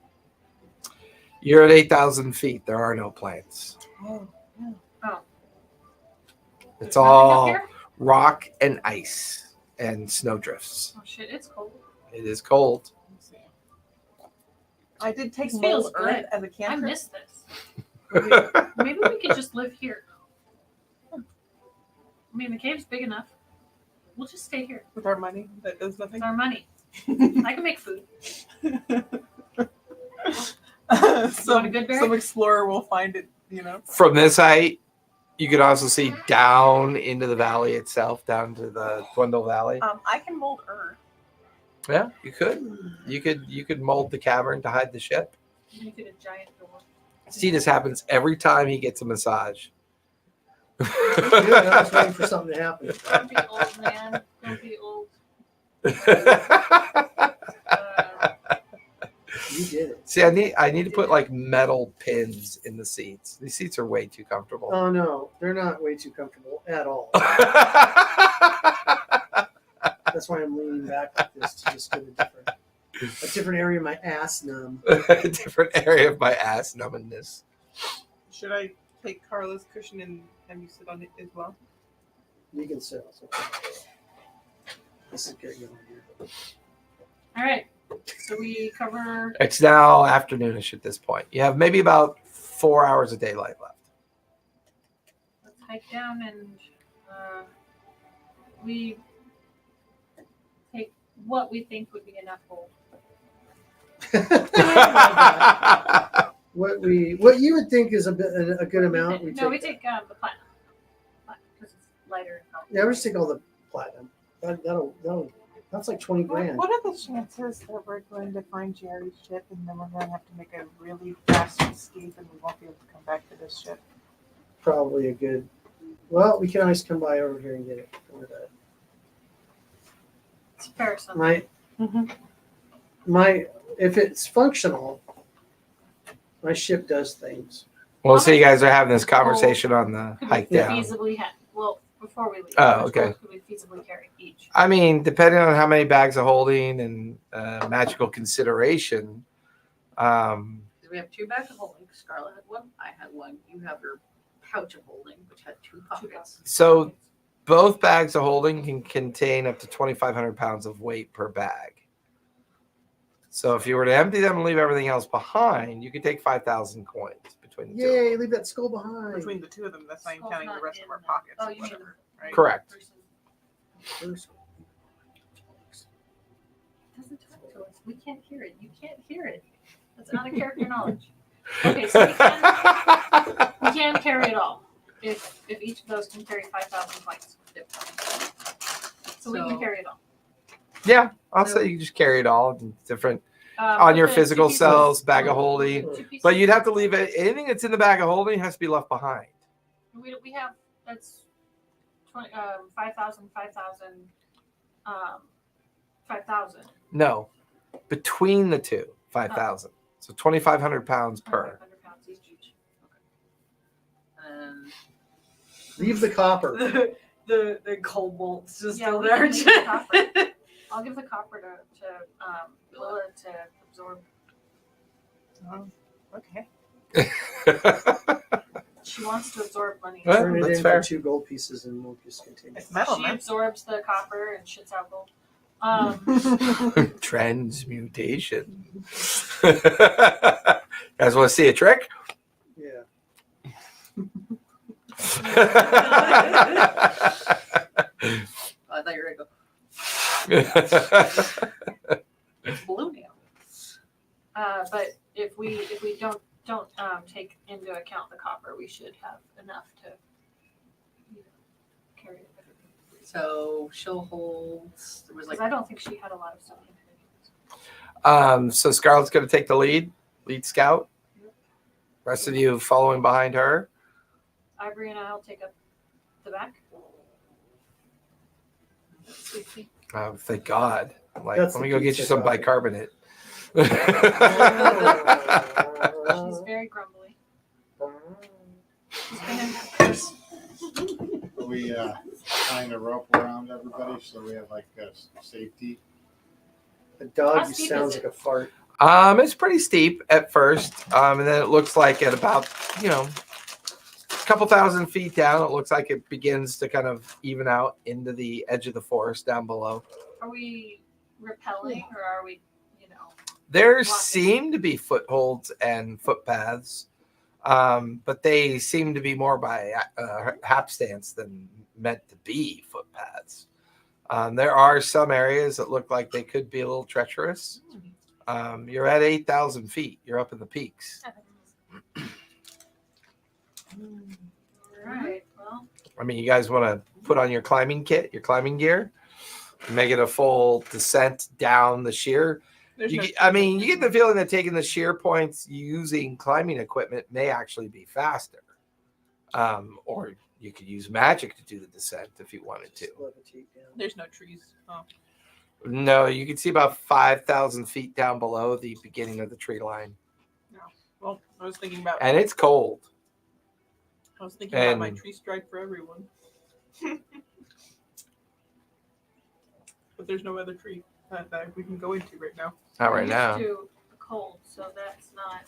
You're at 8,000 feet. There are no plants. Oh, yeah. It's there's nothing up all here? rock and ice and snowdrifts. Oh shit, it's cold. It is cold. I did take This feels mold earth good. as a I cantrip. miss this. Maybe we could just live here. I mean, the cave's big enough. We'll just stay here With our money that does nothing. with our money. I can make food. some, a good berry? some explorer will find it, From this height, you could also see down into the valley itself, down to the Dwindle Valley. I can mold earth. Yeah, you could. You could mold the cavern to hide the ship. Make it a giant door. See, this happens every time he gets a massage. Yeah, I was waiting for something to happen. Don't be old, man. Don't be old. You did it. See, I need to put like metal pins in the seats. These seats are way too comfortable. Oh no, they're not way too comfortable at all. That's why I'm leaning back like this to just get a different area of my ass numb. A different area of my ass numbness. Should I take Carla's cushion and have you sit on it as well? You can sit. This is good. Here. All right. So we cover. It's now afternoonish at this point. You have maybe about 4 hours of daylight left. Let's hike down and we take what we think would be enough gold. What you would think is a good amount. We take the platinum because it's lighter. Yeah, we just take all the platinum. That's like 20 grand. What are the chances that we're going to find Jerry's ship and then we're going to have to make a really fast escape and we won't be able to come back to this ship? Probably a good. Well, we can always come by over here and get it. It's fair. Something. If it's functional, my ship does things. Well, so you guys are having this conversation on the Could hike we down. feasibly before we leave? Oh, how much okay. gold could we feasibly carry each? I mean, depending on how many bags of holding and magical consideration. We have 2 bags of holding. Scarlet had one. I had one. You have your pouch of holding, which had 2 pockets. So both bags of holding can contain up to 2,500 pounds of weight per bag. So if you were to empty them and leave everything else behind, you could take 5,000 coins between the two. Yay! Leave that skull behind. Between the two of them, that's not even Skull's counting the not rest in of our the- pockets. oh, or you mean whatever, right? Correct. Doesn't talk to us. We can't hear it. You can't hear it. That's out of character knowledge. Okay, so we can carry it all. If each of those can carry 5,000 points. So we can carry it all. Yeah, I'll say you can just carry it all in different on With your the physical 2 pieces- cells, bag of holding. 2 pieces- But you'd have to leave it. Anything that's in the bag of holding has to be left behind. We have that's 5,000, 5,000, 5,000. No, between the two, 5,000. So 2,500 pounds per. 500 pounds each. Leave the copper. The cobalt's just Yeah, still we there. can leave the copper. I'll give the copper to Willa to absorb. Oh, okay. She wants to absorb money. Well, Turn it that's in fair. for 2 gold pieces and we'll just continue. It's metal, She man. absorbs the copper and shits out gold. Transmutation. Guys want to see a trick? Yeah. I thought you were gonna go blue now. But if we don't take into account the copper, we should have enough to carry it. So she'll hold. There was Because like I don't think she had a lot of stuff in her. So Scarlett's going to take the lead scout. Rest of you following behind her. Ivory and I'll take up the back. Sweet. Oh, thank God. Like, That's let me the go get you pizza some coffee. bicarbonate. She's very grumbly. She's been Are we tying a rope around everybody so we have like safety? The dog How steep sounds is like it? a fart. It's pretty steep at first. And then it looks like at about, a couple thousand feet down, it looks like it begins to kind of even out into the edge of the forest down below. Are we repelling or are we, There Walking. seem to be footholds and footpaths, but they seem to be more by hapstance than meant to be footpaths. There are some areas that look like they could be a little treacherous. You're at 8,000 feet. You're up in the peaks. Alright, well, I mean, you guys want to put on your climbing kit, your climbing gear, make it a full descent down the sheer. There's You no get, I mean, you get the feeling that taking the sheer points using climbing equipment may actually be faster. Or you could use magic to do the descent if you wanted to. Levitate down. There's no trees. Oh. No, you can see about 5,000 feet down below the beginning of the tree line. Well, I was thinking about And it's cold. about my and- tree strike for everyone. But there's no other tree that we can go into right now. Not we're right used now. to the cold, so that's not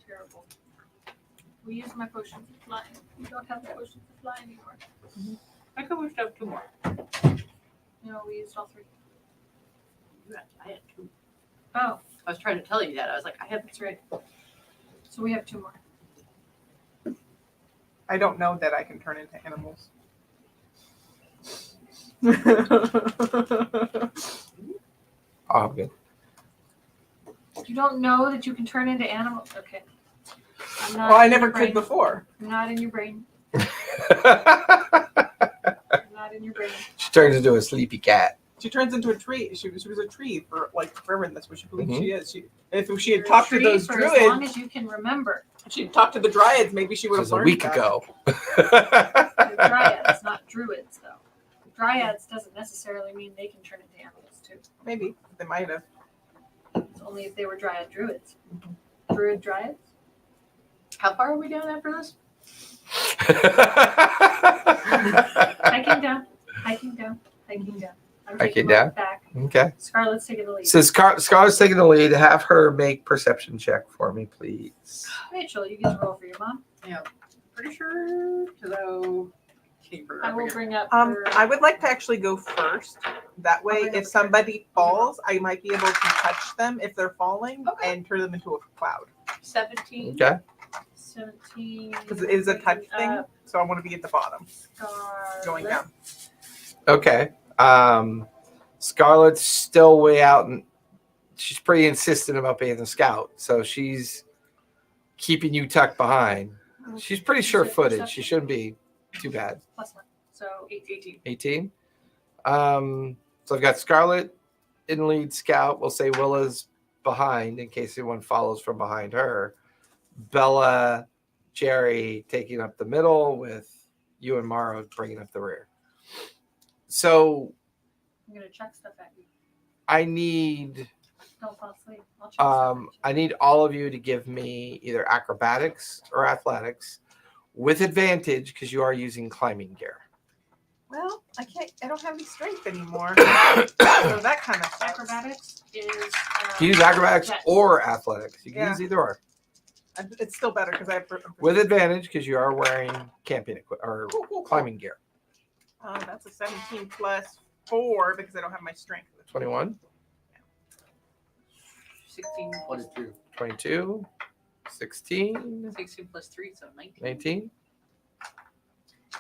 terrible. We use my potions of flying. We don't have the potions of flying anymore. I could wish to have 2 more. No, we used all 3. I had 2. Oh, I was trying to tell you that. I was like, I have that's right. So we have 2 more. I don't know that I can turn into animals. Oh, I'm good. You don't know that you can turn into animals? Okay. I'm not Well, I in never your could brain. before. I'm not in your brain. I'm not in your brain. She turns into a sleepy cat. She turns into a tree. She was a tree for like forever, and that's what she believes Mhm. she is. If she had You're a talked to tree those for as long druids, as you can remember. if she had talked to the dryads, maybe she would This have was a learned week that. ago. They're dryads, not druids, though. Dryads doesn't necessarily mean they can turn into animals, too. Maybe they might have. It's only if they were dryad druids. Druid dryads? How far are we down after this? Hiking down, hiking down, hiking down. I'm Hiking taking down? my back. Okay. Scarlett's taking the lead. So Scarlett's taking the lead. Have her make perception check for me, please. Rachel, you get to roll for your mom. Pretty sure. Because I will bring up I her. would like to actually go first. That way, bring up if somebody falls, I might be able to touch them if they're falling Okay. and turn them into a cloud. 17. Okay. 17. Because it is a touch bringing thing, up so I want to be at the bottom, going Scarlett. down. Okay. Scarlett's still way out, and she's pretty insistent about being the scout, so she's keeping you tucked behind. She's pretty sure-footed. She shouldn't be too bad. Plus 1. So 18. 18. So I've got Scarlett in lead scout. We'll say Willa's behind in case anyone follows from behind her. Bella, Jerry taking up the middle with you and Mara bringing up the rear. So I'm going to chuck stuff at you. I need Don't fall asleep. I'll chuck stuff at you. I need all of you to give me either acrobatics or athletics with advantage because you are using climbing gear. Well, I don't have any strength anymore. So that kind of sucks. Acrobatics is. You use acrobatics Yes. or athletics. You can Yeah. use either or. It's still better because I have. With advantage because you are wearing camping equipment or Cool. climbing gear. That's a 17 plus 4 because I don't have my strength. 21, 16 plus, 22. 22, 16, 16 plus 3, so 19. 19.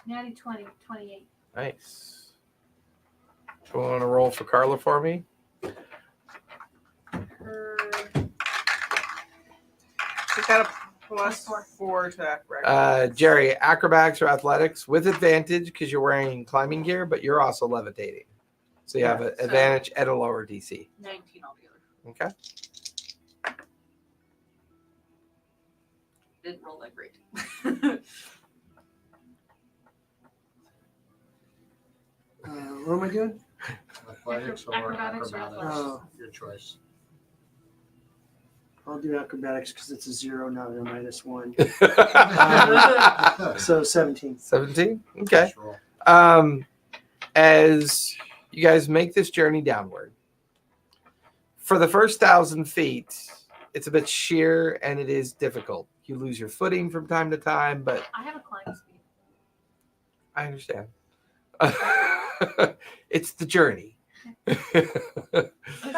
Natty 20, 28. Nice. You want to roll for Carla for me? Her She's got a plus Plus 4 to acrobatics. Jerry, acrobatics or athletics with advantage because you're wearing climbing gear, but you're also levitating. So you have an So- advantage at a lower DC. 19 altogether. Okay. Didn't roll that great. What am I doing? Athletics or Acrobatics or acrobatics. athletics? Your choice. I'll do acrobatics because it's a 0, not a -1. Let's So 17. 17. Okay. roll. As you guys make this journey downward, for the first 1,000 feet, it's a bit sheer and it is difficult. You lose your footing from time to time, but I have a climb speed. I understand. It's the journey. I forgot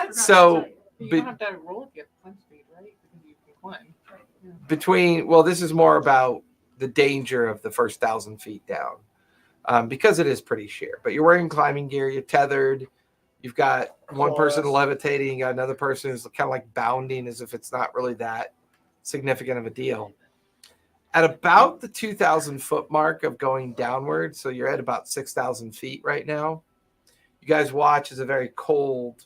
to So, tell you. You Be- don't have to roll if you have climb speed, right? Because you can climb. this is more about the danger of the first 1,000 feet down, because it is pretty sheer. But you're wearing climbing gear, you're tethered. You've got one person Claws. levitating, you got another person who's kind of like bounding as if it's not really that significant of a deal. At about the 2,000 foot mark of going downward, so you're at about 6,000 feet right now, you guys watch as a very cold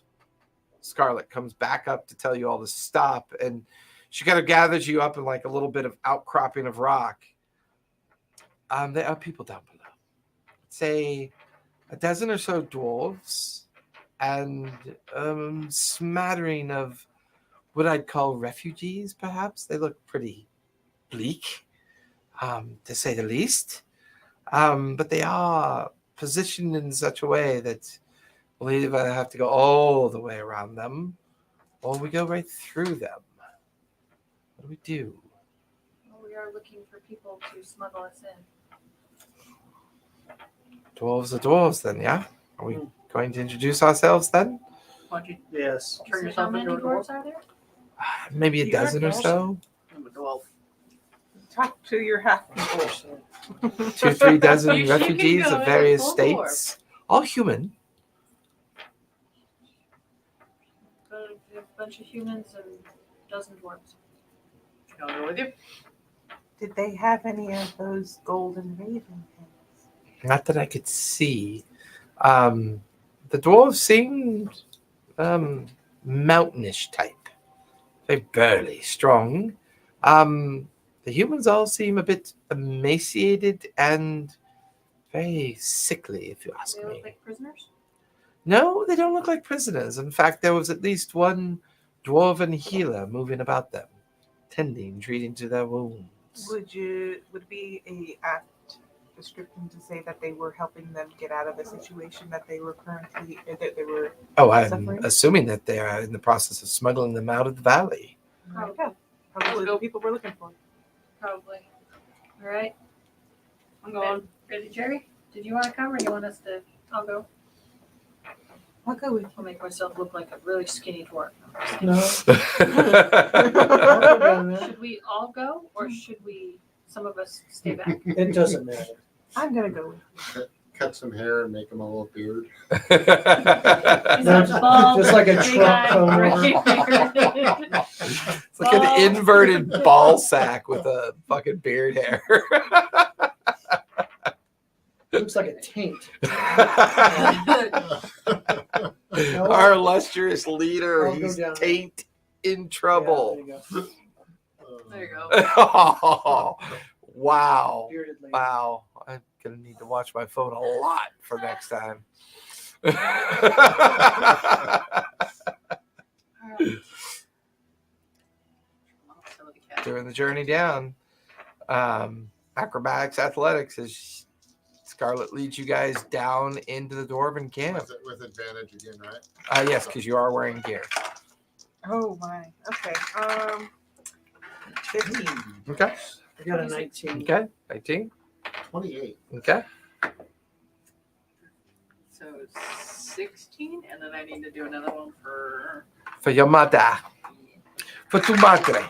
Scarlet comes back up to tell you all to stop, and she kind of gathers you up in like a little bit of outcropping of rock. There are people down below. Say a dozen or so dwarves and smattering of what I'd call refugees, perhaps. They look pretty bleak, to say the least. But they are positioned in such a way that we'll either have to go all the way around them or we go right through them. What do we do? Well, we are looking for people to smuggle us in. Dwarves are dwarves then, yeah? Are we going to introduce ourselves then? Why don't you Yes. turn So yourself how many into a dwarf? dwarves are there? Maybe a You are dozen or so? I'm a dwarf. Talk to your half people. 2-3 dozen You can refugees go of in various full states. All human. A bunch of humans and a dozen dwarves. Can I go with you? Did they have any of those golden raven pins? Not that I could see. The dwarves seemed mountainish type. Very burly, strong. The humans all seem a bit emaciated and very sickly, if you ask They me. look like prisoners? No, they don't look like prisoners. In fact, there was at least one dwarven healer moving about them, treating to their wounds. Would it be a apt description to say that they were helping them get out of the situation that they were currently that they were? Oh, I'm Suffering? assuming that they are in the process of smuggling them out of the valley. Probably. Probably the people we're looking for. Probably. All right. I'm going. Ready, Jerry? Did you want to come or do you want us to? I'll go. I'll go with I'll make myself look like a really skinny dwarf. No. Should we all go or should we, some of us, stay back? It doesn't matter. I'm gonna go with Cut some hair and make him a little beard. He's a bald, Just like a big Trump eyed, comb gray-bearded- It's like an inverted ball sack with a fucking beard hair. Looks like a taint. Our illustrious leader, I'll go he's down. taint in Yeah, trouble. there you go. There you go. Oh, wow. Bearded lady. Wow. I'm going to need to watch my phone a lot for next time. Some of the cat. During the journey down, acrobatics, athletics, as Scarlet leads you guys down into the dwarven camp. With advantage again, right? Yes, because you are wearing gear. Oh my. Okay. 15. Okay. I got a 19. Okay. 19. 28. Okay. So 16, and then I need to do another one for. For your mother. For tu madre.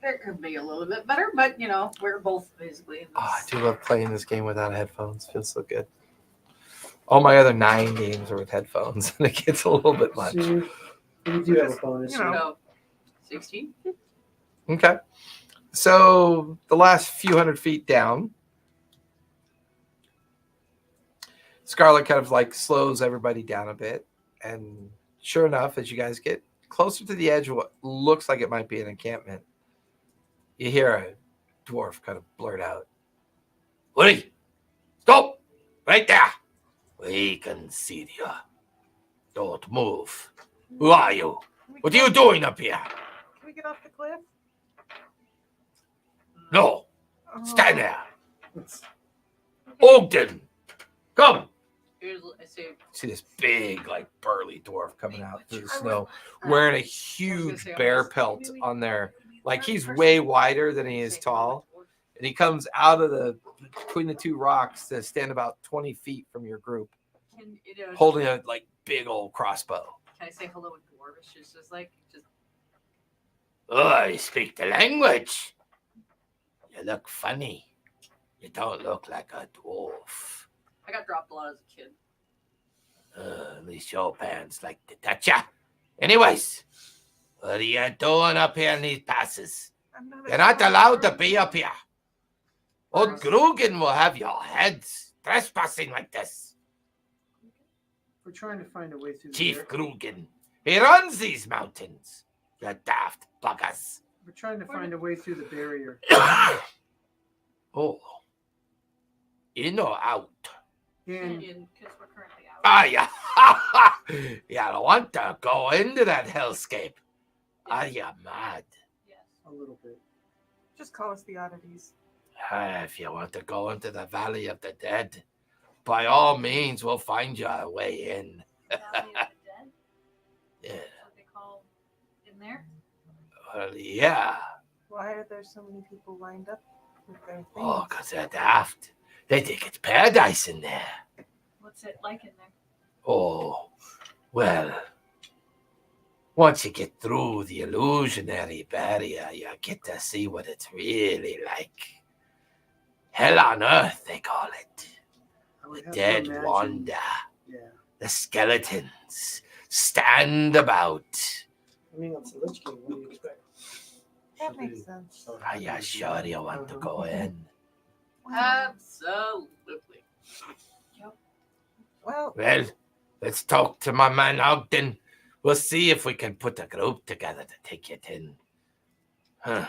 It could be a little bit better, but you know, we're both basically. In Oh, I this. do love playing this game without headphones. Feels so good. All my other 9 games are with headphones, and it gets a little bit much. See, we do have a bonus. You know. So 16. Okay. So the last few hundred feet down, Scarlet kind of like slows everybody down a bit. And sure enough, as you guys get closer to the edge of what looks like it might be an encampment, you hear a dwarf kind of blurt out, Woody, stop! Right there! We can see you. Don't move. Who are you? What are you doing up here? Can we get off the cliff? No, Oh. stand there. Ogden, come! I say, see this big, like burly dwarf coming out through the I snow, was- wearing a I was huge gonna say, bear almost- pelt on there. Like he's way wider than he is tall. And he comes out of between the two rocks to stand about 20 feet from your group, Can, you know, holding a like big old crossbow. Can I say hello in Dwarvish? It's just like, Oh, I speak the language. You look funny. You don't look like a dwarf. I got dropped a lot as a kid. At least your parents like to touch ya. Anyways, what are you doing up here in these passes? I'm not You're not allowed to be up here. Old Grugan will have your heads trespassing like this. We're trying to find a way through the Chief bar- Grugan. He runs these mountains. You daft buggers. We're trying to find a way through the barrier. Oh. In or out? And Because we're currently out. Ah, yeah. You don't want to go into that hellscape. Are you mad? Yes. a little bit. Just call us the oddities. If you want to go into the Valley of the Dead, by all means, we'll find you a way in. Valley of the Dead? Yeah. That's what they call in there? Well, yeah. Why are there so many people lined up with their things? Oh, because they're daft. They think it's paradise in there. What's it like in there? Oh, well, once you get through the illusionary barrier, you get to see what it's really like. Hell on earth, they call it. I would The have to dead imagine- wander. Yeah. The skeletons stand about. I mean, it's a Lich King. What do you expect? That Should makes be- sense. Are you sure you want to go in? Absolutely. Well, Well, let's talk to my man Ogden. We'll see if we can put a group together to take it in. Huh.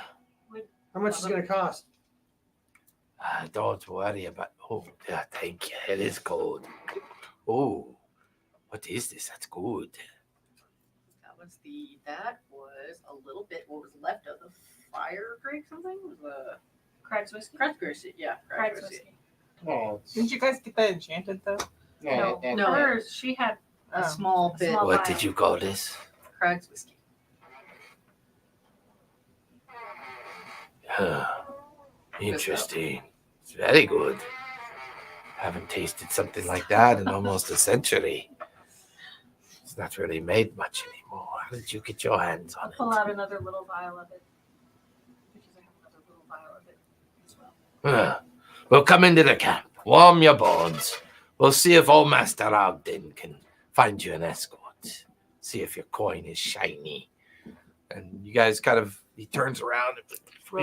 How much is it going to cost? Don't worry about. Oh, yeah, thank you. It is cold. Oh, what is this? That's good. That was a little bit what was left of the fire drink. Something it was a Craig's whiskey? Cragsbury. Yeah, Craig's Cragsbury. whiskey. Oh, didn't you guys get that enchanted though? No, No. hers, she had A Oh. small bit. Small What vial. did you call this? Craig's whiskey. Interesting. It's very good. Haven't tasted something like that in almost a century. It's not really made much anymore. How did you get your hands I'll on pull it? out another little vial of it. Because I have another little vial of it as well. We'll come into the camp. Warm your bones. We'll see if old Master Ogden can find you an escort. See if your coin is shiny. And you guys kind of, he turns around and,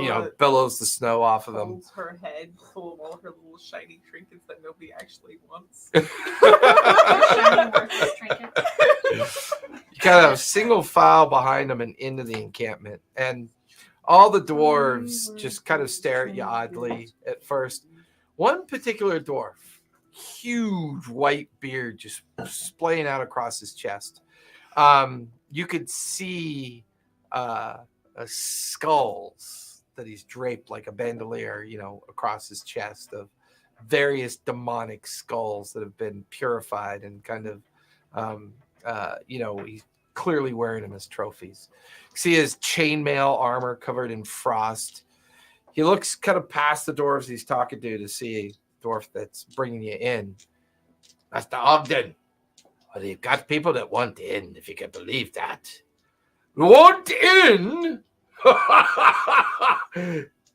you know, Rilla billows the snow off of him. holds her head full of all her little shiny trinkets that nobody actually wants. Shiny worthless trinket. You kind of single file behind them and into the encampment. And all the dwarves just kind of stare at you oddly at first. One particular dwarf, huge white beard just splaying out across his chest. You could see skulls that he's draped like a bandolier, you know, across his chest of various demonic skulls that have been purified and kind of, you know, he's clearly wearing them as trophies. You see his chainmail armor covered in frost. He looks kind of past the dwarves he's talking to see a dwarf that's bringing you in. Master Ogden. Well, you've got people that want in, if you can believe that. Want in?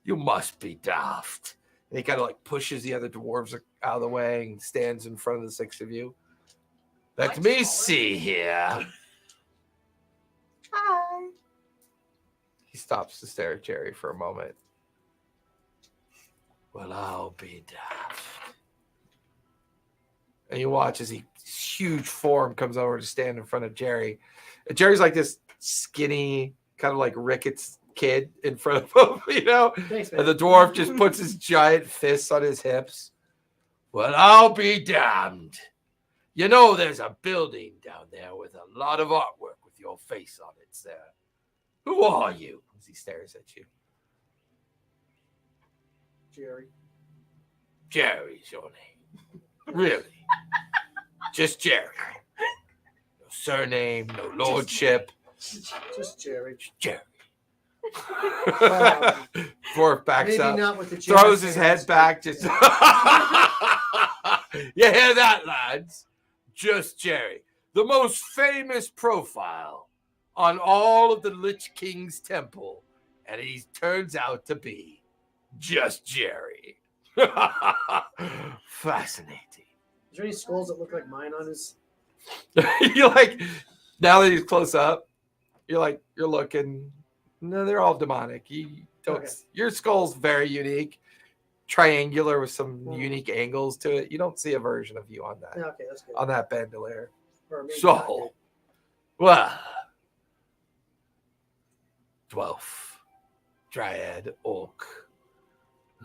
You must be daft. And he kind of like pushes the other dwarves out of the way and stands in front of the 6 of you. Let me see here. Hi. He stops to stare at Jerry for a moment. Well, I'll be daft. And you watch as his huge form comes over to stand in front of Jerry. And Jerry's like this skinny, kind of like Ricketts kid in front of him, you know? Thanks, man. And the dwarf just puts his giant fists on his hips. Well, I'll be damned. You know, there's a building down there with a lot of artwork with your face on it, sir. Who are you? As he stares at you. Jerry. Jerry's your name. Really? Just Jerry. No surname, no lordship. Just Jerry. Jerry. Dwarf backs Maybe up, not with the throws jazz his hands, head back. Just You hear that, lads? Just Jerry. The most famous profile on all of the Lich King's temple. And he turns out to be just Jerry. Fascinating. Is there any skulls that look like mine on his? You're like, now that he's close up, you're looking. No, they're all demonic. You don't. Okay. Your skull's very unique, triangular with some unique angles to it. You don't see a version of you on that Yeah, okay, that's good. on that bandolier. Or maybe So- not good. Well, dwarf, dryad, orc.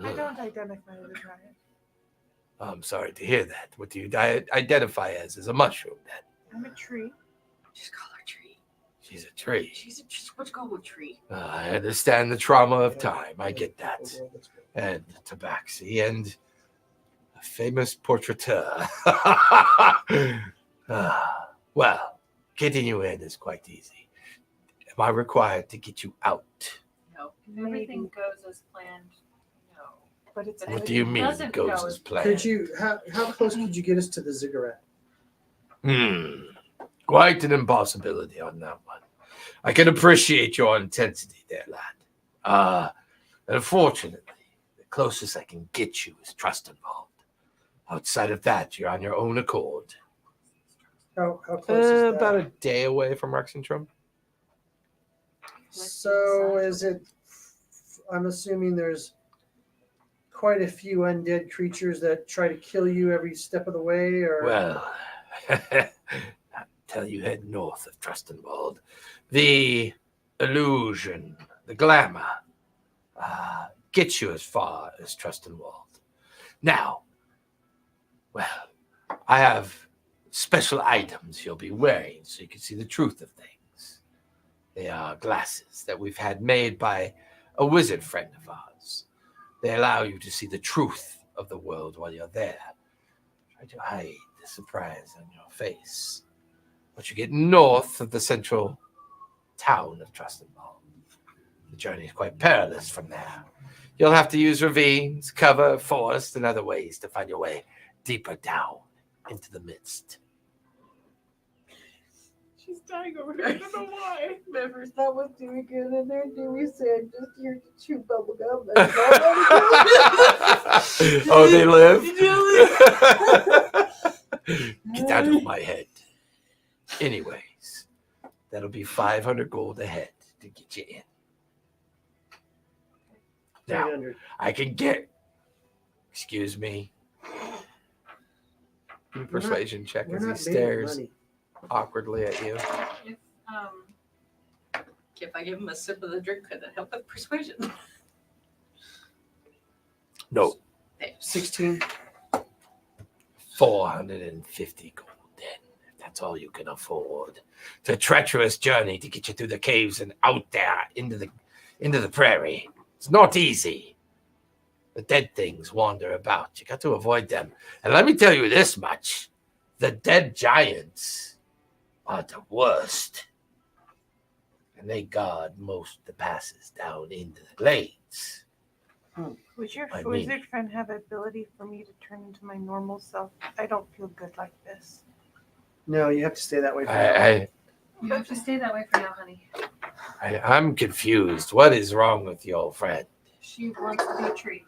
I don't identify as a dryad. I'm sorry to hear that. What do you identify as a mushroom, then? I'm a tree. Just call her tree. She's a tree. Let's go with tree. I understand the trauma of time. I get that. And tabaxi and a famous portraiteur. Well, getting you in is quite easy. Am I required to get you out? No. If everything goes as planned, no. But it's What do you mean Doesn't goes go as as planned? Could you? How close could you get us to the ziggurat? Quite an impossibility on that one. I can appreciate your intensity there, lad. Unfortunately, the closest I can get you is trust involved. Outside of that, you're on your own accord. How close is that? About a day away from Rexentrum. So is it? I'm assuming there's quite a few undead creatures that try to kill you every step of the way, or Well, until you head north of Trustenwald, the illusion, the glamour, gets you as far as Trustenwald. Now, well, I have special items you'll be wearing so you can see the truth of things. They are glasses that we've had made by a wizard friend of ours. They allow you to see the truth of the world while you're there. Try to hide the surprise on your face. Once you get north of the central town of Trustenwald, the journey is quite perilous from there. You'll have to use ravines, cover, forest, and other ways to find your way deeper down into the midst. She's dying over here. I don't know why. Never thought was doing good in there. We said just here to chew bubble gum. Oh, they live? Get out of my head. Anyways, that'll be 500 gold ahead to get you in. Now, 300. I can get, excuse me, Persuasion check We're as he not made of stares money. awkwardly at you. If If I give him a sip of the drink, could that help with persuasion? no, 16. 450 gold then, if that's all you can afford. It's a treacherous journey to get you through the caves and out there into the prairie. It's not easy. The dead things wander about. You got to avoid them. And let me tell you this much. The dead giants are the worst. and they guard most of the passes down into the glades. Was your I mean- wizard friend have the ability for me to turn into my normal self? I don't feel good like this. No, you have to stay that way for now. You have to stay that way for now, honey. I'm confused. What is wrong with your friend? She wants to be a tree.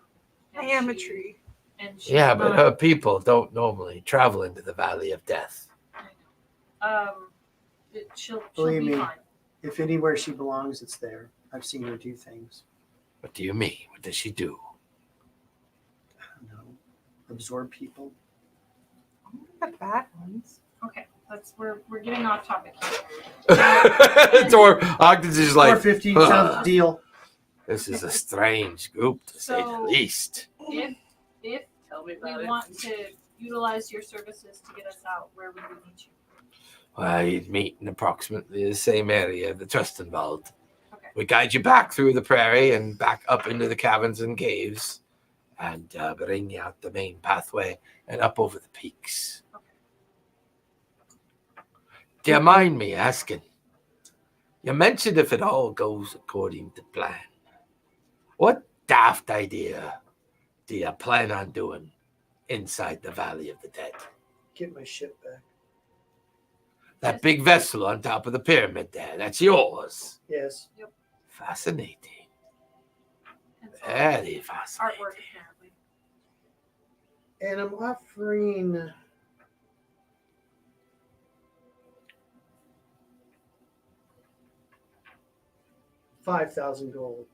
I am a tree. And she's Yeah, but not, her people don't normally travel into the Valley of Death. she'll Believe be me. fine. If anywhere she belongs, it's there. I've seen her do things. What do you mean? What does she do? I don't know. Absorb people. The bad ones. Okay, we're getting off topic here. Ogden's just like, 450 sounds deal. this is a strange group, to say the So- least. If Tell me we about it. want to utilize your services to get us out, where would we meet you? Well, you'd meet in approximately the same area, the Trustenwald. Okay. We guide you back through the prairie and back up into the caverns and caves, and bring you out the main pathway and up over the peaks. Okay. Do you mind me asking? You mentioned if it all goes according to plan. What daft idea do you plan on doing inside the Valley of the Dead? Get my ship back. That big vessel on top of the pyramid there, that's yours. Yes. Fascinating. And so Very fascinating. artwork, apparently. And I'm offering $5,000 gold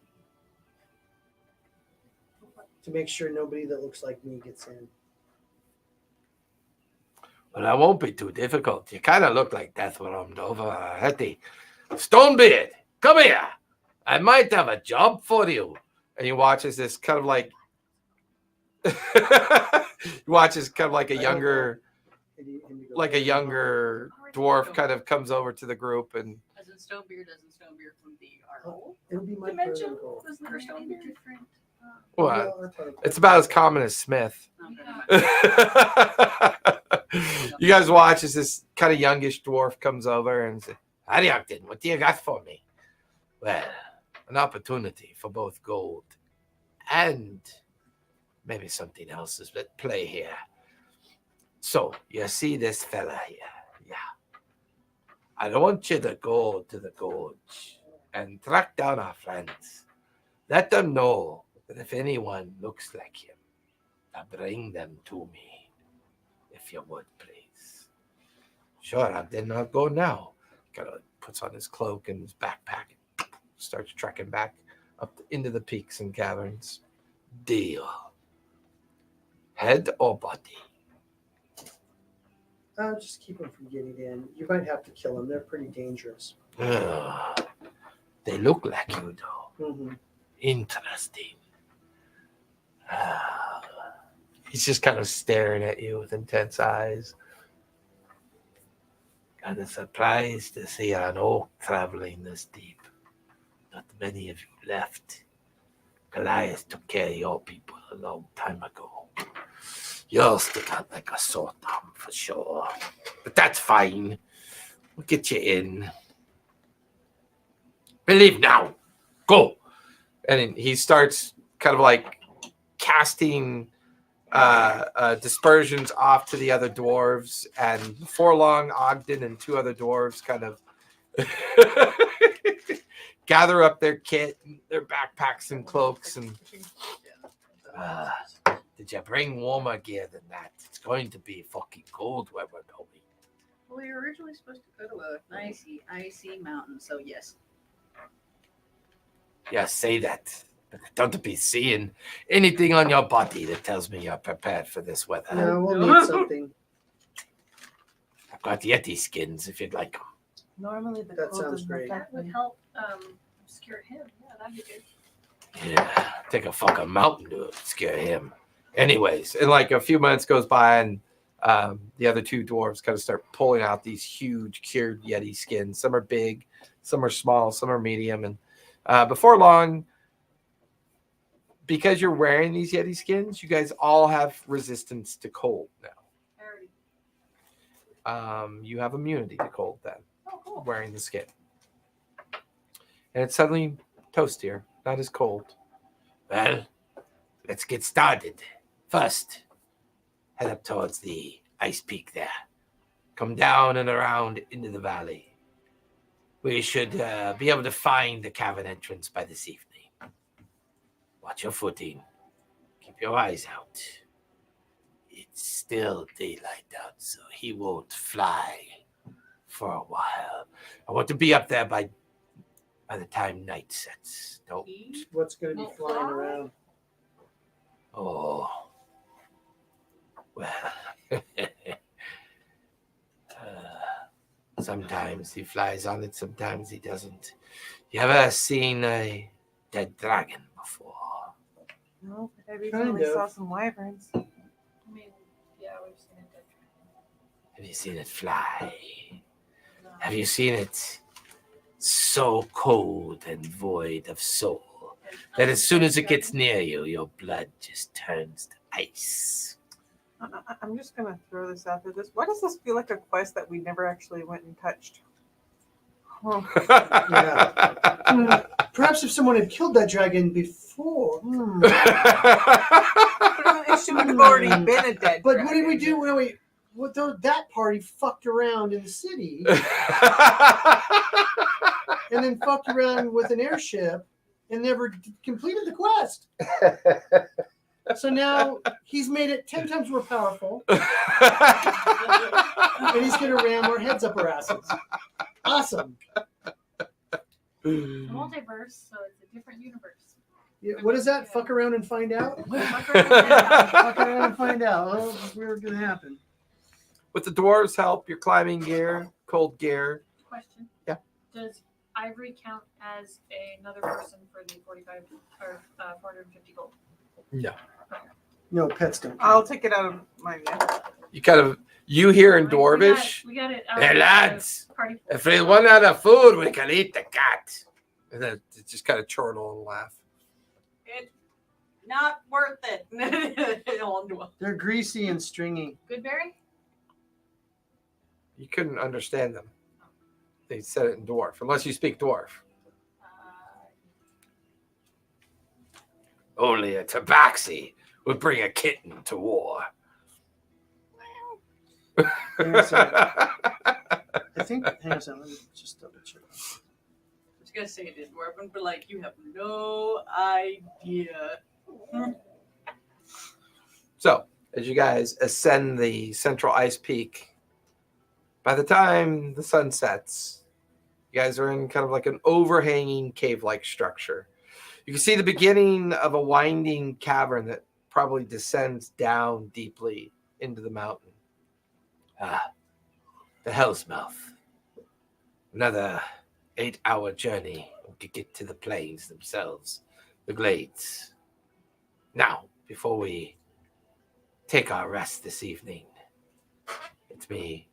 to make sure nobody that looks like me gets in. Well, that won't be too difficult. You kind of look like Death Worm over Hetty. Stonebeard, come here. I might have a job for you. And you watch as this kind of like, you watch as kind of like a younger dwarf kind of comes over to the group and As in Stonebeard, from the art. It'll be my Dimension? part of the gold. Wasn't there Stonebeard? Different. well, Yeah, our part of the it's about as common as Smith. Okay. You guys watch as this kind of youngish dwarf comes over and says, "Howdy, Ogden, what do you got for me?" Well, an opportunity for both gold and maybe something else is at play here. So, you see this fella here? Yeah. I want you to go to the gorge and track down our friends. Let them know that if anyone looks like him, to bring them to me, if you would, please. Sure, I'll go now. Kind of puts on his cloak and his backpack and starts trekking back up into the peaks and caverns. Deal. Head or body? just keep them from getting in. You might have to kill them. They're pretty dangerous. They look like you, though. Mm-hmm. Interesting. He's just kind of staring at you with intense eyes. Kind of surprised to see an oak traveling this deep. Not many of you left. Goliath took care of your people a long time ago. You'll stick out like a sore thumb for sure. But that's fine. We'll get you in. Believe now. Go. And then he starts kind of like casting dispersions off to the other dwarves. And before long, Ogden and two other dwarves kind of gather up their kit, their backpacks and cloaks. And did you bring warmer gear than that? It's going to be fucking cold where we're going. Well, we were originally supposed to go to a icy mountain, so yes. Yeah, say that. But don't be seeing anything on your body that tells me you're prepared for this weather. No, we'll need something. I've got Yeti skins if you'd like them. Normally the That cold sounds doesn't great. affect That would me. help obscure him. Yeah, that'd be good. Yeah, take a fucking mountain to scare him. Anyways, and like a few minutes goes by and the other two dwarves kind of start pulling out these huge cured Yeti skins. Some are big, some are small, some are medium. And before long, because you're wearing these Yeti skins, you guys all have resistance to cold now. Alrighty. You have immunity to cold then, Oh, cool. wearing the skin. And it's suddenly toastier, not as cold. Well, let's get started. First, head up towards the ice peak there. Come down and around into the valley. We should be able to find the cavern entrance by this evening. Watch your footing. Keep your eyes out. It's still daylight out, so he won't fly for a while. I want to be up there by the time night sets. Don't. What's going to be flying around? Oh. Well. Sometimes he flies on it, sometimes he doesn't. You ever seen a dead dragon before? No, but I Kind recently of. saw some wyverns. I mean, yeah, we've seen it. Have you seen it fly? Have you seen it so cold and void of soul that as soon as it gets near you, your blood just turns to ice? I'm just gonna throw this out there. Why does this feel like a quest that we never actually went and touched? Oh, Perhaps if someone had killed that dragon before. it should have already been a dead. But what did we do when that party fucked around in the city and then fucked around with an airship and never completed the quest? So now he's made it 10 times more powerful, and he's going to ram our heads up our asses. Awesome. Multiverse, so it's a different universe. Yeah, what is that? Fuck around and find out? Fuck around. Fuck around and find out. Oh, this is where it's going to happen. With the dwarves' help, your climbing gear, cold gear. Question. Yeah. Does Ivory count as another person for the 45 or 450 gold? No. No, pets don't. I'll take it out of mine. Yeah. You hear in Dwarvish, We got it out Hey, of the lads. party. If we run out of food, we can eat the cat. and then it just kind of chortle and laugh. It's not worth it. They're greasy and stringy. Goodberry? You couldn't understand them. They said it in dwarf, unless you speak dwarf. Only a tabaxi would bring a kitten to war. Hang on a second. I think. Hang on a second. Let me just double check. I was gonna say it didn't work, but like you have no idea. So, as you guys ascend the central ice peak, by the time the sun sets, you guys are in kind of like an overhanging cave-like structure. You can see the beginning of a winding cavern that probably descends down deeply into the mountain. The Hell's Mouth. Another 8-hour journey to get to the plains themselves, the glades. Now, before we take our rest this evening, let me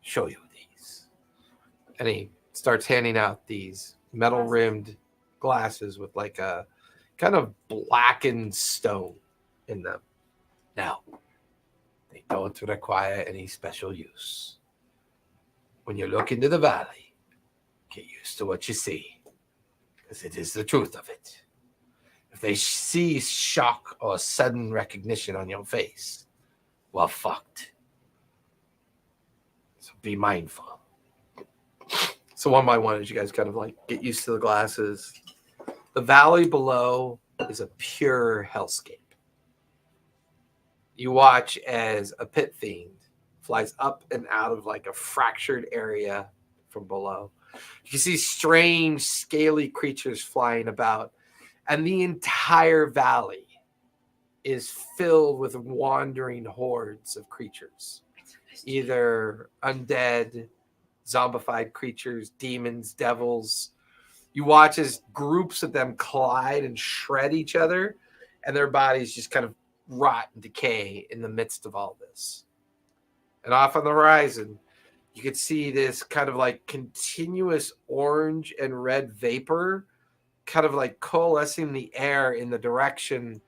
show you these. And he starts handing out these metal-rimmed glasses with like a kind of blackened stone in them. Now, they don't require any special use. When you look into the valley, get used to what you see, because it is the truth of it. If they see shock or sudden recognition on your face, we're fucked. So be mindful. So one by one, as you guys kind of like get used to the glasses, the valley below is a pure hellscape. You watch as a pit fiend flies up and out of like a fractured area from below. You can see strange, scaly creatures flying about, and the entire valley is filled with wandering hordes of creatures, either undead, zombified creatures, demons, devils. You watch as groups of them collide and shred each other, and their bodies just kind of rot and decay in the midst of all this. And off on the horizon, you could see this kind of like continuous orange and red vapor kind of like coalescing the air in the direction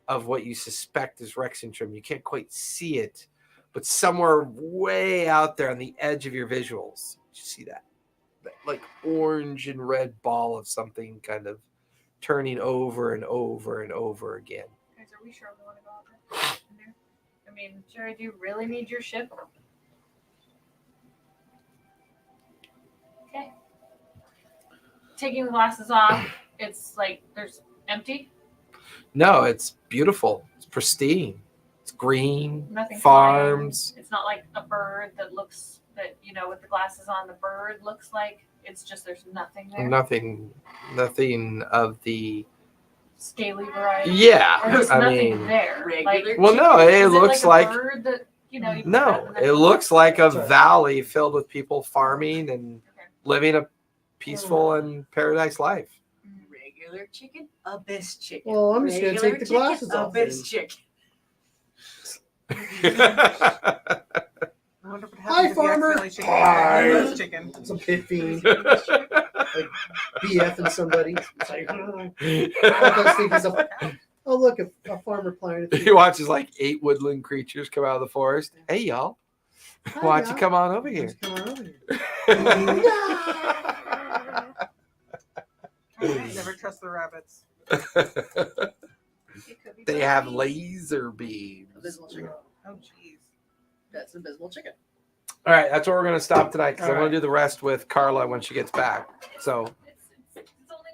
of what you suspect is Rexentrum. You can't quite see it, but somewhere way out there on the edge of your visuals, you see that. like orange and red ball of something kind of turning over and over and over again. Guys, are we sure we want to go out there? In there? I mean, Jerry, do you really need your ship? Okay. Taking the glasses off, it's like there's empty. No, it's beautiful. It's pristine. It's green. Nothing Farms. flying. It's not like a bird that looks that with the glasses on the bird looks like. It's just there's nothing there. Nothing of the Scaly variety. yeah. Or just I nothing mean, there. Like, Regular well, no, it is looks it like a bird that you put no, that in the it looks like a Sorry. valley filled with people farming and Okay. living a peaceful and paradise life. Regular chicken, abyss chicken. Well, I'm just gonna Regular take the chicken, glasses off Abyss then. chicken. I wonder what Hi, happens if you farmer. accidentally shake Hi. this chicken. It's a pit fiend, like BFing somebody. It's like, all those things is oh look, a farmer planted. He watches like 8 woodland creatures come out of the forest. Hey, y'all. Hi, Why don't you y'all. come on over here? Come on over here. Never trust the rabbits. It could be They have birdies. laser beams. Abysmal chicken. Oh, jeez. That's abysmal chicken. All right, that's where we're going to stop tonight because I'm All going to right. do the rest with Carla when she gets back. So It's only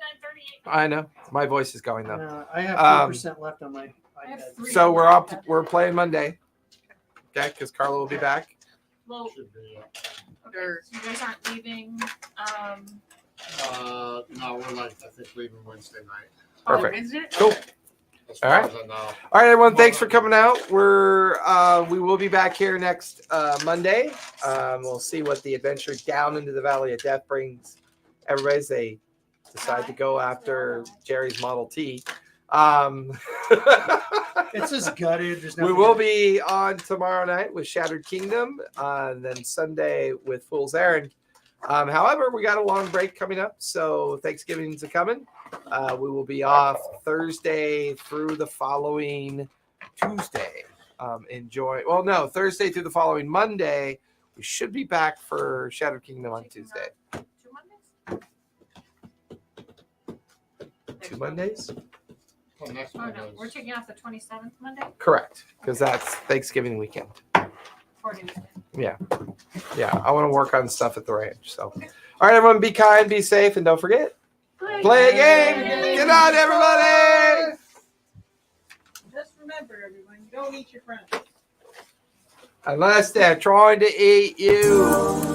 9:38. I know my voice is going though. I have 4% left on my I have iPad. 3. So we're playing Monday. Okay, because Carla will be back. Well, Should be, okay, so you guys aren't leaving. no, we're like, I think leaving Wednesday night. Perfect. Oh, is it? Cool. As All far right. as I know. All right, everyone. Thanks for coming out. We will be back here next Monday. We'll see what the adventure down into the Valley of Death brings everybody as they decide to go after Jerry's Model T. It's just gutted. There's We nothing will in it. be on tomorrow night with Shattered Kingdom, and then Sunday with Fool's Errand. However, we got a long break coming up, so Thanksgiving's coming. We will be off Thursday through the following Tuesday. Thursday through the following Monday. We should be back for Shattered Kingdom on Tuesday. 2 Mondays? 2 Mondays? Well, next Oh one no, is- we're taking off the 27th Monday. Correct, because that's Thanksgiving weekend. 40 weekend. Yeah, I want to work on stuff at the ranch. So, all right, everyone, be kind, be safe, and don't forget, play a game. Good night, everybody. Just remember, everyone, you don't eat your friends. Unless they're trying to eat you.